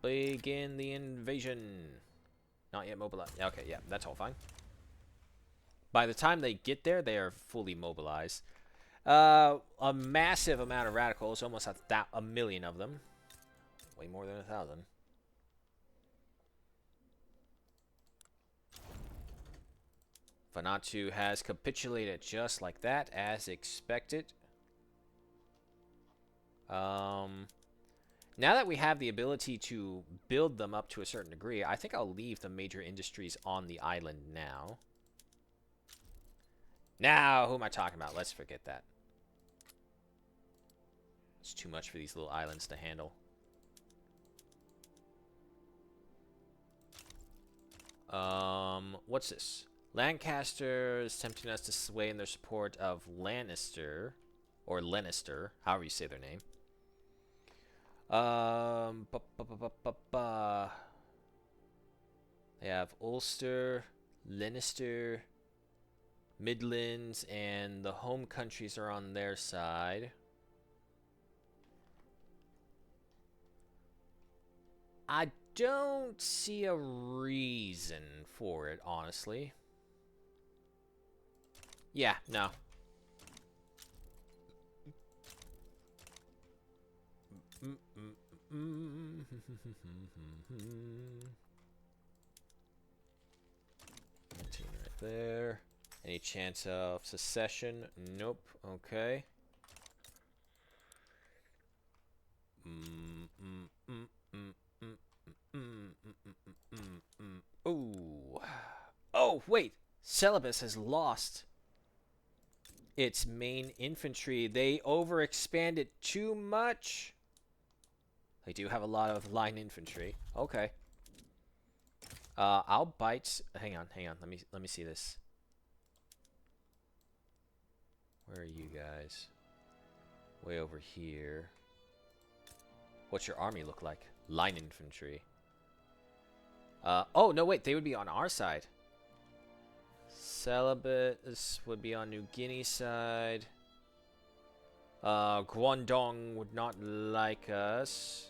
Begin the invasion. Not yet mobilized. Okay, yeah, that's all fine. By the time they get there, they are fully mobilized. A massive amount of radicals, almost a million of them. Way more than 1,000. Vanuatu has capitulated just like that, as expected. Now that we have the ability to build them up to a certain degree, I think I'll leave the major industries on the island now. Now, who am I talking about? Let's forget that. It's too much for these little islands to handle. What's this? Lancaster is tempting us to sway in their support of Lannister, or Lannister, however you say their name. They have Ulster, Lannister, Midlands, and the home countries are on their side. I don't see a reason for it, honestly. Yeah, no. Right there. Any chance of secession? Nope. Okay. Ooh. Oh, wait. Celebes has lost its main infantry. They overexpanded too much. They do have a lot of line infantry. Okay. I'll bite. Hang on. Let me see this. Where are you guys? Way over here. What's your army look like? Line infantry. Oh no, wait. They would be on our side. Celebes would be on New Guinea side. Guangdong would not like us.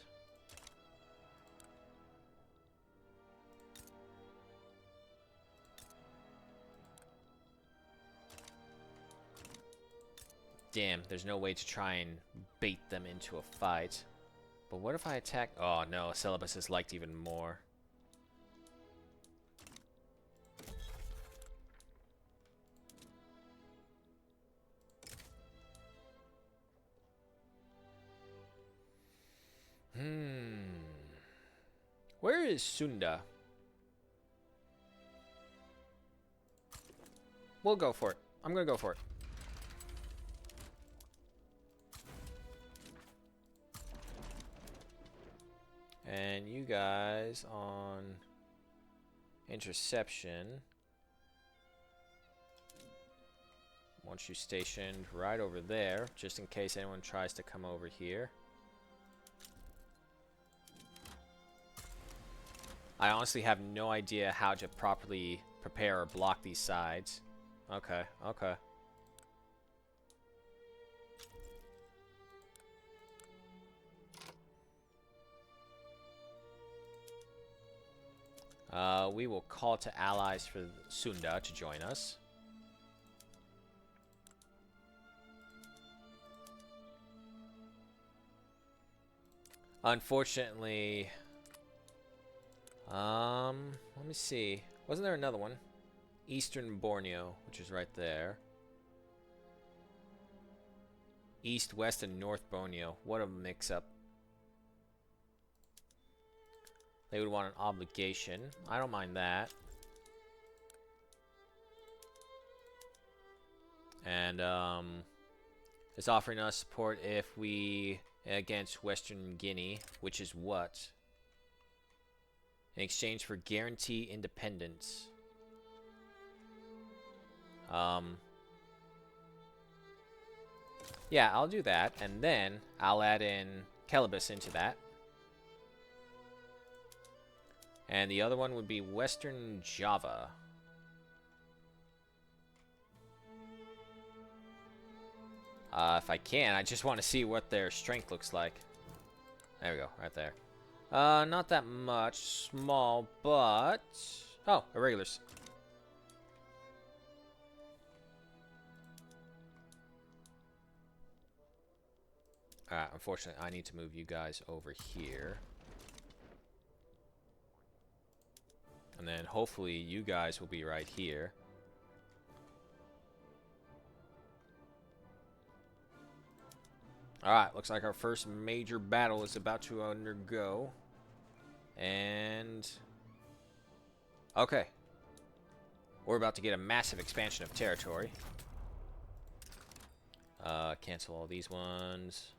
Damn, there's no way to try and bait them into a fight. But what if I attack? Oh no, Celebes is liked even more. Where is Sunda? We'll go for it. I'm gonna go for it. And you guys on interception. Want you stationed right over there, just in case anyone tries to come over here. I honestly have no idea how to properly prepare or block these sides. Okay, okay. We will call to allies for Sunda to join us. Unfortunately, let me see. Wasn't there another one? Eastern Borneo, which is right there. East, West, and North Borneo. What a mix-up. They would want an obligation. I don't mind that. And, it's offering us support if we against Western Guinea, which is what? In exchange for guarantee independence. Yeah, I'll do that, and then I'll add in Celebes into that. And the other one would be Western Java. If I can, I just want to see what their strength looks like. There we go, right there. Not that much. Small, but... Oh, irregulars. Alright, unfortunately, I need to move you guys over here. And then hopefully you guys will be right here. Alright, looks like our first major battle is about to undergo. And... okay. We're about to get a massive expansion of territory. Cancel all these ones.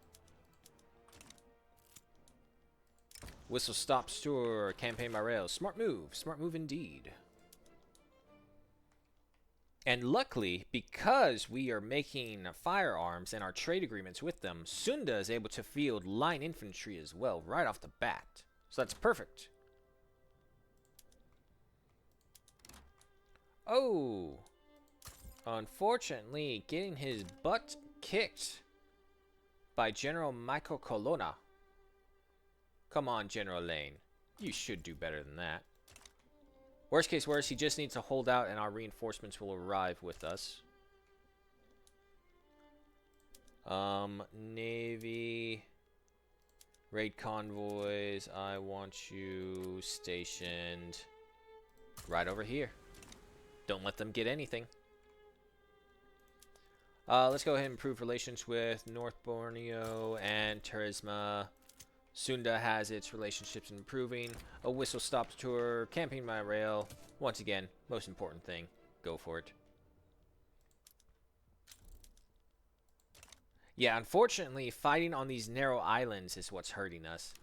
Whistle stop store. Campaign by rail. Smart move. Smart move indeed. And luckily, because we are making firearms and our trade agreements with them, Sunda is able to field line infantry as well, right off the bat. So that's perfect. Oh, unfortunately, getting his butt kicked by General Michael Colonna. Come on, General Lane. You should do better than that. Worst case worst, he just needs to hold out and our reinforcements will arrive with us. Navy. Raid convoys. I want you stationed right over here. Don't let them get anything. Let's go ahead and improve relations with North Borneo and Turisma. Sunda has its relationships improving. A whistle stop tour. Camping by rail. Once again, most important thing. Go for it. Yeah, unfortunately, fighting on these narrow islands is what's hurting us.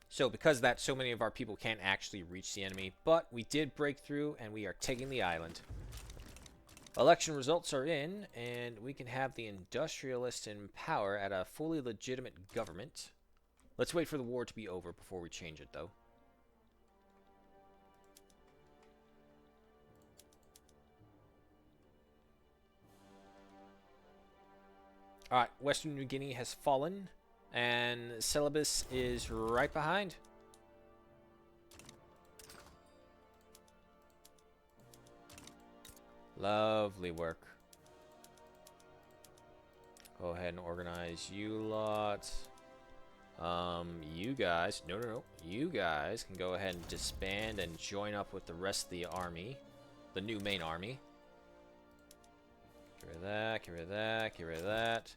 So because of that, so many of our people can't actually reach the enemy. But we did break through, and we are taking the island. Election results are in, and we can have the industrialists in power at a fully legitimate government. Let's wait for the war to be over before we change it, though. Alright, Western New Guinea has fallen, and Celebes is right behind. Lovely work. Go ahead and organize you lot. You guys, no. You guys can go ahead and disband and join up with the rest of the army. The new main army. Get rid of that, get rid of that, get rid of that.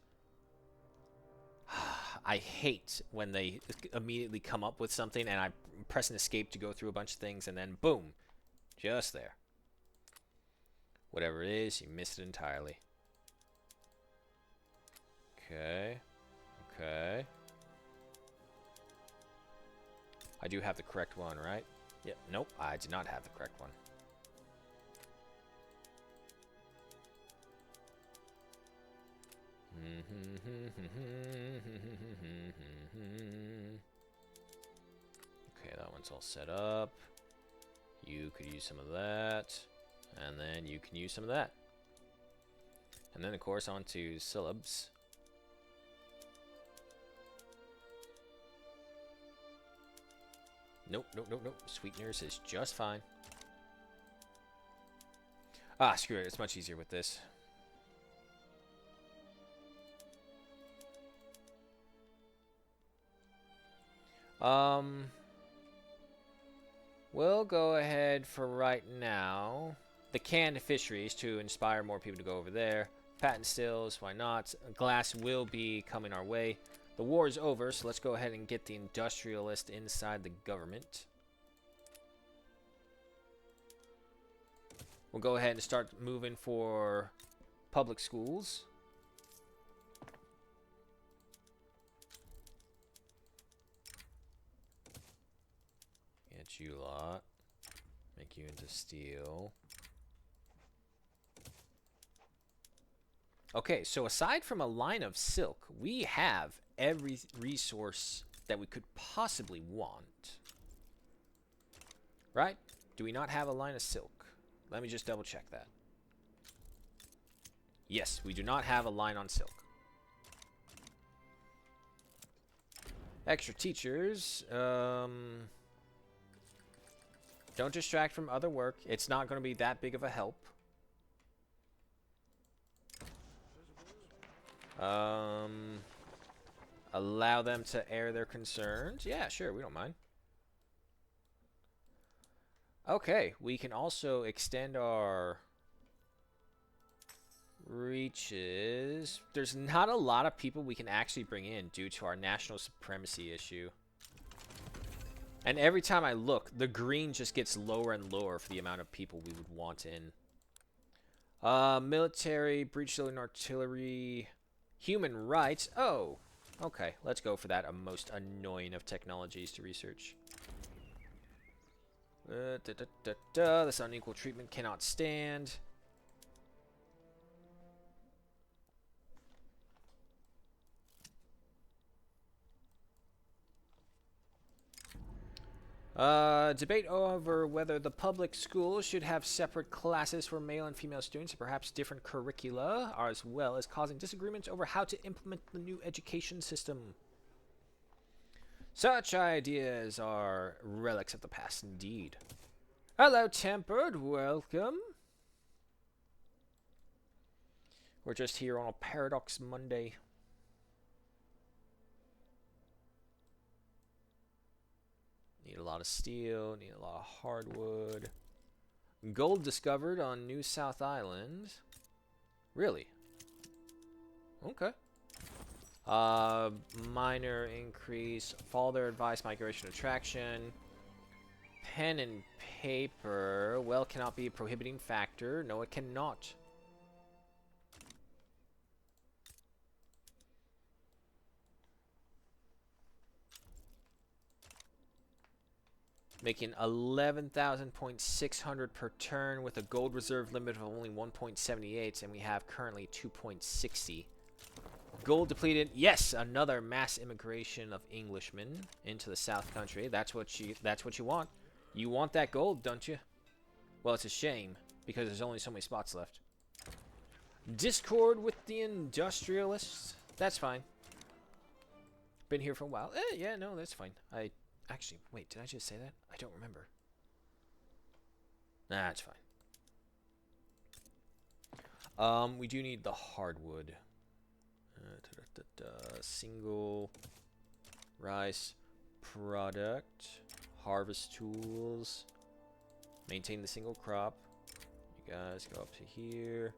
I hate when they immediately come up with something and I press an escape to go through a bunch of things and then boom. Just there. Whatever it is, you missed it entirely. Okay. Okay. I do have the correct one, right? Yep. Nope, I do not have the correct one. Okay, that one's all set up. You could use some of that. And then you can use some of that. And then, of course, on to Celebes. Nope. Sweeteners is just fine. Ah, screw it. It's much easier with this. We'll go ahead for right now. The canned fisheries to inspire more people to go over there. Patent stills, why not? Glass will be coming our way. The war is over, so let's go ahead and get the industrialist inside the government. We'll go ahead and start moving for public schools. Get you lot. Make you into steel. Okay, so aside from a line of silk, we have every resource that we could possibly want. Right? Do we not have a line of silk? Let me just double check that. Yes, we do not have a line on silk. Extra teachers. Don't distract from other work. It's not going to be that big of a help. Allow them to air their concerns. Yeah, sure, we don't mind. Okay, we can also extend our reaches. There's not a lot of people we can actually bring in due to our national supremacy issue. And every time I look, the green just gets lower and lower for the amount of people we would want in. Military, breach-loading artillery, human rights. Oh, okay. Let's go for that. A most annoying of technologies to research. This unequal treatment cannot stand. Debate over whether the public schools should have separate classes for male and female students, and perhaps different curricula, as well as causing disagreements over how to implement the new education system. Such ideas are relics of the past indeed. Hello, Tempered. Welcome. We're just here on a Paradox Monday. Need a lot of steel, need a lot of hardwood. Gold discovered on New South Island. Really? Okay. Minor increase. Follow their advice, migration attraction. Pen and paper. Well, cannot be a prohibiting factor. No, it cannot. Making 11,600 per turn with a gold reserve limit of only 1.78, and we have currently 2.60. Gold depleted. Yes, another mass immigration of Englishmen into the South Country. That's what you want. You want that gold, don't you? Well, it's a shame because there's only so many spots left. Discord with the industrialists. That's fine. Been here for a while. Yeah, no, that's fine. Actually, wait, did I just say that? I don't remember. Nah, it's fine. We do need the hardwood. Single rice product. Harvest tools. Maintain the single crop. You guys go up to here.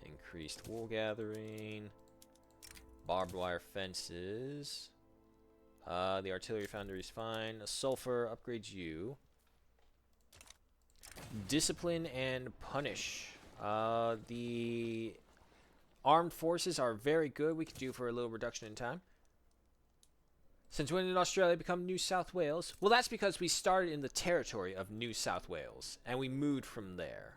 Increased wool gathering. Barbed wire fences. The artillery foundry is fine. Sulfur upgrades you. Discipline and punish. The armed forces are very good. We could do for a little reduction in time. Since when did Australia become New South Wales? Well, that's because we started in the territory of New South Wales, and we moved from there.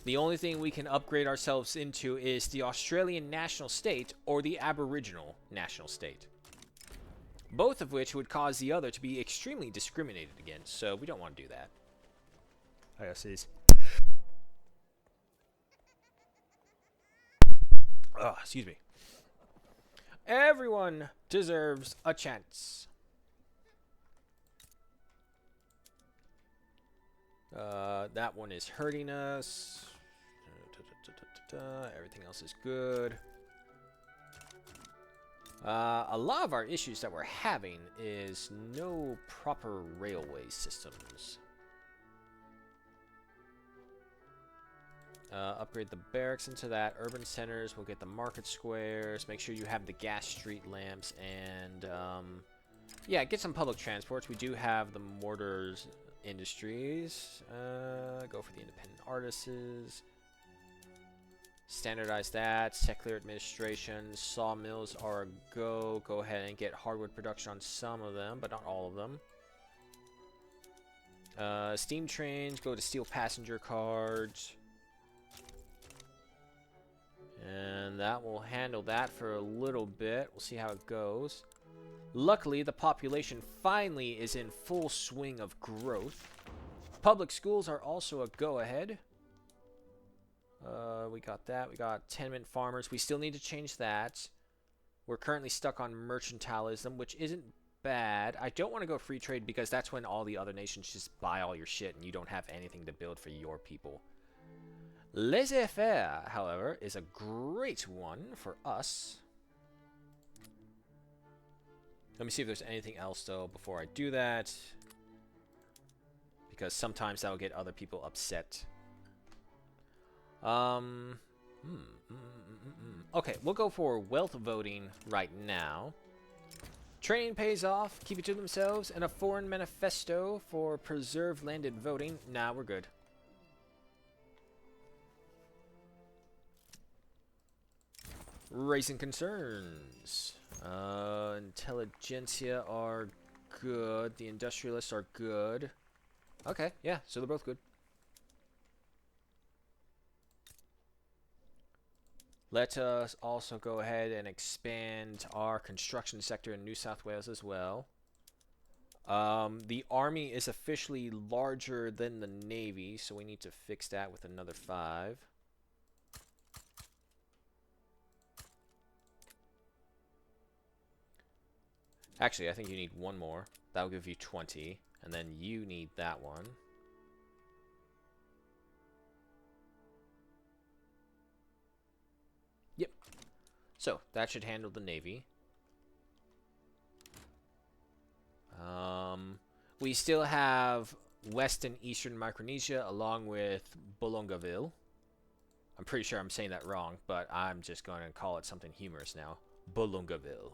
The only thing we can upgrade ourselves into is the Australian national state or the Aboriginal national state. Both of which would cause the other to be extremely discriminated against, so we don't want to do that. I guess it is. Excuse me. Everyone deserves a chance. That one is hurting us. Everything else is good. A lot of our issues that we're having is no proper railway systems. Upgrade the barracks into that. Urban centers, we'll get the market squares. Make sure you have the gas street lamps and, yeah, get some public transports. We do have the mortars industries. Go for the independent artists. Standardize that. Secular administration. Sawmills are a go. Go ahead and get hardwood production on some of them, but not all of them. Steam trains. Go to steel passenger cars. And that will handle that for a little bit. We'll see how it goes. Luckily, the population finally is in full swing of growth. Public schools are also a go-ahead. We got that. We got tenement farmers. We still need to change that. We're currently stuck on mercantilism, which isn't bad. I don't want to go free trade because that's when all the other nations just buy all your shit and you don't have anything to build for your people. Laissez-faire, however, is a great one for us. Let me see if there's anything else, though, before I do that. Because sometimes that will get other people upset. Okay, we'll go for wealth voting right now. Training pays off, keep it to themselves, and a foreign manifesto for preserved landed voting. Nah, we're good. Raising concerns. Intelligentsia are good. The industrialists are good. Okay, yeah, so they're both good. Let us also go ahead and expand our construction sector in New South Wales as well. The Army is officially larger than the Navy, so we need to fix that with another 5. Actually, I think you need one more. That'll give you 20. And then you need that one. Yep. So, that should handle the Navy. We still have West and Eastern Micronesia along with Bolongaville. I'm pretty sure I'm saying that wrong, but I'm just going to call it something humorous now. Bolongaville.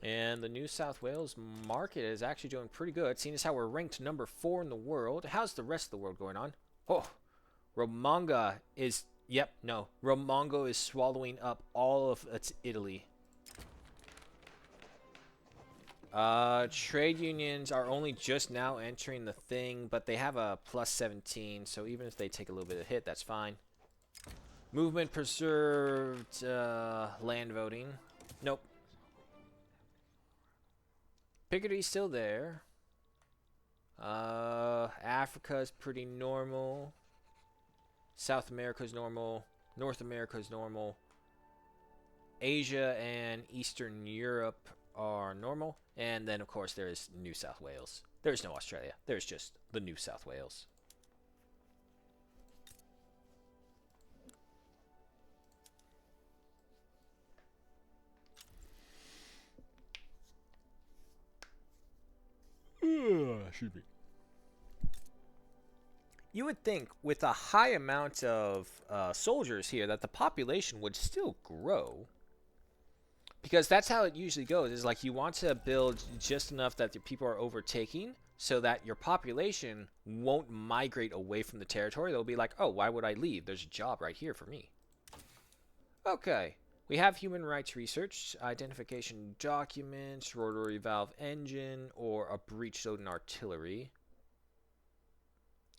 And the New South Wales market is actually doing pretty good, seeing as how we're ranked number 4 in the world. How's the rest of the world going on? Oh, Romanga is... Yep, no. Romongo is swallowing up all of its Italy. Trade unions are only just now entering the thing, but they have a plus 17, so even if they take a little bit of hit, that's fine. Movement preserved, land voting. Nope. Picardie's still there. Africa's pretty normal. South America's normal. North America's normal. Asia and Eastern Europe are normal. And then, of course, there is New South Wales. There's no Australia. There's just the New South Wales. Excuse me. You would think with a high amount of soldiers here that the population would still grow. Because that's how it usually goes. Is like you want to build just enough that the people are overtaking so that your population won't migrate away from the territory. They'll be like, oh, why would I leave? There's a job right here for me. Okay. We have human rights research, identification documents, rotary valve engine, or a breech-loading artillery.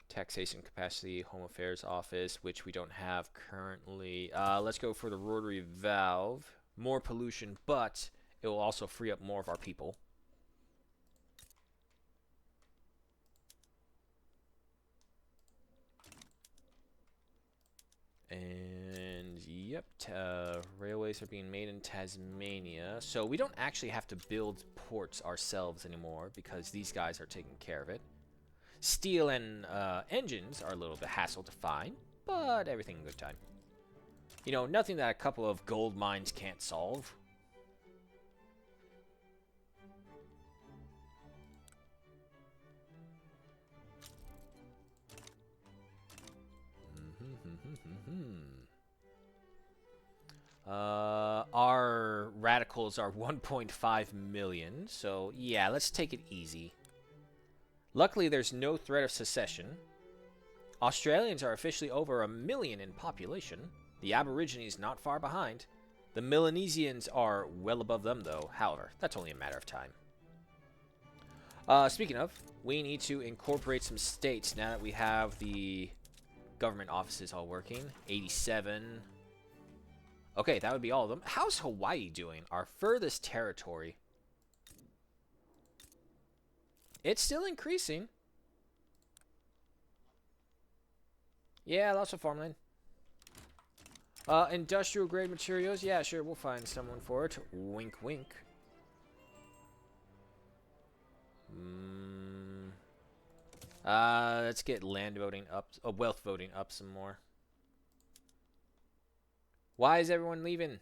Taxation capacity, home affairs office, which we don't have currently. Let's go for the rotary valve. More pollution, but it will also free up more of our people. And yep, railways are being made in Tasmania. So we don't actually have to build ports ourselves anymore because these guys are taking care of it. Steel and engines are a little bit hassle to find, but everything in good time. You know, nothing that a couple of gold mines can't solve. Our radicals are 1.5 million, so yeah, let's take it easy. Luckily, there's no threat of secession. Australians are officially over 1 million in population. The Aborigines not far behind. The Melanesians are well above them, though. However, that's only a matter of time. Speaking of, we need to incorporate some states now that we have the government offices all working. 87. Okay, that would be all of them. How's Hawaii doing? Our furthest territory. It's still increasing. Yeah, lots of farmland. Industrial grade materials. Yeah, sure, we'll find someone for it. Wink, wink. Let's get land voting up, wealth voting up some more. Why is everyone leaving?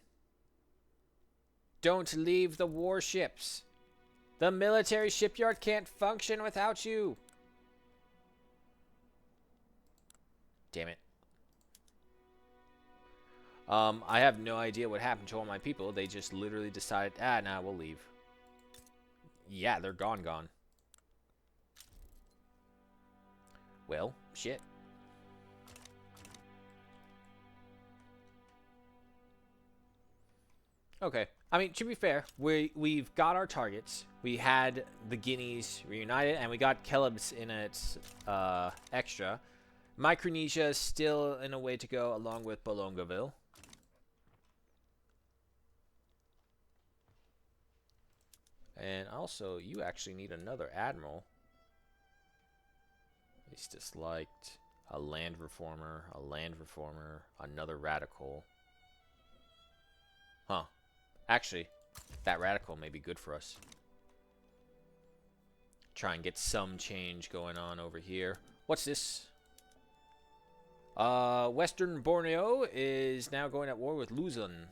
Don't leave the warships. The military shipyard can't function without you. Damn it. I have no idea what happened to all my people. They just literally decided, nah, we'll leave. Yeah, they're gone. Well, shit. Okay. I mean, to be fair, we've got our targets. We had the Guineas reunited, and we got Keleb's in its extra. Micronesia is still in a way to go, along with Bolongaville. And also, you actually need another admiral. He's disliked. A land reformer, another radical. Huh. Actually, that radical may be good for us. Try and get some change going on over here. What's this? Western Borneo is now going at war with Luzon.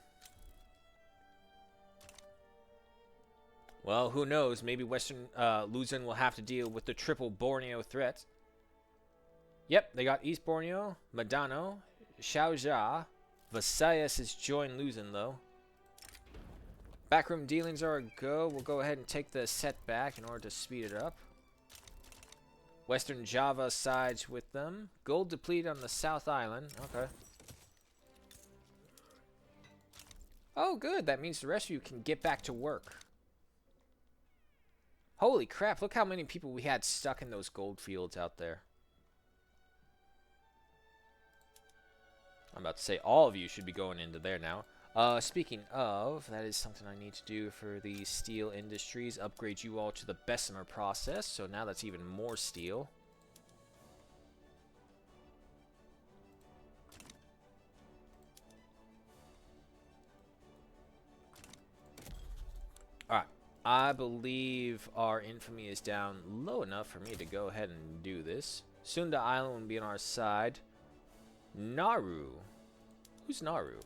Well, who knows? Maybe Western Luzon will have to deal with the triple Borneo threat. Yep, they got East Borneo, Madano, Xiaojia. Visayas has joined Luzon, though. Backroom dealings are a go. We'll go ahead and take the setback in order to speed it up. Western Java sides with them. Gold depleted on the South Island. Okay. Oh, good. That means the rest of you can get back to work. Holy crap. Look how many people we had stuck in those gold fields out there. I'm about to say all of you should be going into there now. Speaking of, that is something I need to do for the steel industries. Upgrade you all to the Bessemer process. So now that's even more steel. Alright. I believe our infamy is down low enough for me to go ahead and do this. Sunda Island will be on our side. Nauru. Who's Nauru?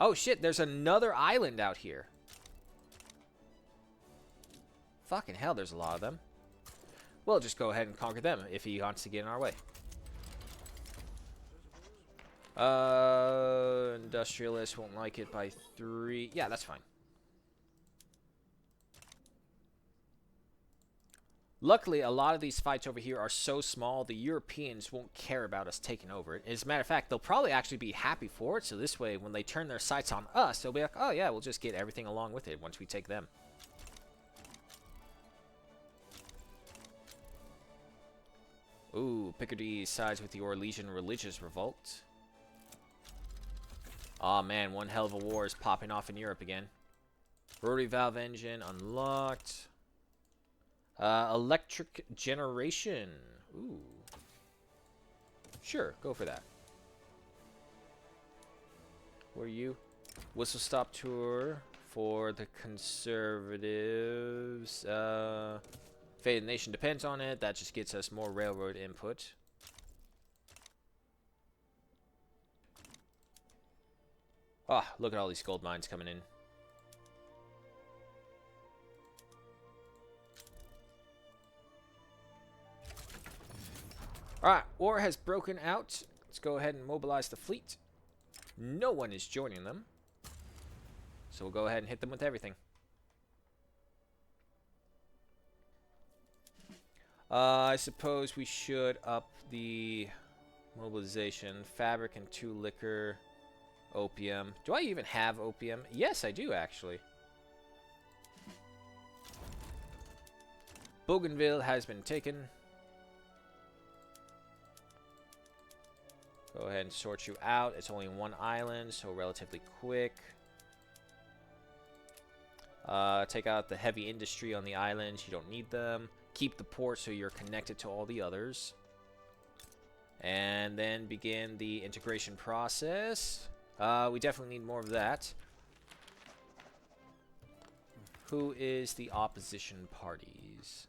Oh shit, there's another island out here. Fucking hell, there's a lot of them. We'll just go ahead and conquer them if he wants to get in our way. Industrialists won't like it by 3. Yeah, that's fine. Luckily, a lot of these fights over here are so small, the Europeans won't care about us taking over it. As a matter of fact, they'll probably actually be happy for it, so this way, when they turn their sights on us, they'll be like, oh yeah, we'll just get everything along with it once we take them. Ooh, Picardy sides with the Orlesian religious revolt. Aw, man, one hell of a war is popping off in Europe again. Rotary valve engine unlocked. Electric generation. Ooh. Sure, go for that. Who are you? Whistle stop tour for the conservatives. Fate of the nation depends on it. That just gets us more railroad input. Ah, look at all these gold mines coming in. Alright, war has broken out. Let's go ahead and mobilize the fleet. No one is joining them. So we'll go ahead and hit them with everything. I suppose we should up the mobilization. Fabric and 2 liquor. Opium. Do I even have opium? Yes, I do, actually. Bougainville has been taken. Go ahead and sort you out. It's only 1 island, so relatively quick. Take out the heavy industry on the islands. You don't need them. Keep the port so you're connected to all the others. And then begin the integration process. We definitely need more of that. Who is the opposition parties?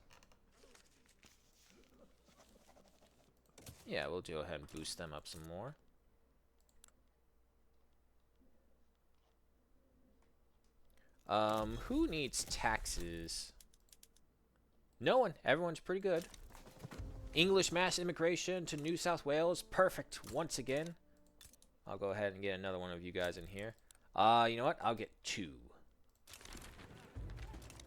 Yeah, we'll go ahead and boost them up some more. Who needs taxes? No one. Everyone's pretty good. English mass immigration to New South Wales. Perfect once again. I'll go ahead and get another one of you guys in here. You know what? I'll get 2.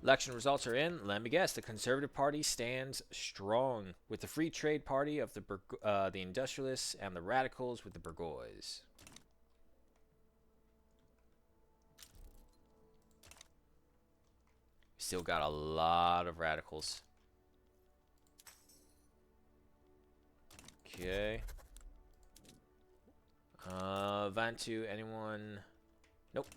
Election results are in. Let me guess. The Conservative Party stands strong with the Free Trade Party of the Industrialists and the Radicals with the Bourgeois. still got a lot of radicals. Okay. Vantu, anyone? Nope.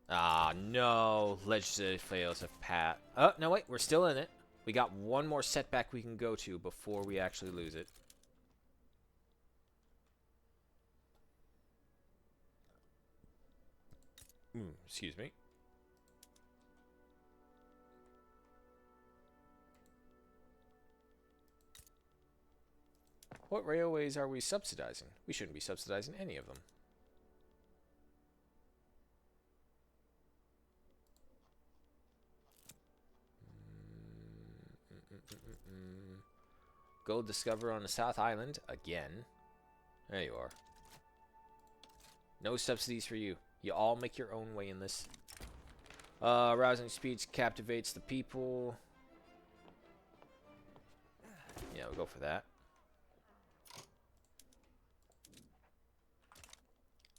Ah, no. Legislative fails have pat. Oh, no, wait. We're still in it. We got one more setback we can go to before we actually lose it. Excuse me. What railways are we subsidizing? We shouldn't be subsidizing any of them. Gold discover on the South Island again. There you are. No subsidies for you. You all make your own way in this. Rousing speech captivates the people. Yeah, we'll go for that.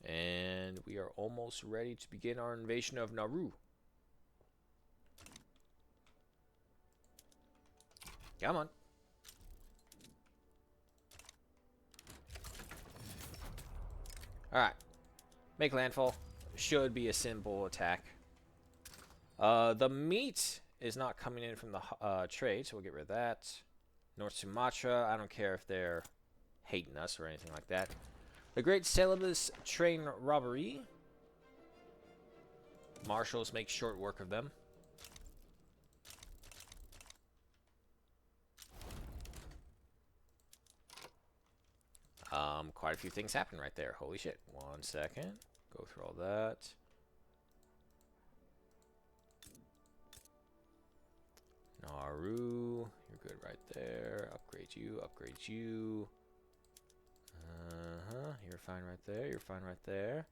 And we are almost ready to begin our invasion of Nauru. Come on. Alright. Make landfall. Should be a simple attack. The meat is not coming in from the trade, so we'll get rid of that. North Sumatra, I don't care if they're hating us or anything like that. The Great Celebes train robbery. Marshals make short work of them. Quite a few things happen right there. Holy shit. 1 second. Go through all that. Nauru. You're good right there. Upgrade you. Upgrade you. You're fine right there. You're fine right there.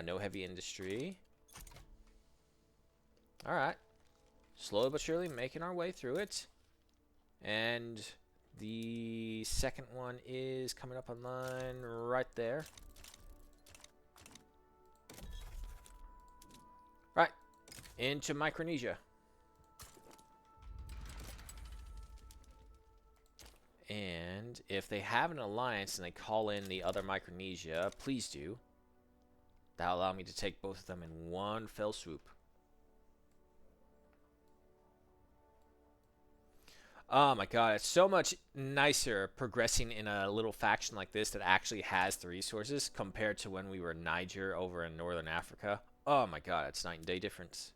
No heavy industry. Alright. Slowly but surely making our way through it. And the second one is coming up online right there. Right. Into Micronesia. And if they have an alliance and they call in the other Micronesia, please do. That'll allow me to take both of them in one fell swoop. Oh my god, it's so much nicer progressing in a little faction like this that actually has the resources compared to when we were Niger over in Northern Africa. Oh my god, it's night and day difference.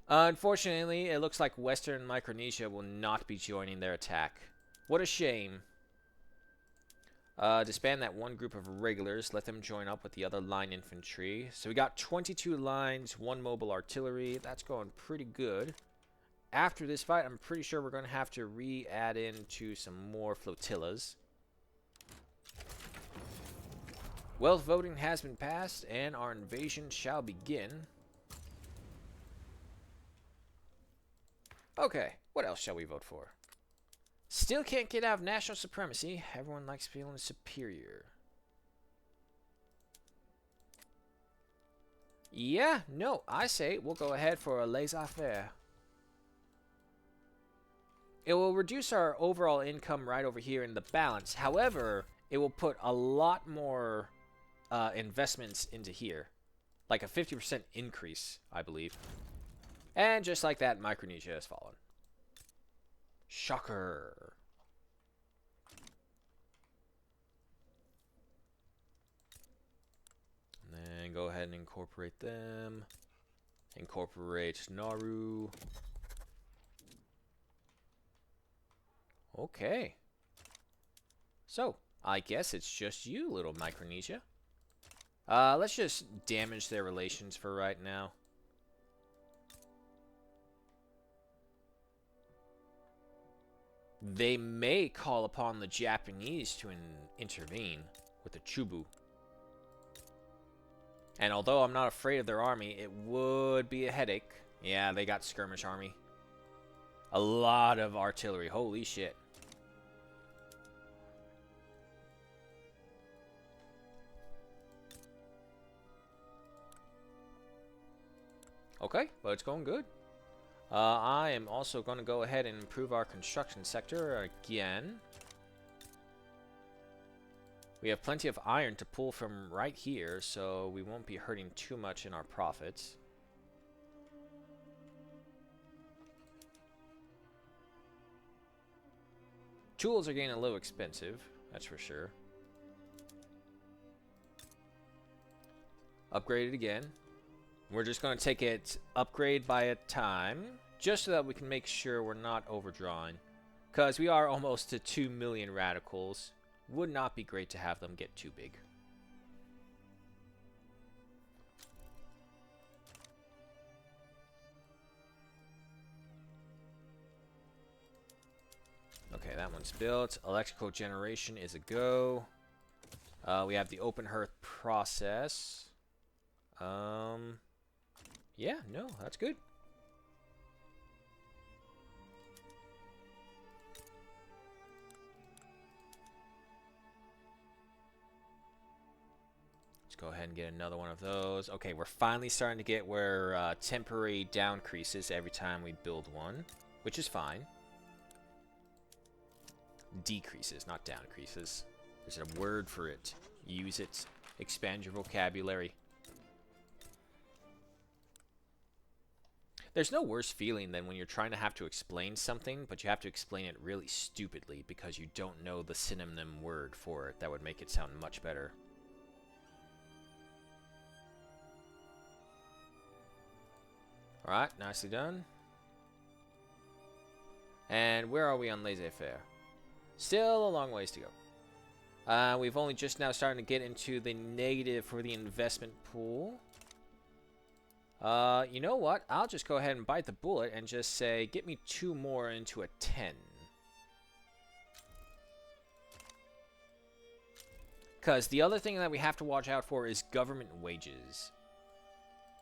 Unfortunately, it looks like Western Micronesia will not be joining their attack. What a shame. Disband that one group of regulars. Let them join up with the other line infantry. So we got 22 lines, 1 mobile artillery. That's going pretty good. After this fight, I'm pretty sure we're going to have to re-add into some more flotillas. Wealth voting has been passed, and our invasion shall begin. Okay, what else shall we vote for? Still can't get out of national supremacy. Everyone likes feeling superior. Yeah, no, I say we'll go ahead for a laissez-faire. It will reduce our overall income right over here in the balance. However, it will put a lot more investments into here. Like a 50% increase, I believe. And just like that, Micronesia has fallen. Shocker. And then go ahead and incorporate them. Incorporate Nauru. Okay. So, I guess it's just you, little Micronesia. Let's just damage their relations for right now. They may call upon the Japanese to intervene with the Chubu. And although I'm not afraid of their army, it would be a headache. Yeah, they got skirmish army. A lot of artillery. Holy shit. Okay, but it's going good. I am also going to go ahead and improve our construction sector again. We have plenty of iron to pull from right here, so we won't be hurting too much in our profits. Tools are getting a little expensive, that's for sure. Upgrade it again. We're just going to take it upgrade by a time, just so that we can make sure we're not overdrawing. Because we are almost to 2 million radicals. Would not be great to have them get too big. Okay, that one's built. Electrical generation is a go. We have the open hearth process. Yeah, no, that's good. Let's go ahead and get another one of those. Okay, we're finally starting to get where temporary down creases every time we build one, which is fine. Decreases, not down creases. There's a word for it. Use it. Expand your vocabulary. There's no worse feeling than when you're trying to have to explain something, but you have to explain it really stupidly because you don't know the synonym word for it that would make it sound much better. Alright, nicely done. And where are we on laissez-faire? Still a long ways to go. We've only just now starting to get into the negative for the investment pool. You know what? I'll just go ahead and bite the bullet and just say, get me 2 more into a 10. Because the other thing that we have to watch out for is government wages.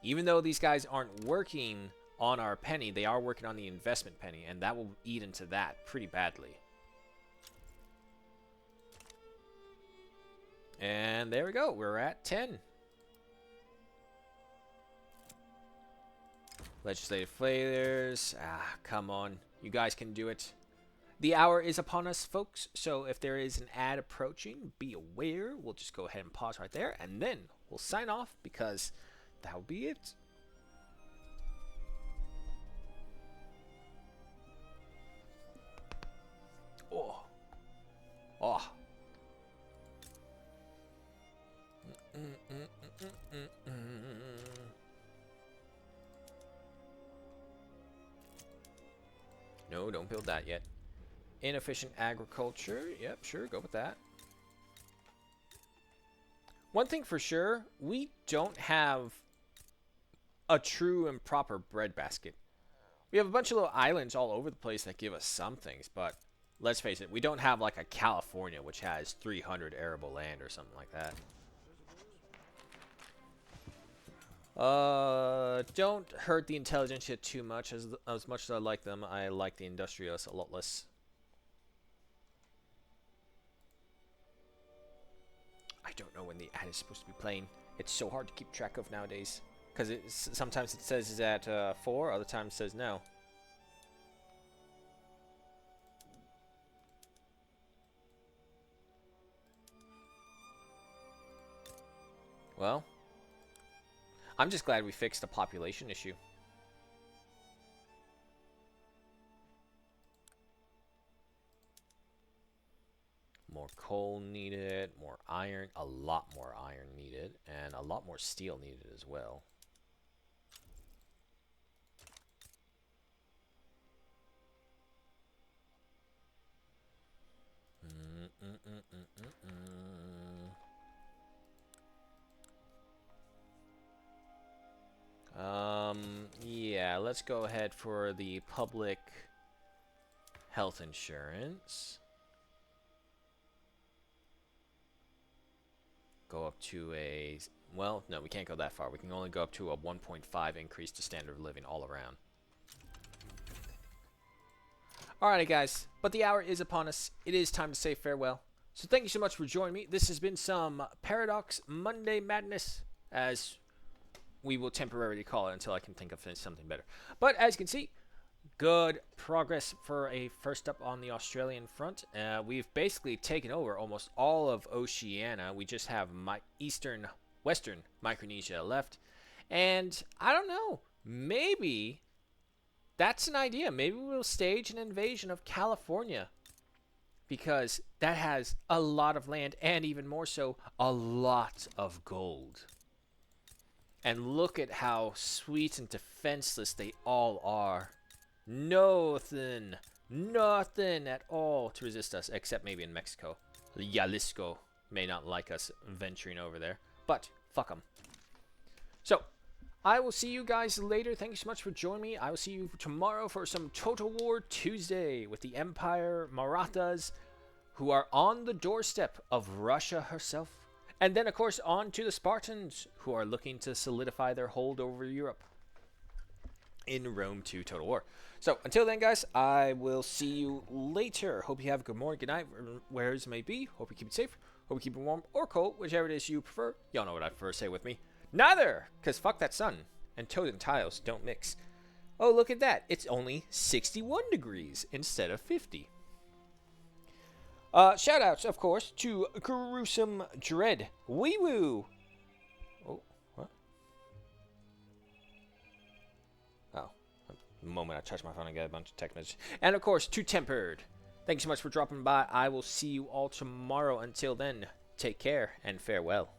Even though these guys aren't working on our penny, they are working on the investment penny, and that will eat into that pretty badly. And there we go. We're at 10. Legislative failures. Ah, come on. You guys can do it. The hour is upon us, folks. So if there is an ad approaching, be aware. We'll just go ahead and pause right there. And then we'll sign off because that'll be it. Oh. Oh. No, don't build that yet. Inefficient agriculture. Yep, sure, go with that. One thing for sure, we don't have a true and proper breadbasket. We have a bunch of little islands all over the place that give us some things, but let's face it, we don't have like a California, which has 300 arable land or something like that. Don't hurt the intelligentsia too much. As much as I like them, I like the industrialists a lot less. I don't know when the ad is supposed to be playing. It's so hard to keep track of nowadays. Because sometimes it says it's at 4, other times it says no. Well, I'm just glad we fixed the population issue. More coal needed, more iron, a lot more iron needed, and a lot more steel needed as well. Yeah, let's go ahead for the public health insurance. Go up to a, well, no, we can't go that far. We can only go up to a 1.5 increase to standard of living all around. Alrighty, guys, but the hour is upon us. It is time to say farewell. So thank you so much for joining me. This has been some Paradox Monday Madness, as we will temporarily call it until I can think of something better. But as you can see, good progress for a first up on the Australian front. We've basically taken over almost all of Oceania. We just have Western Micronesia left. And I don't know, maybe that's an idea. Maybe we'll stage an invasion of California, because that has a lot of land and, even more so, a lot of gold. And look at how sweet and defenseless they all are. Nothing at all to resist us, except maybe in Mexico. Jalisco may not like us venturing over there, but fuck them. So, I will see you guys later. Thank you so much for joining me. I will see you tomorrow for some Total War Tuesday with the Empire Marathas, who are on the doorstep of Russia herself. And then, of course, on to the Spartans, who are looking to solidify their hold over Europe in Rome 2 Total War. So, until then, guys, I will see you later. Hope you have a good morning, good night, wherever it may be. Hope you keep it safe. Hope you keep it warm or cold, whichever it is you prefer. Y'all know what I prefer. Say with me. Neither! Because fuck that sun. And toad and tiles don't mix. Oh, look at that. It's only 61 degrees instead of 50. Shoutouts, of course, to Gruesome Dread. Wee woo! Oh, what? Oh. The moment I touch my phone, I get a bunch of text messages. And, of course, to Tempered. Thanks so much for dropping by. I will see you all tomorrow. Until then, take care and farewell.